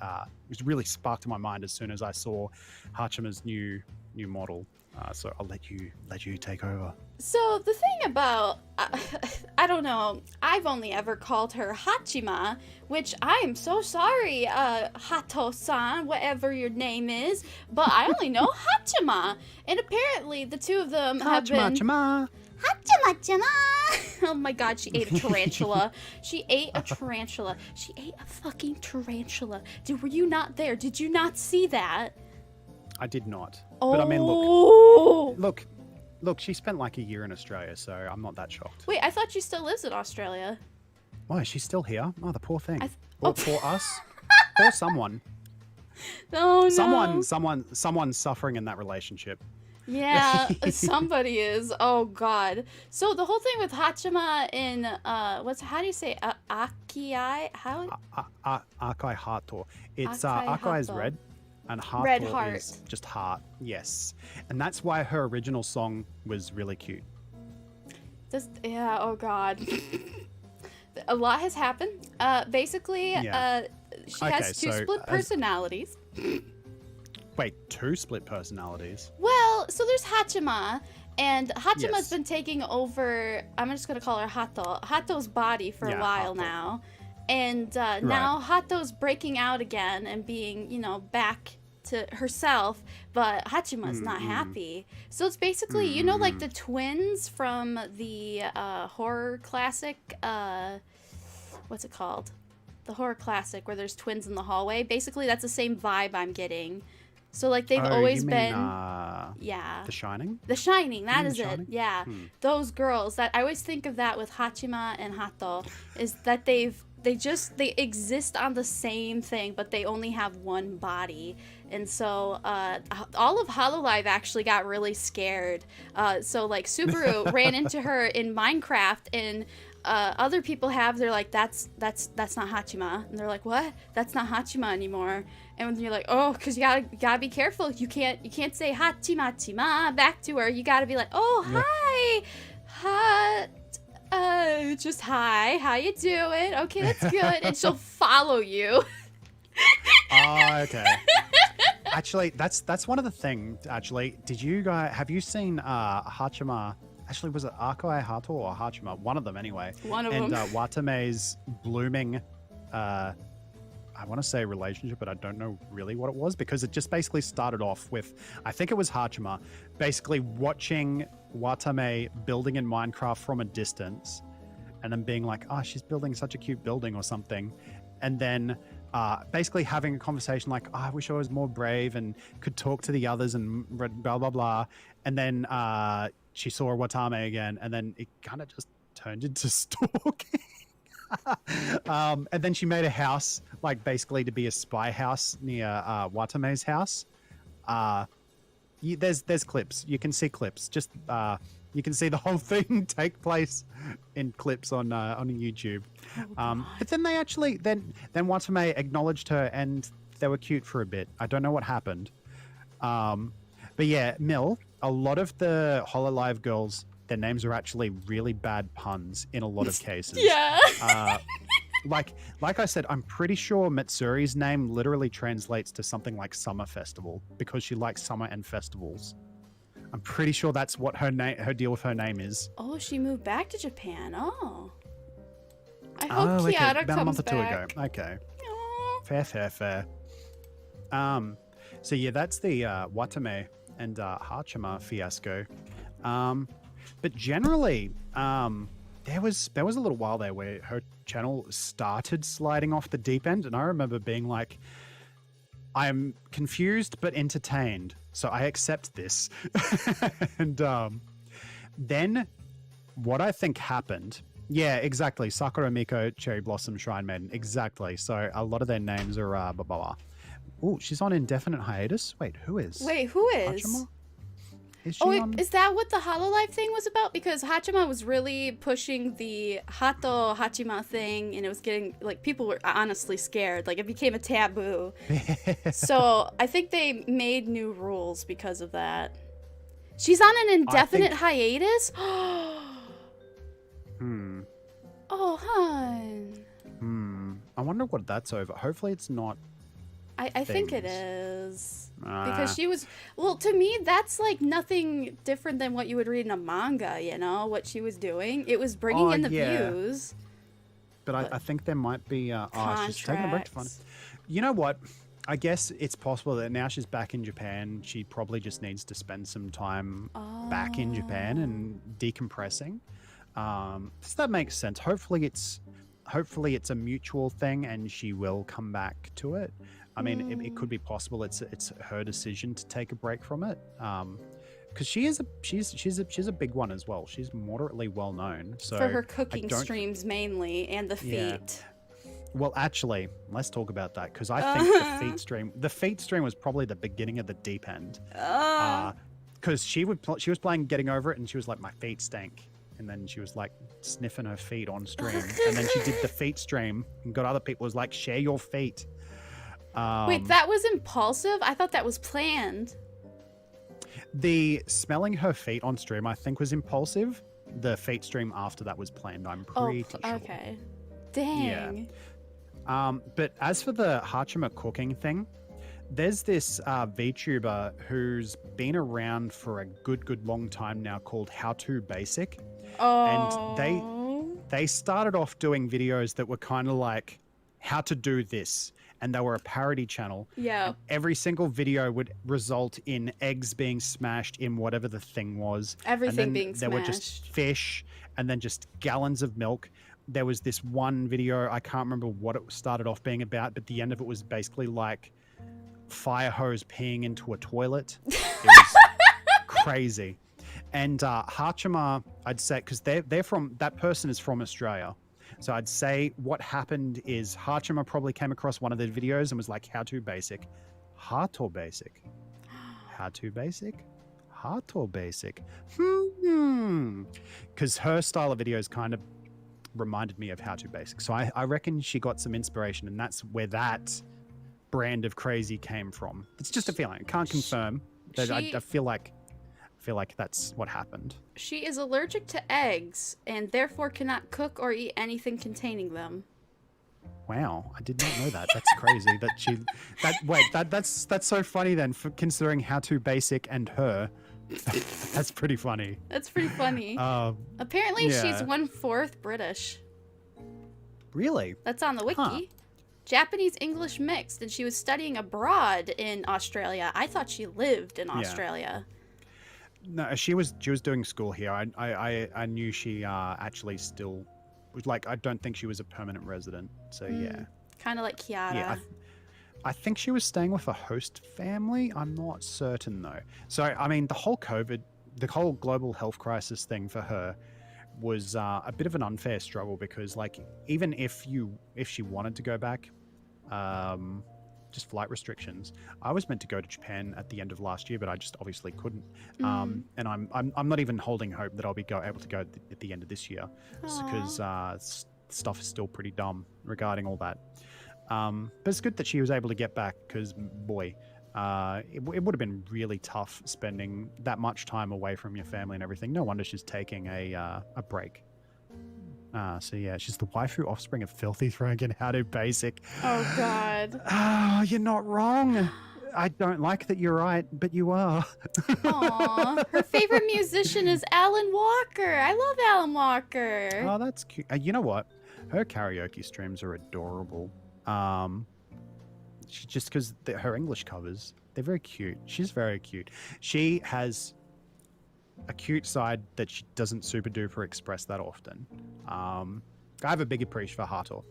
was really sparked in my mind as soon as I saw Hachima's new model. So I'll let you take over. So the thing about, I don't know, I've only ever called her Hachima, which I am so sorry, Hato-san, whatever your name is, but I only know Hachima. And apparently the two of them have been... Hachima. Oh my god, she ate a tarantula. She ate a tarantula. She ate a fucking tarantula. Were you not there? Did you not see that? I did not. Oh. But I mean, look, she spent like a year in Australia, so I'm not that shocked. Wait, I thought she still lives in Australia. Why, she's still here? Oh, the poor thing. Oh. For us. Or someone. Oh, no. Someone's suffering in that relationship. Yeah, somebody is. Oh, God. So the whole thing with Hachima in, how do you say, Akai? How? Akai Hato. It's, Akai Akai is Hato. red. And Red Hato heart. is just heart, yes. And that's why her original song was really cute. Yeah, oh god. A lot has happened. Basically, she has two split personalities. Wait, 2 split personalities? Well, so there's Hachima, and Hachima's Yes. been taking over, I'm just going to call her Hato's body for a while Hato. now. And now Hato's breaking out again and being, back to herself, but Hachima's not happy. So it's basically, like the twins from the horror classic, what's it called? The horror classic where there's twins in the hallway. Basically, that's the same vibe I'm getting. So, like, they've always been... yeah. The Shining? The Shining, that is it. Shining? Yeah. Those girls, I always think of that with Hachima and Hato, is that they exist on the same thing, but they only have one body. And so all of Hololive actually got really scared. So like Subaru ran into her in Minecraft, and other people they're like, that's not Hachima. And they're like, what? That's not Hachima anymore. And you're like, oh, because you gotta be careful. You can't say Hachima back to her. You gotta be like, oh, hi. Just hi, how you doing? Okay, that's good. And she'll follow you. Oh, okay. Actually, that's one of the things, actually. Have you seen Hachima? Actually, was it Akai Hato or Hachima? One of them, anyway. One of them. And Watame's blooming, I want to say relationship, but I don't know really what it was, because it just basically started off with, I think it was Hachima, basically watching Watame building in Minecraft from a distance, and then being like, oh, she's building such a cute building or something. And then basically having a conversation like, oh, I wish I was more brave and could talk to the others and blah, blah, blah. And then she saw Watame again, and then it kind of just turned into stalking. And then she made a house, like basically to be a spy house near Watame's house. There's clips. You can see clips. Just you can see the whole thing take place in clips on YouTube. But then they actually then Watame acknowledged her, and they were cute for a bit. I don't know what happened. But yeah, Mill, a lot of the Hololive girls, their names are actually really bad puns in a lot of cases. Yeah. Like I said, I'm pretty sure Matsuri's name literally translates to something like Summer Festival, because she likes summer and festivals. I'm pretty sure that's what her deal with her name is. Oh, she moved back to Japan. Oh. I hope okay. Kiara About comes a month or two back. ago. Okay. Aww. Fair. So yeah, that's the Watame and Hachima fiasco. But generally, there was a little while there where her channel started sliding off the deep end, and I remember being like, I'm confused but entertained, so I accept this. And then what I think happened. Yeah, exactly. Sakura Miko, Cherry Blossom, Shrine Maiden. Exactly. So a lot of their names are blah, blah, blah. Oh, she's on indefinite hiatus. Wait, who is? Wait, who is? Hachima? Is she Oh, on? is that what the Hololive thing was about? Because Hachima was really pushing the Hato Hachima thing, and it was getting, like, people were honestly scared. Like, it became a taboo. So I think they made new rules because of that. She's on an indefinite hiatus? Oh, hun. I wonder what that's over. Hopefully it's not. I think it is. Because she was, well, to me, that's like nothing different than what you would read in a manga, you know, what she was doing. It was bringing in the views. But I think there might be, she's taking a break to find it. You know what? I guess it's possible that now she's back in Japan, she probably just needs to spend some time back in Japan and decompressing. So that makes sense. Hopefully it's a mutual thing and she will come back to it. I mean, it could be possible it's her decision to take a break from it, because she's a big one as well. She's moderately well known. So for her cooking streams mainly, and the feet. Yeah. Well, actually, let's talk about that, because I think the feet stream was probably the beginning of the deep end. Because she was playing Getting Over It, and she was like, my feet stink. And then she was like sniffing her feet on stream. And then she did the feet stream and got other people was like, share your feet. Wait, that was impulsive? I thought that was planned. The smelling her feet on stream, I think, was impulsive. The feet stream after that was planned, I'm pretty sure. Okay. Dang. Yeah. But as for the Hachima cooking thing, there's this VTuber who's been around for a good long time now called How To Basic. Oh. And they started off doing videos that were kind of like how to do this. And they were a parody channel. Yeah. And every single video would result in eggs being smashed in whatever the thing was. Everything being there smashed. There were just fish and then just gallons of milk. There was this one video, I can't remember what it started off being about, but the end of it was basically like fire hose peeing into a toilet. It was crazy. And Hachima, I'd say, because that person is from Australia. So I'd say what happened is Hachima probably came across one of the videos and was like, how to basic, Hato basic, how to basic, Hato basic. Because her style of videos kind of reminded me of how to basic. So I reckon she got some inspiration, and that's where that brand of crazy came from. It's just a feeling. I can't confirm. I feel like that's what happened. She is allergic to eggs and therefore cannot cook or eat anything containing them. Wow, I did not know that. That's crazy. That's so funny then, for considering How To Basic and her. That's pretty funny. That's pretty funny. Apparently she's 1/4 British. Really? That's on the wiki. Huh. Japanese English mixed, and she was studying abroad in Australia. I thought she lived in Australia. No, she was doing school here. I knew she actually still was, like, I don't think she was a permanent resident. So yeah. Kind of like Kiara. Yeah, I think she was staying with a host family. I'm not certain though. So I mean, the whole global health crisis thing for her was a bit of an unfair struggle, because like even if she wanted to go back, just flight restrictions. I was meant to go to Japan at the end of last year, but I just obviously couldn't. And I'm not even holding hope that I'll be able to go at the end of this year, because stuff is still pretty dumb regarding all that. But it's good that she was able to get back, because boy, it would have been really tough spending that much time away from your family and everything. No wonder she's taking a break. So yeah, she's the waifu offspring of Filthy Thrag and How To Basic. Oh God. Oh, you're not wrong. I don't like that you're right, but you are. Aw, her favorite musician is Alan Walker. I love Alan Walker. Oh, that's cute. You know what? Her karaoke streams are adorable. Just because her English covers, they're very cute. She's very cute. She has a cute side that she doesn't super duper express that often. I have a big appreciation for Hato.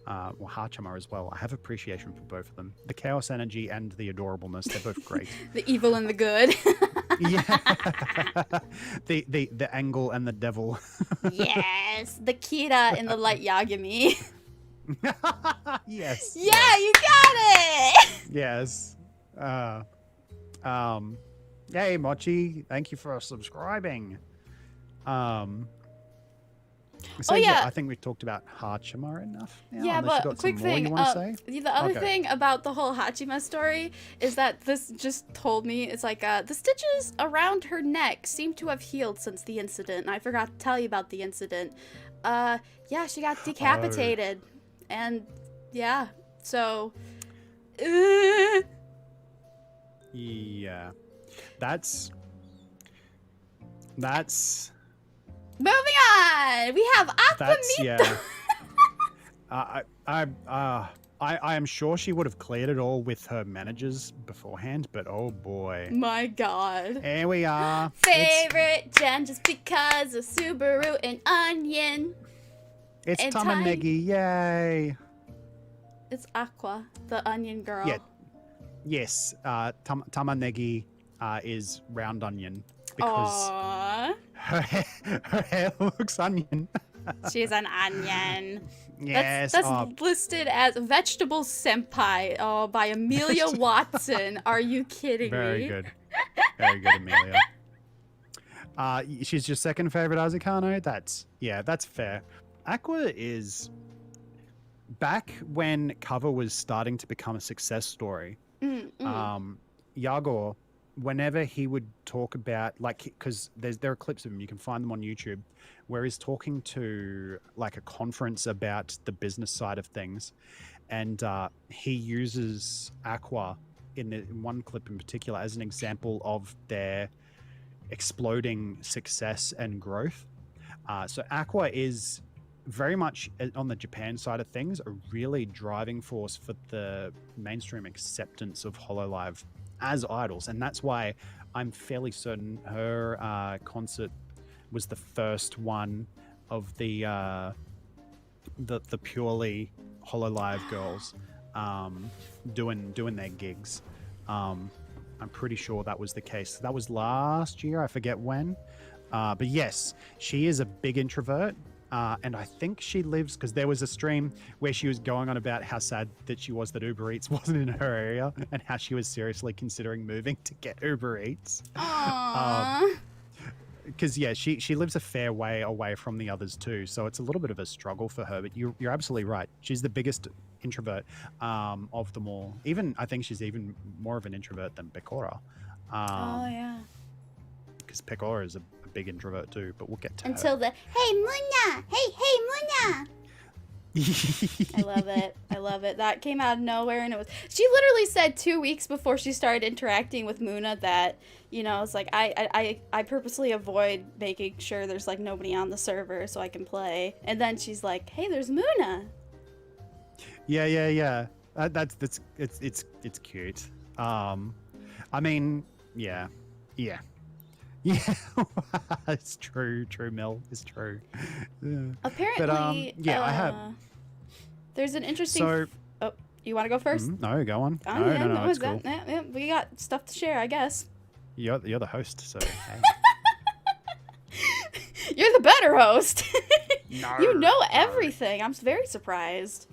Well, Hachima as well. I have appreciation for both of them. The chaos energy and the adorableness, they're both great. The evil and the good. Yeah. the angle and the devil. Yes. The Kira and the light Yagami. Yes. Yeah, yes. you got it. Yes. Yay, Mochi. Thank you for subscribing. So, yeah. I think we've talked about Hachima enough now. Yeah, Unless you but got quick some more thing. you want to say? The other Okay. thing about the whole Hachima story is that this just told me it's like the stitches around her neck seem to have healed since the incident. And I forgot to tell you about the incident. Yeah, she got decapitated, and yeah, so. Yeah, that's. Moving on, we have That's Aquamita. yeah. I am sure she would have cleared it all with her managers beforehand, but oh boy. My God. Here we are. Favorite gen just because of Subaru and Onion. It's and Tamanegi, yay! It's Aqua, the Onion girl. Yeah. Yes, Tamanegi is round onion because Aww. her hair looks onion. She's an onion. Yes. That's listed as Vegetable Senpai by Amelia Watson. Are you kidding Very me? good. Very good, Amelia. She's your second favorite Azukano? That's fair. Aqua is back when cover was starting to become a success story. Yagor, whenever he would talk about, like, because there are clips of him, you can find them on YouTube, where he's talking to like a conference about the business side of things, and he uses Aqua in one clip in particular as an example of their exploding success and growth. So Aqua is very much on the Japan side of things a really driving force for the mainstream acceptance of Hololive as idols, and that's why I'm fairly certain her concert was the first one of the purely Hololive girls doing their gigs. I'm pretty sure that was the case. That was last year, I forget when, but yes, she is a big introvert. And I think she lives, because there was a stream where she was going on about how sad that she was that Uber Eats wasn't in her area and how she was seriously considering moving to get Uber Eats. Aww. Because, yeah, she lives a fair way away from the others too. So it's a little bit of a struggle for her. But you're absolutely right. She's the biggest introvert of them all. I think she's even more of an introvert than Pecora. Oh, yeah. Because Pecora is a big introvert too, but we'll get to Until her. hey Muna, hey Muna. I love it. That came out of nowhere, and she literally said 2 weeks before she started interacting with Muna that, it's like I purposely avoid making sure there's like nobody on the server so I can play, and then she's like, hey, there's Muna. Yeah. It's cute. I mean, yeah. Yeah, it's true, Mel. It's true. Apparently, but, I have. There's an interesting. So, you want to go first? No, go on. Oh, No, it's cool. Yeah, we got stuff to share, I guess. You're the host, so. Hey. You're the better host. No, you know everything. I'm very surprised.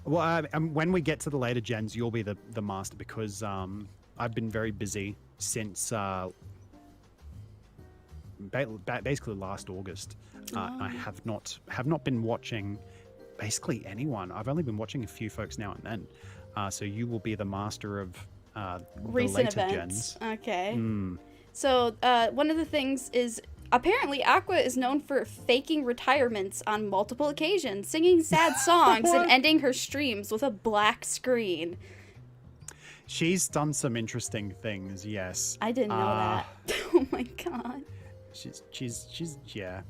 Well, when we get to the later gens, you'll be the master, because I've been very busy since. Basically last August. I have not been watching basically anyone. I've only been watching a few folks now and then. So you will be the master of recent the later events. gens. Okay. So one of the things is apparently Aqua is known for faking retirements on multiple occasions, singing sad songs and ending her streams with a black screen. She's done some interesting things, yes. I didn't know that. Oh my God. She's yeah.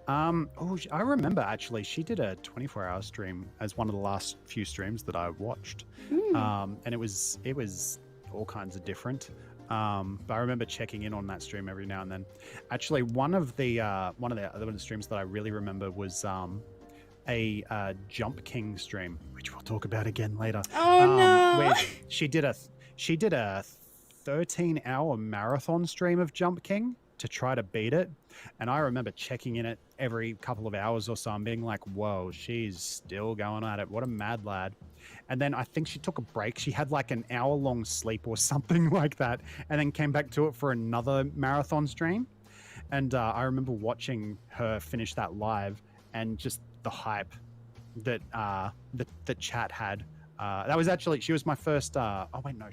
I remember actually she did a 24-hour stream as one of the last few streams that I watched. And it was all kinds of different. But I remember checking in on that stream every now and then. Actually, one of the other streams that I really remember was a Jump King stream, which we'll talk about again later. Oh no! Where she did a 13-hour marathon stream of Jump King to try to beat it, and I remember checking in it every couple of hours or so and being like, "Whoa, she's still going at it! What a mad lad!" And then I think she took a break. She had like an hour-long sleep or something like that, and then came back to it for another marathon stream. And I remember watching her finish that live, and just the hype that the chat had. That was actually, she was my first. Oh wait, no,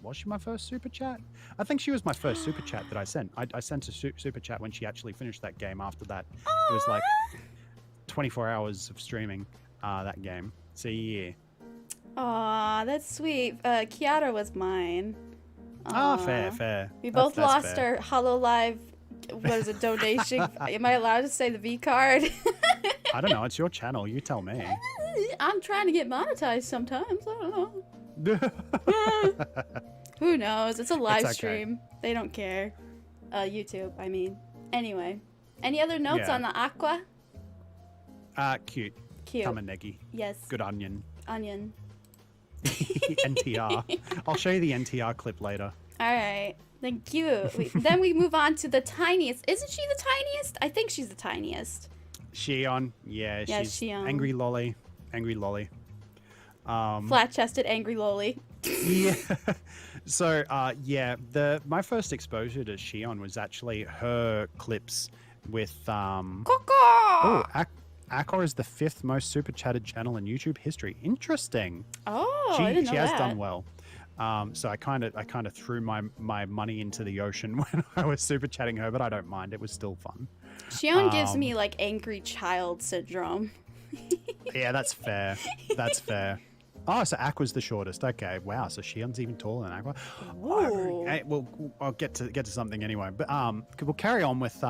was she my first super chat? I think she was my first super chat that I sent. I sent a super chat when she actually finished that game. After that, it was like 24 hours of streaming that game. So yeah. Aw, that's sweet. Kiara was mine. Ah, fair. We both lost our Hololive. What is it? Donation? Am I allowed to say the V card? I don't know. It's your channel. You tell me. I'm trying to get monetized sometimes. I don't know. Who knows? It's a live stream. They don't care. YouTube, I mean. Anyway. Any other notes on the aqua? Cute. Cute. Kamanegi. Yes. Good onion. Onion. NTR. I'll show you the NTR clip later. All right. Thank you. Then we move on to the tiniest. Isn't she the tiniest? I think she's the tiniest. Shion. Yeah, she's Shion. Angry lolly. Flat-chested angry lolly. Yeah. So, my first exposure to Shion was actually her clips with Coco! Oh, Akor is the 5th most super chatted channel in YouTube history. Interesting. Oh, I didn't know she has that. done well. So I kind of threw my money into the ocean when I was super chatting her, but I don't mind. It was still fun. Shion gives me like angry child syndrome. Yeah, that's fair. That's fair. Oh, so Aqua's the shortest. Okay, wow. So Shion's even taller than Aqua. Well, I'll get to something anyway. But we'll carry on with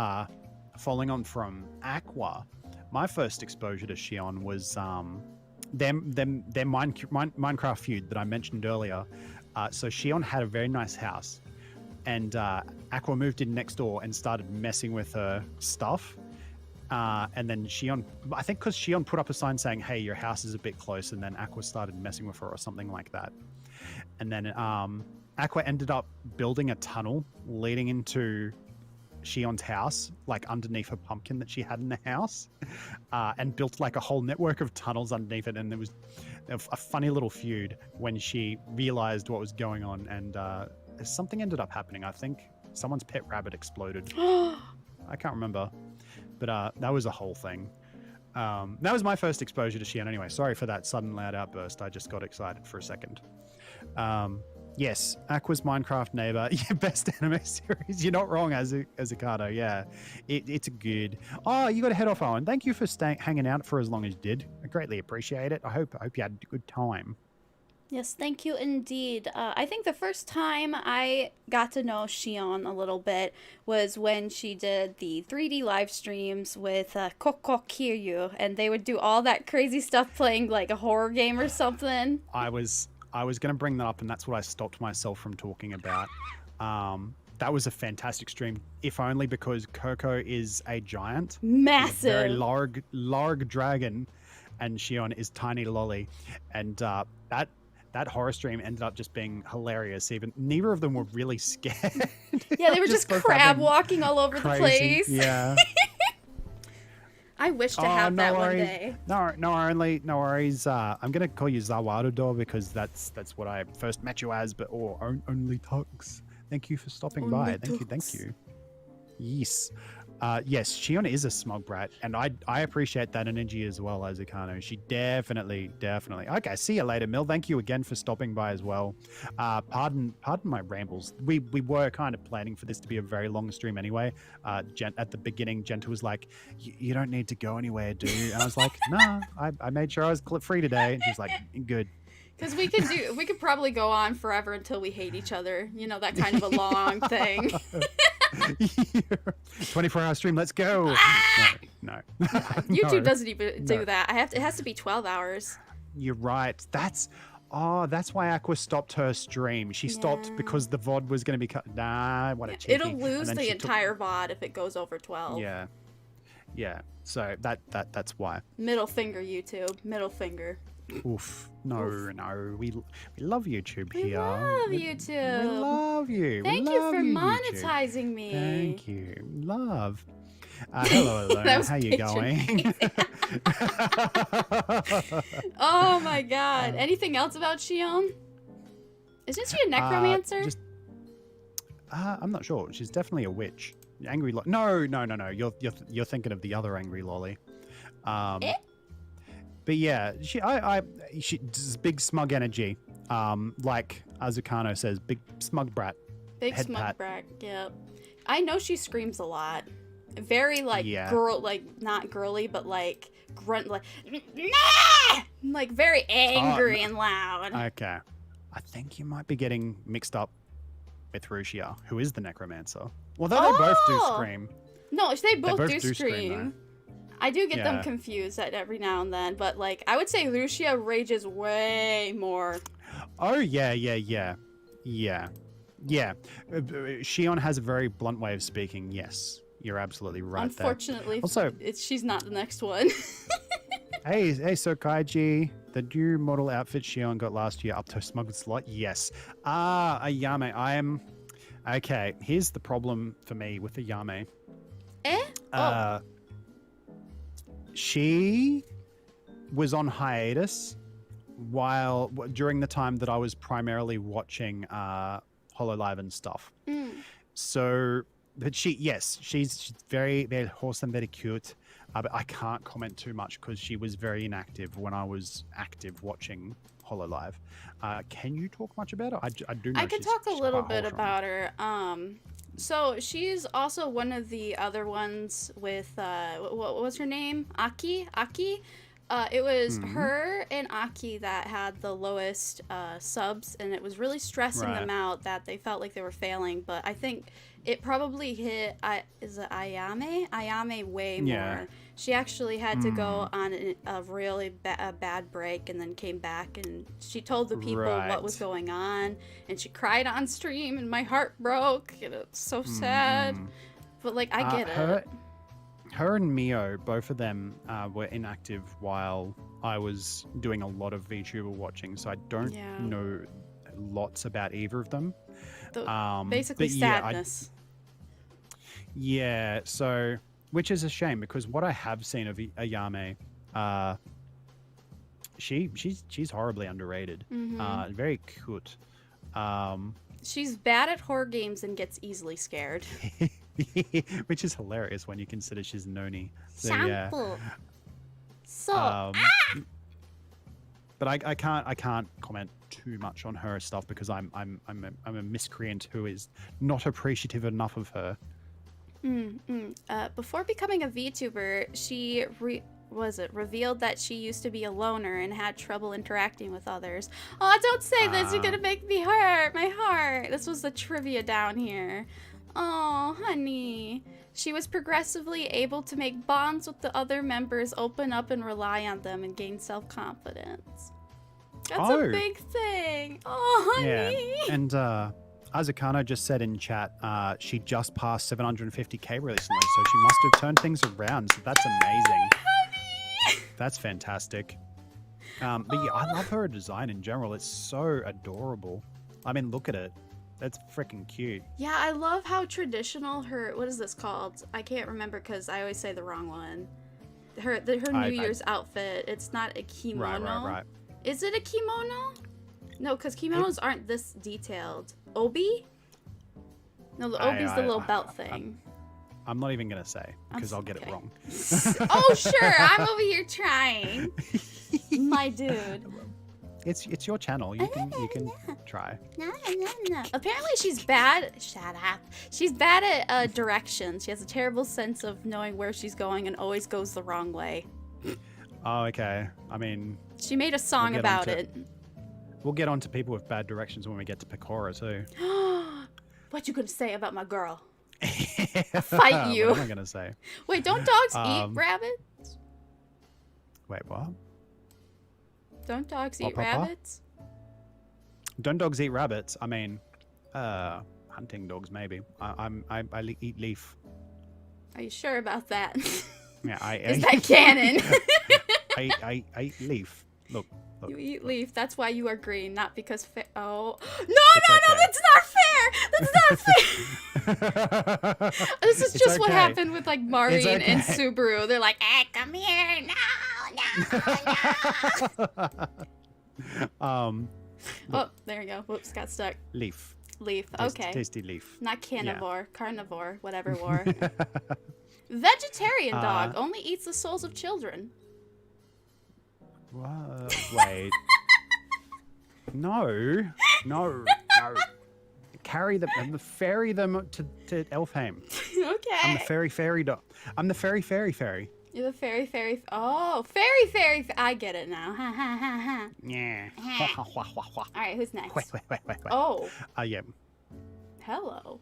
following on from Aqua. My first exposure to Shion was their Minecraft feud that I mentioned earlier. So Shion had a very nice house, and Aqua moved in next door and started messing with her stuff. And then Shion, I think because Shion put up a sign saying, "Hey, your house is a bit close," and then Aqua started messing with her or something like that. And then Aqua ended up building a tunnel leading into Shion's house, like underneath her pumpkin that she had in the house, and built like a whole network of tunnels underneath it. And there was a funny little feud when she realized what was going on, and something ended up happening. I think someone's pet rabbit exploded. I can't remember, but that was a whole thing. That was my first exposure to Shion anyway. Sorry for that sudden loud outburst. I just got excited for a second. Yes, Aqua's Minecraft neighbor. Yeah, best anime series. You're not wrong, Azukado. Yeah, it's good. Oh, you got to head off, Owen. Thank you for hanging out for as long as you did. I greatly appreciate it. I hope you had a good time. Yes, thank you indeed. I think the first time I got to know Shion a little bit was when she did the 3D live streams with Koko Kiryu, and they would do all that crazy stuff playing like a horror game or something. I was going to bring that up, and that's what I stopped myself from talking about. That was a fantastic stream, if only because Coco is a giant. Massive. A very large dragon, and Shion is tiny lolly. And that horror stream ended up just being hilarious. Even neither of them were really scared. Yeah, they were just crab walking all over the place. Yeah. I wish to have that one day. No worries. I'm gonna call you Zawarudo because that's what I first met you as. But only Tux. Thank you for stopping by. Thank you. Yes. Yes, Shion is a smug brat, and I appreciate that energy as well, Azukano. She definitely. Okay, see you later, Mill. Thank you again for stopping by as well. Pardon my rambles. We were kind of planning for this to be a very long stream anyway. At the beginning, Jenta was like, "You don't need to go anywhere, do you?" And I was like, "Nah, I made sure I was free today." And she's like, "Good." Because we could probably go on forever until we hate each other. You know, that kind of a long thing. 24-hour stream, let's go. No. YouTube doesn't even do that. It has to be 12 hours. You're right. That's why Aqua stopped her stream. She stopped because the VOD was going to be cut. Nah, what a cheeky. It'll lose the entire VOD if it goes over 12. Yeah. Yeah. So that's why. Middle finger, YouTube. Middle finger. Oof. No, no. We love YouTube We here. love We YouTube. love you. Thank we you love for you, YouTube. monetizing me. Thank you. Love. Hello, That Luna. was How you going? Oh my god. Anything else about Shion? Isn't she a necromancer? I'm not sure. She's definitely a witch. Angry No. You're thinking of the other angry lolly. Eh? But yeah, she's big smug energy. Like Azukano says, big smug brat. Big Head smug pat. brat. Yep. I know she screams a lot. Very like Yeah. girl, like not girly, but like grunt, like nah! Like very angry and loud. Okay. I think you might be getting mixed up with Rushia, who is the necromancer. Well, they both do scream. No, they both both do do scream, scream. I do get them Yeah. confused at every now and then, but like I would say Lucia rages way more. Oh yeah. Shion has a very blunt way of speaking. Yes, you're absolutely right. Unfortunately, Also, she's not the next one. hey, Sokaiji, the new model outfit Shion got last year up to smuggled slot. Yes. Ayame, I am. Okay, here's the problem for me with Ayame. She was on hiatus during the time that I was primarily watching Hololive and stuff. So, but she's very, very wholesome, very cute. But I can't comment too much because she was very inactive when I was active watching Hololive. Can you talk much about her? I do know I can talk a little bit about her. So she's also one of the other ones with what was her name? Aki. It was her and Aki that had the lowest subs, and it was really stressing them out that they felt like they were failing. But I think it probably hit Ayame way more. She actually had to go on a really bad break and then came back, and she told the people what was going on, and she cried on stream, and my heart broke, and it's so sad. But like, I get it. Her and Mio, both of them were inactive while I was doing a lot of VTuber watching, so I don't know lots about either of them. Basically sadness. So, which is a shame because what I have seen of Ayame, she's horribly underrated. Very cute. She's bad at horror games and gets easily scared. Which is hilarious when you consider she's Noni. So, but I can't comment too much on her stuff because I'm a miscreant who is not appreciative enough of her. Before becoming a VTuber, she revealed that she used to be a loner and had trouble interacting with others. Oh, don't say this! You're gonna make me hurt my heart. This was the trivia down here. Oh, honey. She was progressively able to make bonds with the other members, open up and rely on them, and gain self-confidence. That's a big thing. Oh, honey. Yeah, and Azukano just said in chat she just passed 750k recently, so she must have turned things around. So that's amazing. Honey. That's fantastic. But yeah, I love her design in general. It's so adorable. I mean, look at it. That's freaking cute. Yeah, I love how traditional her, what is this called? I can't remember because I always say the wrong one. Her New Year's outfit. It's not a kimono. Right. Is it a kimono? No, because kimonos aren't this detailed. Obi? No, the obi's the little belt thing. I'm not even going to say because I'll get it wrong. Oh, sure. I'm over here trying. My dude. It's your channel. You can try. No. Apparently she's bad. Shut up. She's bad at directions. She has a terrible sense of knowing where she's going and always goes the wrong way. Oh, okay. I mean, she made a song about it. We'll get on to people with bad directions when we get to Pecora too. What you gonna say about my girl? I'll fight you. What am I gonna say? Wait, don't dogs eat rabbits? Wait, what? Don't dogs eat rabbits? Don't dogs eat rabbits? I mean, hunting dogs maybe. I eat leaf. Are you sure about that? Yeah, Is that canon? I eat leaf. Look. You eat leaf. That's why you are green, not because no, It's no, okay. that's not fair. That's not fair. This is just what happened with like Mari and Subaru. They're like, "Hey, come here, no." Oh, there you go. Whoops, got stuck. Leaf. Okay. Tasty leaf. Not carnivore, carnivore, whatever war. Vegetarian dog only eats the souls of children. Wait. No. Ferry them to Elfheim. Okay. I'm the fairy dog. I'm the fairy. You're the fairy. Oh, fairy. I get it now. Ha ha ha ha. Yeah. All right, who's next? Wait. Oh. Yeah. Hello.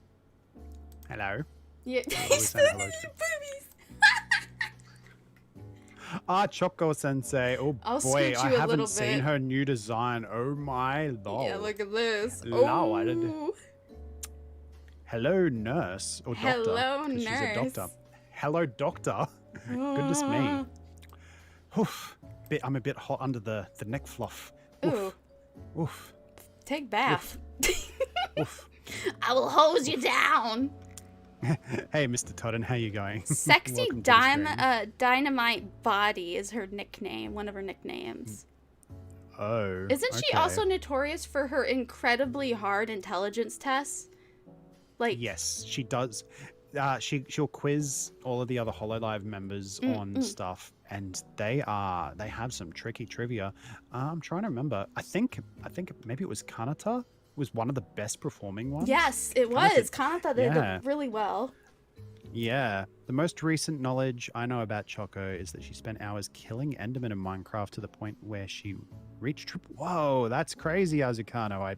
Hello. Yeah. He's saying hello to Choco Sensei. Oh I'll boy, scoot I you a haven't little seen bit. her new design. Oh my lord. Yeah, look at this. Lord. Oh. Hello, nurse or doctor. Hello, 'cause nurse. She's a doctor. Hello, doctor. Goodness me. Oof. I'm a bit hot under the neck fluff. Ooh. Oof. Take bath. Oof. I will hose you down. Hey, Mr. Todden, how you going? Sexy Welcome to the stream. Dynamite Body is her nickname, one of her nicknames. Oh. Isn't she okay. also notorious for her incredibly hard intelligence tests? Like Yes, she does. She'll quiz all of the other Hololive members on stuff, and they have some tricky trivia. I'm trying to remember. I think maybe it was Kanata was one of the best performing ones. Yes, it was. Kanata did yeah. really well. Yeah. The most recent knowledge I know about Choco is that she spent hours killing Enderman in Minecraft to the point where she reached triple. Whoa, that's crazy, Azukano.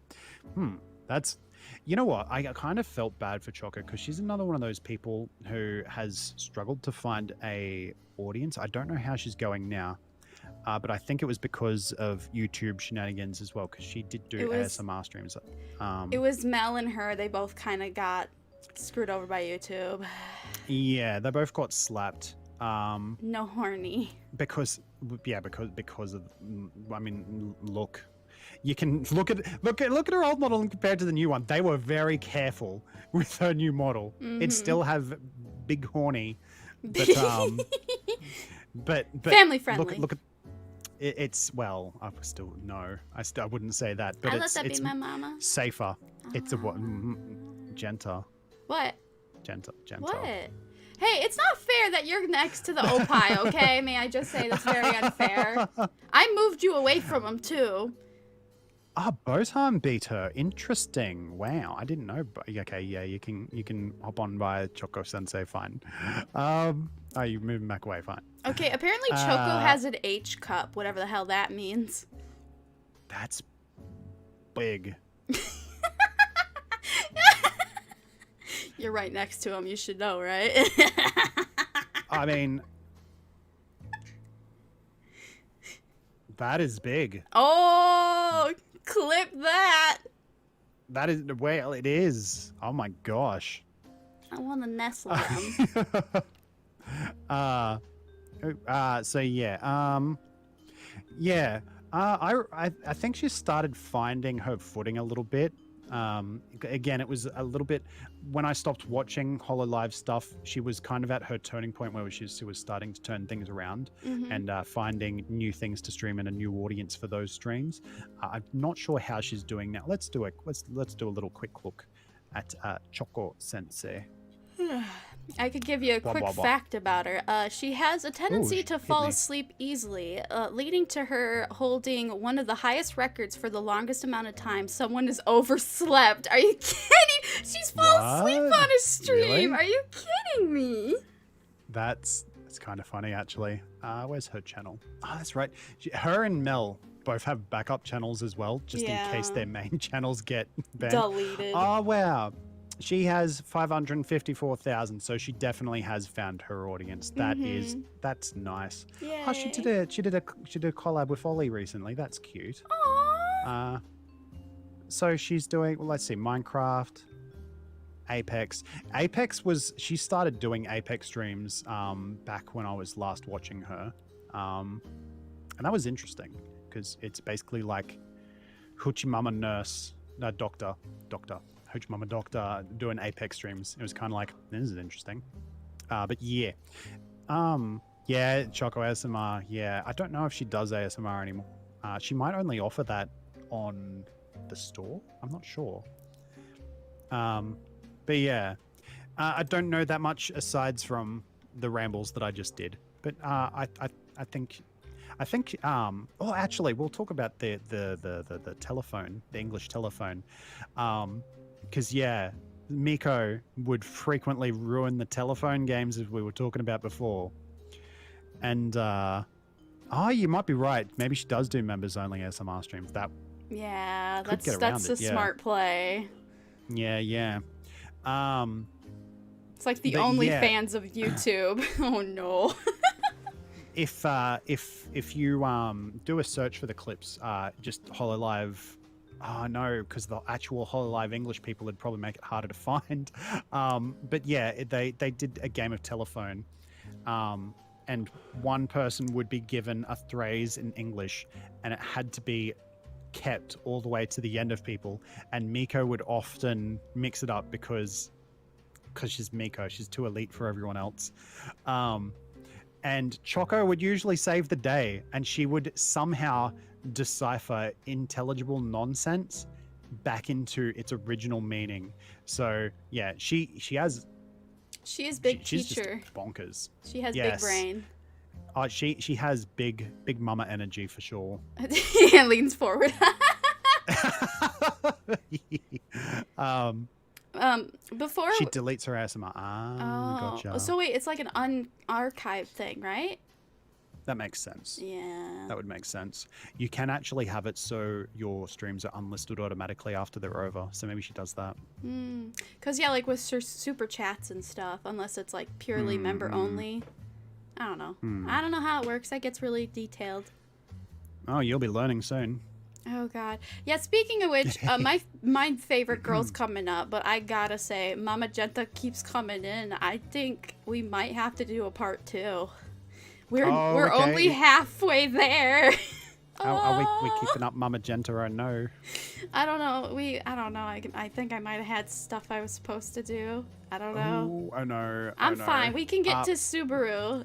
That's. You know what? I kind of felt bad for Choco because she's another one of those people who has struggled to find a audience. I don't know how she's going now, but I think it was because of YouTube shenanigans as well, because she did do ASMR streams. It was Mel and her. They both kind of got screwed over by YouTube. Yeah, they both got slapped. No horny. Because of, I mean, look. You can look at her old model and compared to the new one. They were very careful with her new model. It still have big horny, but family friendly. Look at it's well. I wouldn't say that. But I let that be my mama. Safer. It's a what? Jenta. What? Jenta. What? Hey, it's not fair that you're next to the Opie, okay? May I just say that's very unfair. I moved you away from him too. Botan beat her. Interesting. Wow, I didn't know. Okay, yeah, you can hop on by Choco Sensei. Fine. You moving back away? Fine. Okay, apparently Choco has an H cup, whatever the hell that means. That's big. You're right next to him. You should know, right? I mean, that is big. Oh, clip that. That is, well, it is. Oh my gosh. I want to nestle them. So yeah. Yeah. I think she started finding her footing a little bit. Again, it was a little bit when I stopped watching Hololive stuff. She was kind of at her turning point where she was starting to turn things around and finding new things to stream and a new audience for those streams. I'm not sure how she's doing now. Let's do a little quick look at Choco Sensei. I could give you a quick fact about her. She has a tendency to fall asleep easily, leading to her holding one of the highest records for the longest amount of time someone has overslept. Are you kidding? She's fallen asleep on a stream. Really? Are you kidding me? That's kind of funny, actually. Where's her channel? Oh, that's right. Her and Mel both have backup channels as well, just in case their main channels get banned. Deleted. Oh, wow. She has 554,000, so she definitely has found her audience. That's nice. Yay. Oh, she did a collab with Ollie recently. That's cute. Aww. So she's doing, let's see, Minecraft, Apex. She started doing Apex streams back when I was last watching her. And that was interesting because it's basically like Hoochie Mama Nurse, Doctor, Hoochie Mama Doctor doing Apex streams. It was kind of like, this is interesting. But yeah. Yeah, Choco ASMR. Yeah, I don't know if she does ASMR anymore. She might only offer that on the store. I'm not sure. But yeah, I don't know that much aside from the rambles that I just did. But I think. Oh, actually, we'll talk about the telephone, the English telephone, because yeah, Miko would frequently ruin the telephone games as we were talking about before. And you might be right. Maybe she does do members only ASMR streams. Yeah, that's a smart play. Yeah. It's like the only fans of YouTube. Oh no. If you do a search for the clips, just Hololive. Oh no, because the actual Hololive English people would probably make it harder to find. But yeah, they did a game of telephone. And one person would be given a phrase in English, and it had to be kept all the way to the end of people. And Miko would often mix it up because she's Miko. She's too elite for everyone else. And Choco would usually save the day, and she would somehow decipher intelligible nonsense back into its original meaning. So yeah, she is big teacher. She's just bonkers. She has big brain. She has big mama energy for sure. And leans forward. Before she deletes her ASMR. Gotcha. So wait, it's like an unarchived thing, right? That makes sense. Yeah. That would make sense. You can actually have it so your streams are unlisted automatically after they're over. So maybe she does that. Because, yeah, like with super chats and stuff, unless it's like purely member only. I don't know. I don't know how it works. That gets really detailed. Oh, you'll be learning soon. Oh, God. Yeah, speaking of which, my favorite girl's coming up, but I gotta say, Mama Jenta keeps coming in. I think we might have to do a part 2. We're only halfway there. Are we keeping up Mama Jenta or no? I don't know. I don't know. I think I might have had stuff I was supposed to do. I don't know. Oh no. I'm fine. We can get to Subaru.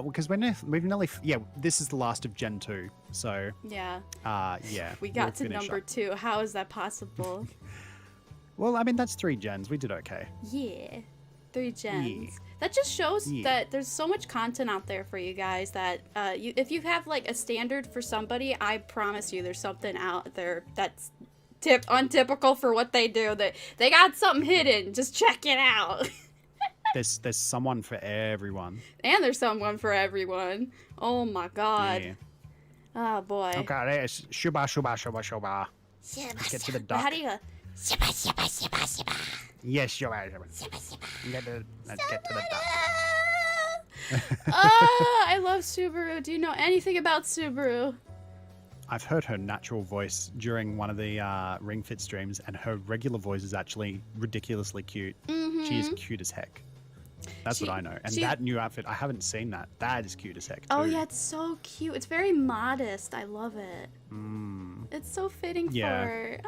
Because we've nearly this is the last of Gen 2. So yeah. Yeah. We got to number 2. How is that possible? Well, I mean that's 3 gens. We did okay. Yeah. 3 gens. Yeah. That just shows that there's so much content out there for you guys that if you have like a standard for somebody, I promise you there's something out there that's untypical for what they do. That they got something hidden. Just check it out. There's someone for everyone. And there's someone for everyone. Oh my god. Yeah. Oh boy. Okay, it's shuba. Let's get to the duck. How do you go? Shuba. Yes, shuba. Let's get to the duck. I love Subaru. Do you know anything about Subaru? I've heard her natural voice during one of the Ring Fit streams, and her regular voice is actually ridiculously cute. She is cute as heck. That's what I know. And that new outfit, I haven't seen that. That is cute as heck, too. Oh, yeah, it's so cute. It's very modest. I love it. It's so fitting for her.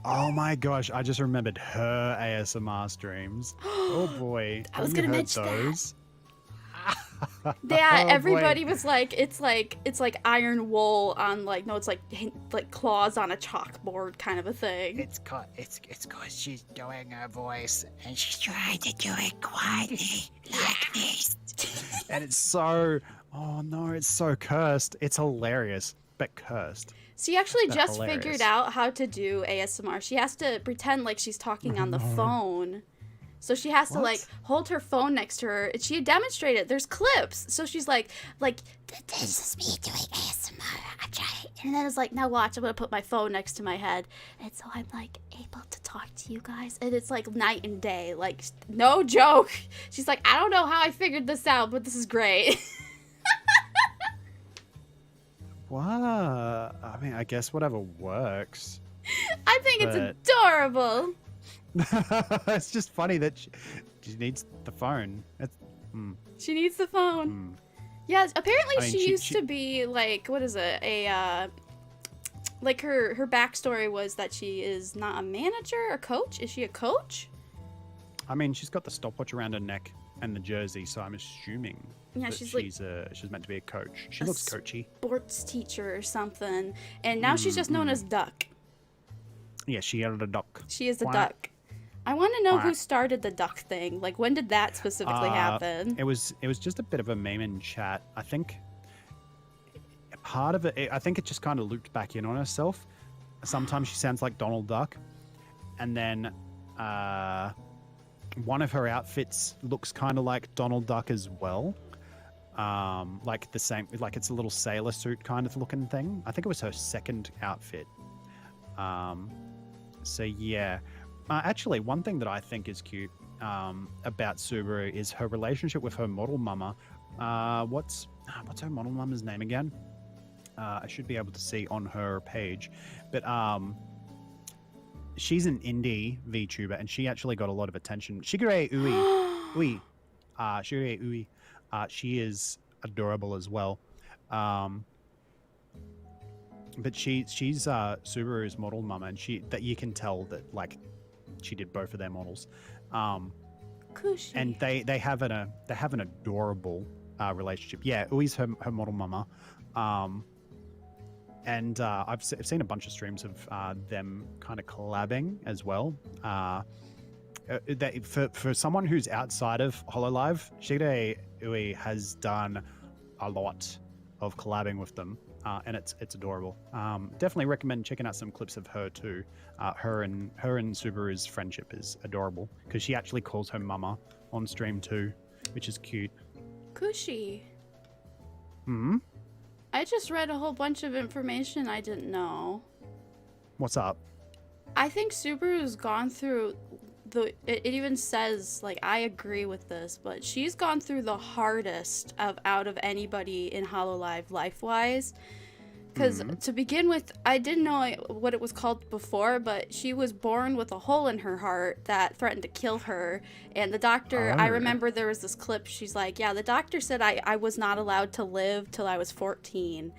Oh my gosh, I just remembered her ASMR streams. Oh boy. I was going to mention those? Yeah, everybody was like, it's like iron wool on like it's like claws on a chalkboard kind of a thing. It's cause she's doing her voice and she's trying to do it quietly like this. And it's so it's so cursed. It's hilarious, but cursed. She actually just figured out how to do ASMR. She has to pretend like she's talking on the phone. So she has to like hold her phone next to her. She demonstrated. There's clips. So she's like, this is me doing ASMR. And then it's like, now watch. I'm gonna put my phone next to my head, and so I'm like able to talk to you guys. And it's like night and day. Like no joke. She's like, I don't know how I figured this out, but this is great. What? I mean, I guess whatever works. I think it's But- adorable. It's just funny that she needs the phone. She needs the phone. Mm. Yes, apparently I mean, she she- used she- to be like, what is it? Like her backstory was that she is not a manager, a coach. Is she a coach? I mean, she's got the stopwatch around her neck and the jersey, so I'm assuming Yeah, that she's she's meant to be a coach. She a looks coachy. sports teacher or something. And now she's just known as Duck. Yeah, she had a duck. She is the Quack. Duck. I want to know who Quack. started the Duck thing. Like, when did that specifically happen? It was just a bit of a meme in chat. I think part of it, I think it just kind of looped back in on herself. Sometimes she sounds like Donald Duck, and then one of her outfits looks kind of like Donald Duck as well. Like the same, like it's a little sailor suit kind of looking thing. I think it was her second outfit. So yeah, actually, one thing that I think is cute about Subaru is her relationship with her model mama. What's her model mama's name again? I should be able to see on her page, but she's an indie VTuber, and she actually got a lot of attention. Shigure Ui, Shigure Ui, she is adorable as well. But she's Subaru's model mama, and that you can tell that like she did both of their models. Kushi. And they have an adorable relationship. Yeah, Ui's her model mama. And I've seen a bunch of streams of them kind of collabing as well. For someone who's outside of Hololive, Shigure Ui has done a lot of collabing with them, and it's adorable. Definitely recommend checking out some clips of her too. Her and Subaru's friendship is adorable because she actually calls her mama on stream too, which is cute. Kushi. Hmm. I just read a whole bunch of information I didn't know. What's up? I think Subaru's gone through it even says, like, I agree with this, but she's gone through the hardest out of anybody in Hololive life-wise. Because to begin with, I didn't know what it was called before, but she was born with a hole in her heart that threatened to kill her. And the doctor, I remember there was this clip, she's like, yeah, the doctor said I was not allowed to live till I was 14.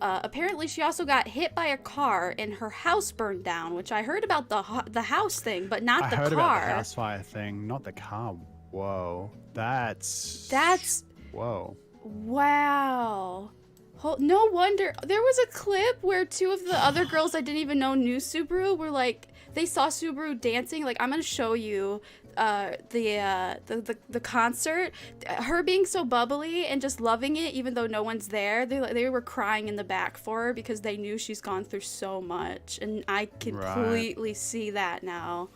Apparently, she also got hit by a car and her house burned down, which I heard about the house thing, but not the car. I heard about the house fire thing, not the car. Whoa. That's... Whoa. Wow. No wonder. There was a clip where two of the other girls I didn't even know knew Subaru were like, they saw Subaru dancing. Like, I'm going to show you the concert. Her being so bubbly and just loving it, even though no one's there. They were crying in the back for her because they knew she's gone through so much. And I completely see that now.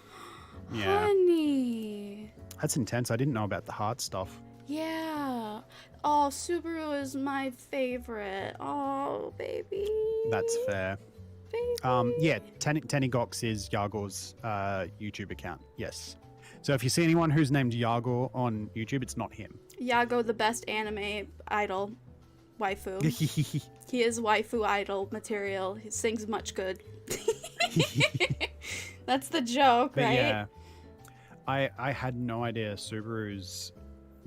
Yeah. Honey. That's intense. I didn't know about the heart stuff. Yeah. Oh, Subaru is my favorite. Oh, baby. That's fair. Baby. Yeah, Tenigox is Yagor's YouTube account. Yes. So if you see anyone who's named Yagor on YouTube, it's not him. Yago, the best anime idol waifu. He is waifu idol material. He sings much good. That's the joke, But right? yeah, I had no idea Subaru's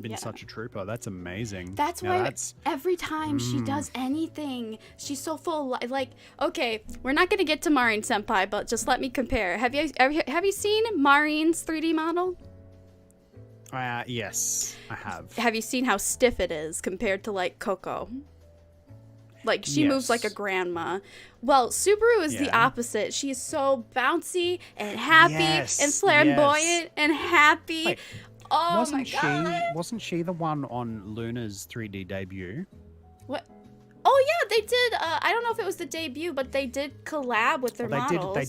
been such a trooper. That's amazing. That's Now why every time she does anything, she's so full of like, okay, we're not going to get to Marin Senpai, but just let me compare. Have you seen Marin's 3D model? Yes, I have. Have you seen how stiff it is compared to like Coco? Like, she moves like a grandma. Well, Subaru is the opposite. She is so bouncy and happy and flamboyant and happy. Wait, oh my god. Wasn't she the one on Luna's 3D debut? What? Oh yeah, they did. I don't know if it was the debut, but they did collab with their models. They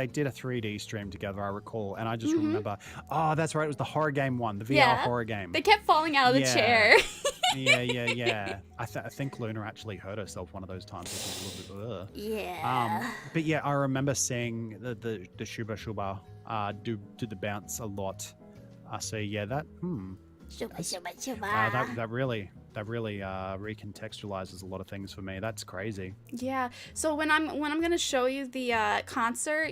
did a 3D stream together, I recall, and I just remember. Oh, that's right. It was the horror game one, the VR horror game. They kept falling out of the chair. yeah. I think Luna actually hurt herself one of those times, which was a little bit. Yeah. But yeah, I remember seeing the Shuba do the bounce a lot. So yeah, that Shuba. that that really recontextualizes a lot of things for me. That's crazy. Yeah. So when I'm gonna show you the concert,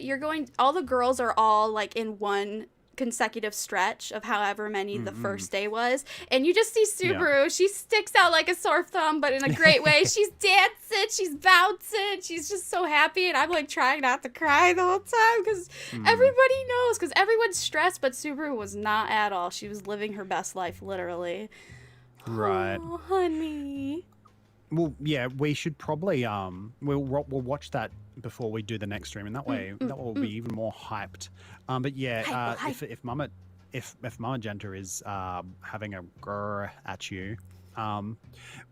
all the girls are all like in one consecutive stretch of however many the first day was, and you just see Subaru. She sticks out like a sore thumb, but in a great way. She's dancing, she's bouncing, she's just so happy, and I'm like trying not to cry the whole time because everybody knows, because everyone's stressed, but Subaru was not at all. She was living her best life, literally. Right. Oh, honey. Well, yeah, we should probably we'll watch that before we do the next stream, and that way that will be even more hyped. But yeah, Hype. if Mama Jenta is having a grrr at you,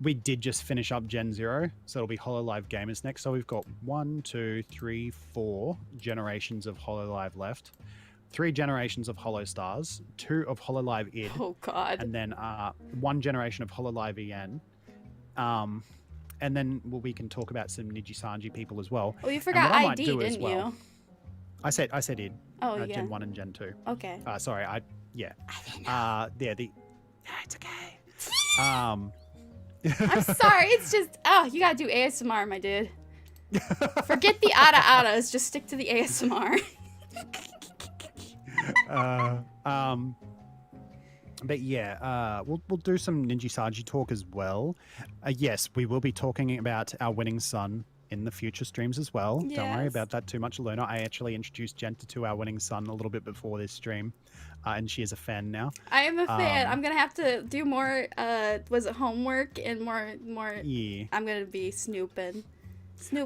we did just finish up Gen 0, so it'll be Hololive Gamers next. So we've got 1, 2, 3, 4 generations of Hololive left. 3 generations of Holo Stars, 2 of Hololive id. Oh God. And then 1 generation of Hololive en. And then we can talk about some Niji-Sanji people as well. Oh, you forgot ID, didn't you? I said id. Oh, yeah. Gen 1 and Gen 2. Okay. Sorry, yeah. I didn't know. No, it's okay. I'm sorry, it's just, you gotta do ASMR, my dude. Forget the ada-adas, just stick to the ASMR. But yeah, we'll do some Niji-Sanji talk as well. Yes, we will be talking about our winning son in the future streams as well. Yes. Don't worry about that too much, Luna. I actually introduced Jenta to our winning son a little bit before this stream, and she is a fan now. I am a fan. I'm gonna have to do more. Was it homework and more? Yeah. I'm gonna be snooping.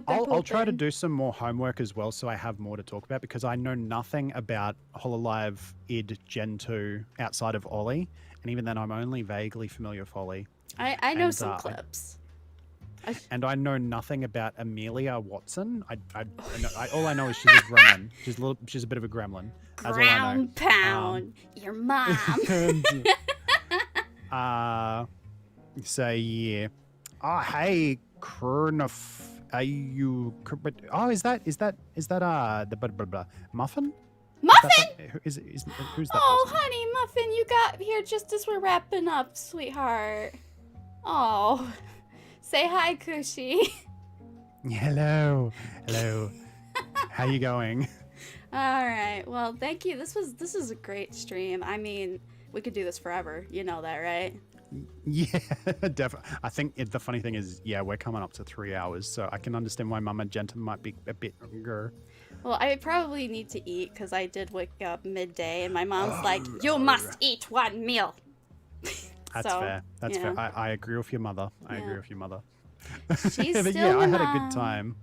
I'll try to do some more homework as well, so I have more to talk about, because I know nothing about Hololive id Gen 2 outside of Ollie, and even then I'm only vaguely familiar with Ollie. I know some clips. And I know nothing about Amelia Watson. All I know is she's a gremlin. She's a bit of a gremlin. That's all I know. Ground pound, your mom. So yeah. Oh hey, Kernif. Are you? Oh, is that the blah, blah, blah, Muffin? Muffin? Who's that? Oh, person? honey, Muffin, you got here just as we're wrapping up, sweetheart. Oh, say hi, Kushi. Hello. How you going? All right. Well, thank you. This is a great stream. I mean, we could do this forever. You know that, right? Yeah, definitely. I think the funny thing is, yeah, we're coming up to 3 hours, so I can understand why Mama Jenta might be a bit younger. Well, I probably need to eat because I did wake up midday, and my mom's like, "You must eat one meal." That's fair. That's fair. I agree with your mother. I agree with your mother. She's but still I had a good time.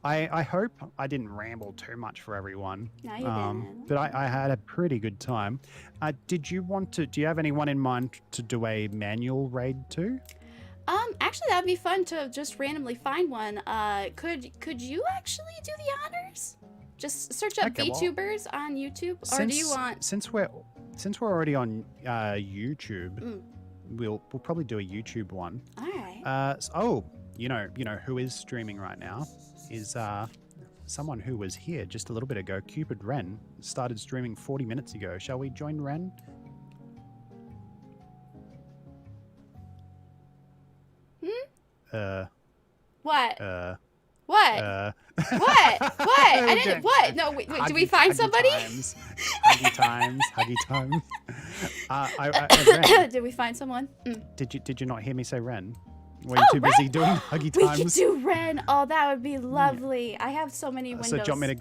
I hope I didn't ramble too much for everyone. No, you didn't. But I had a pretty good time. Do you have anyone in mind to do a manual raid to? Actually, that'd be fun to just randomly find one. Could you actually do the honors? Just search up Vtubers on YouTube, or do you want? Since we're already on YouTube, we'll probably do a YouTube one. All right. You know who is streaming right now is someone who was here just a little bit ago. Cupid Ren started streaming 40 minutes ago. Shall we join Ren? What? What? What? I didn't. What? No. Wait. Did we find somebody? Huggy times. Ren, did we find someone? Did you not hear me say Ren? Were you too busy doing huggy times? We could do Ren. Oh, that would be lovely. Yeah. I have so many windows. So do you want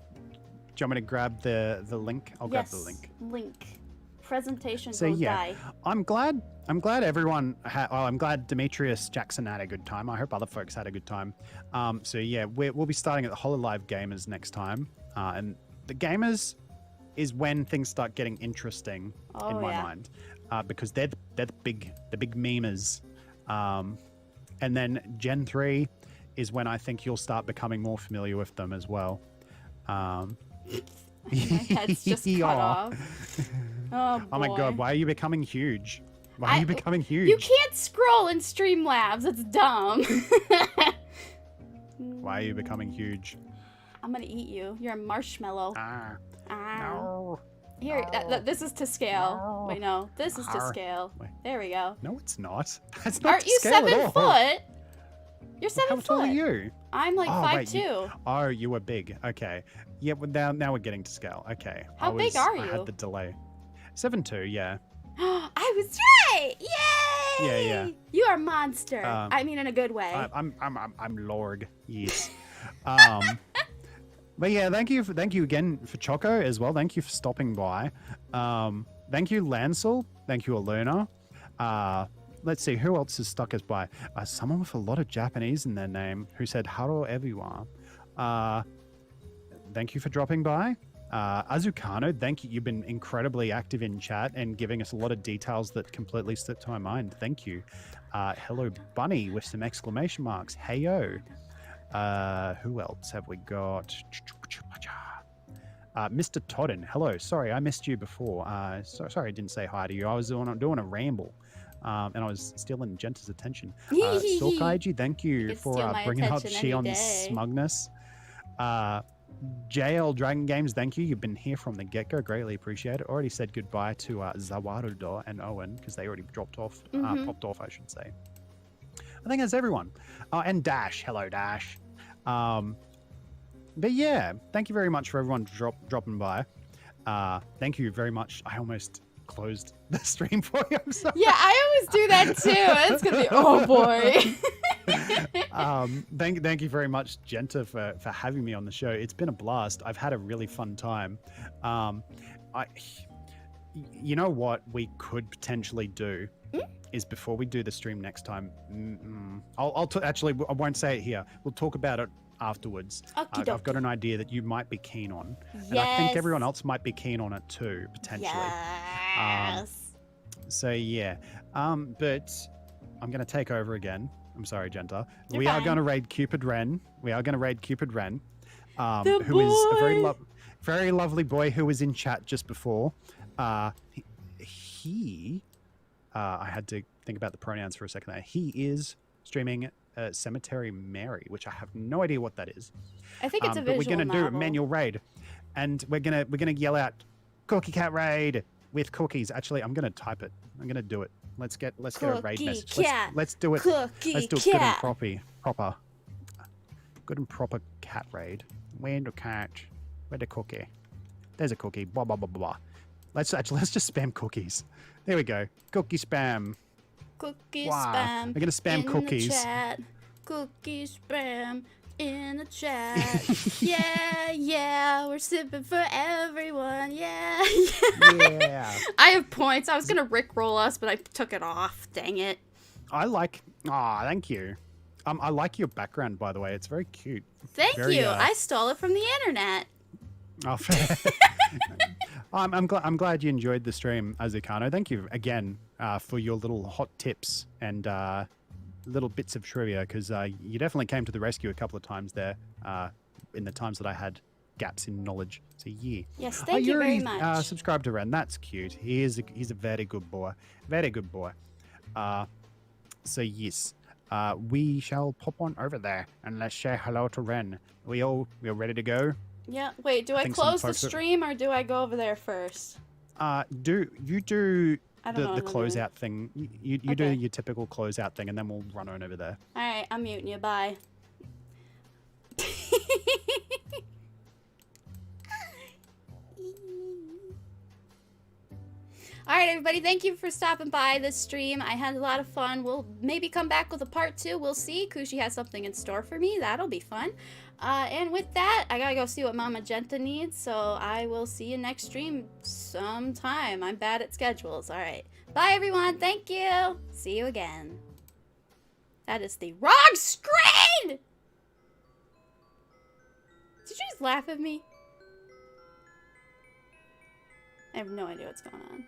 me to grab the link? I'll grab the link. Link. Presentation. So die. I'm glad everyone. I'm glad Demetrius Jackson had a good time. I hope other folks had a good time. So yeah, we'll be starting at the Hololive Gamers next time, and the Gamers is when things start getting interesting in my mind, because they're the big memers. And then Gen 3 is when I think you'll start becoming more familiar with them as well. My head's just cut off. Oh my god, why are you becoming huge? Why are you becoming huge? You can't scroll in Streamlabs, it's dumb. Why are you becoming huge? I'm gonna eat you. You're a marshmallow. No. Here, this is to scale. Wait, no. This is to Arr. scale. Wait. There we go. No, it's not. That's not Aren't to you scale at 7 all. foot? You're 7 How foot. tall are you? I'm like Oh, 5'2". Oh, you were big. Okay. Yeah, well, now we're getting to scale. Okay. How big are I you? had the delay. 7'2", yeah. I was right! Yay! Yeah, yeah. You are a monster. I mean, in a good way. I'm Lord. Yes. But yeah, thank you again for Choco as well. Thank you for stopping by. Thank you, Lancel. Thank you, Aluna. Let's see, who else has stuck us by? Someone with a lot of Japanese in their name who said hello everyone. Thank you for dropping by. Azukano, thank you. You've been incredibly active in chat and giving us a lot of details that completely slipped my mind. Thank you. Hello, Bunny, with some exclamation marks. Heyo. Who else have we got? Mr. Todden, hello. Sorry, I missed you before. Sorry I didn't say hi to you. I was doing a ramble. And I was stealing Genta's attention. Sorkaiji, thank you for bringing up Shion's smugness. JL Dragon Games, thank you. You've been here from the get-go. Greatly appreciate it. Already said goodbye to Zawarudo and Owen because they already popped off, I should say. I think that's everyone. And Dash. Hello, Dash. But yeah, thank you very much for everyone dropping by. Thank you very much. I almost closed the stream for you. I'm sorry. Yeah, I always do that too. It's gonna be oh boy. Thank you very much, Jenta, for having me on the show. It's been a blast. I've had a really fun time. You know what we could potentially do is before we do the stream next time. Actually, I won't say it here. We'll talk about it afterwards. I've got an idea that you might be keen on, and I think everyone else might be keen on it too, potentially. Yes. So yeah, but I'm going to take over again. I'm sorry, Jenta. You're fine. Are going to raid Cupid Wren. Who is a very lovely boy who was in chat just before. I had to think about the pronouns for a second there. He is streaming Cemetery Mary, which I have no idea what that is. I think it's a visual but we're going to do a novel. manual raid, and we're gonna yell out Cookie Cat Raid with cookies. Actually, I'm going to type it. I'm going to do it. Let's get a raid message. Let's do it. Let's do it good and proper. Good and proper cat raid. Where the cat? Where the cookie? There's a cookie. Blah blah blah blah. Let's just spam cookies. There we go. Cookie spam. Cookie spam. We're gonna spam in cookies. The chat. Cookie spam in the chat. yeah. We're sipping for everyone. Yeah. I have points. I was gonna rickroll us, but I took it off. Dang it. Thank you. I like your background, by the way. It's very cute. Thank you. I stole it from the internet. Oh, fair. I'm glad you enjoyed the stream, Azukano. Thank you again for your little hot tips and little bits of trivia, because you definitely came to the rescue a couple of times there in the times that I had gaps in knowledge. So yeah. Yes, thank you very much. Subscribe to Ren. That's cute. He's a very good boy. Very good boy. So yes, we shall pop on over there and let's say hello to Ren. We're ready to go. Yeah. Wait, do I close the stream or do I go over there first? Do the closeout thing. You Okay. do your typical closeout thing, and then we'll run on over there. All right, I'm muting you. Bye. All right, everybody, thank you for stopping by this stream. I had a lot of fun. We'll maybe come back with a part 2. We'll see. Kushi has something in store for me. That'll be fun. And with that, I gotta go see what Mama Jenta needs, so I will see you next stream sometime. I'm bad at schedules. All right. Bye, everyone. Thank you. See you again. That is the wrong screen! Did you just laugh at me? I have no idea what's going on.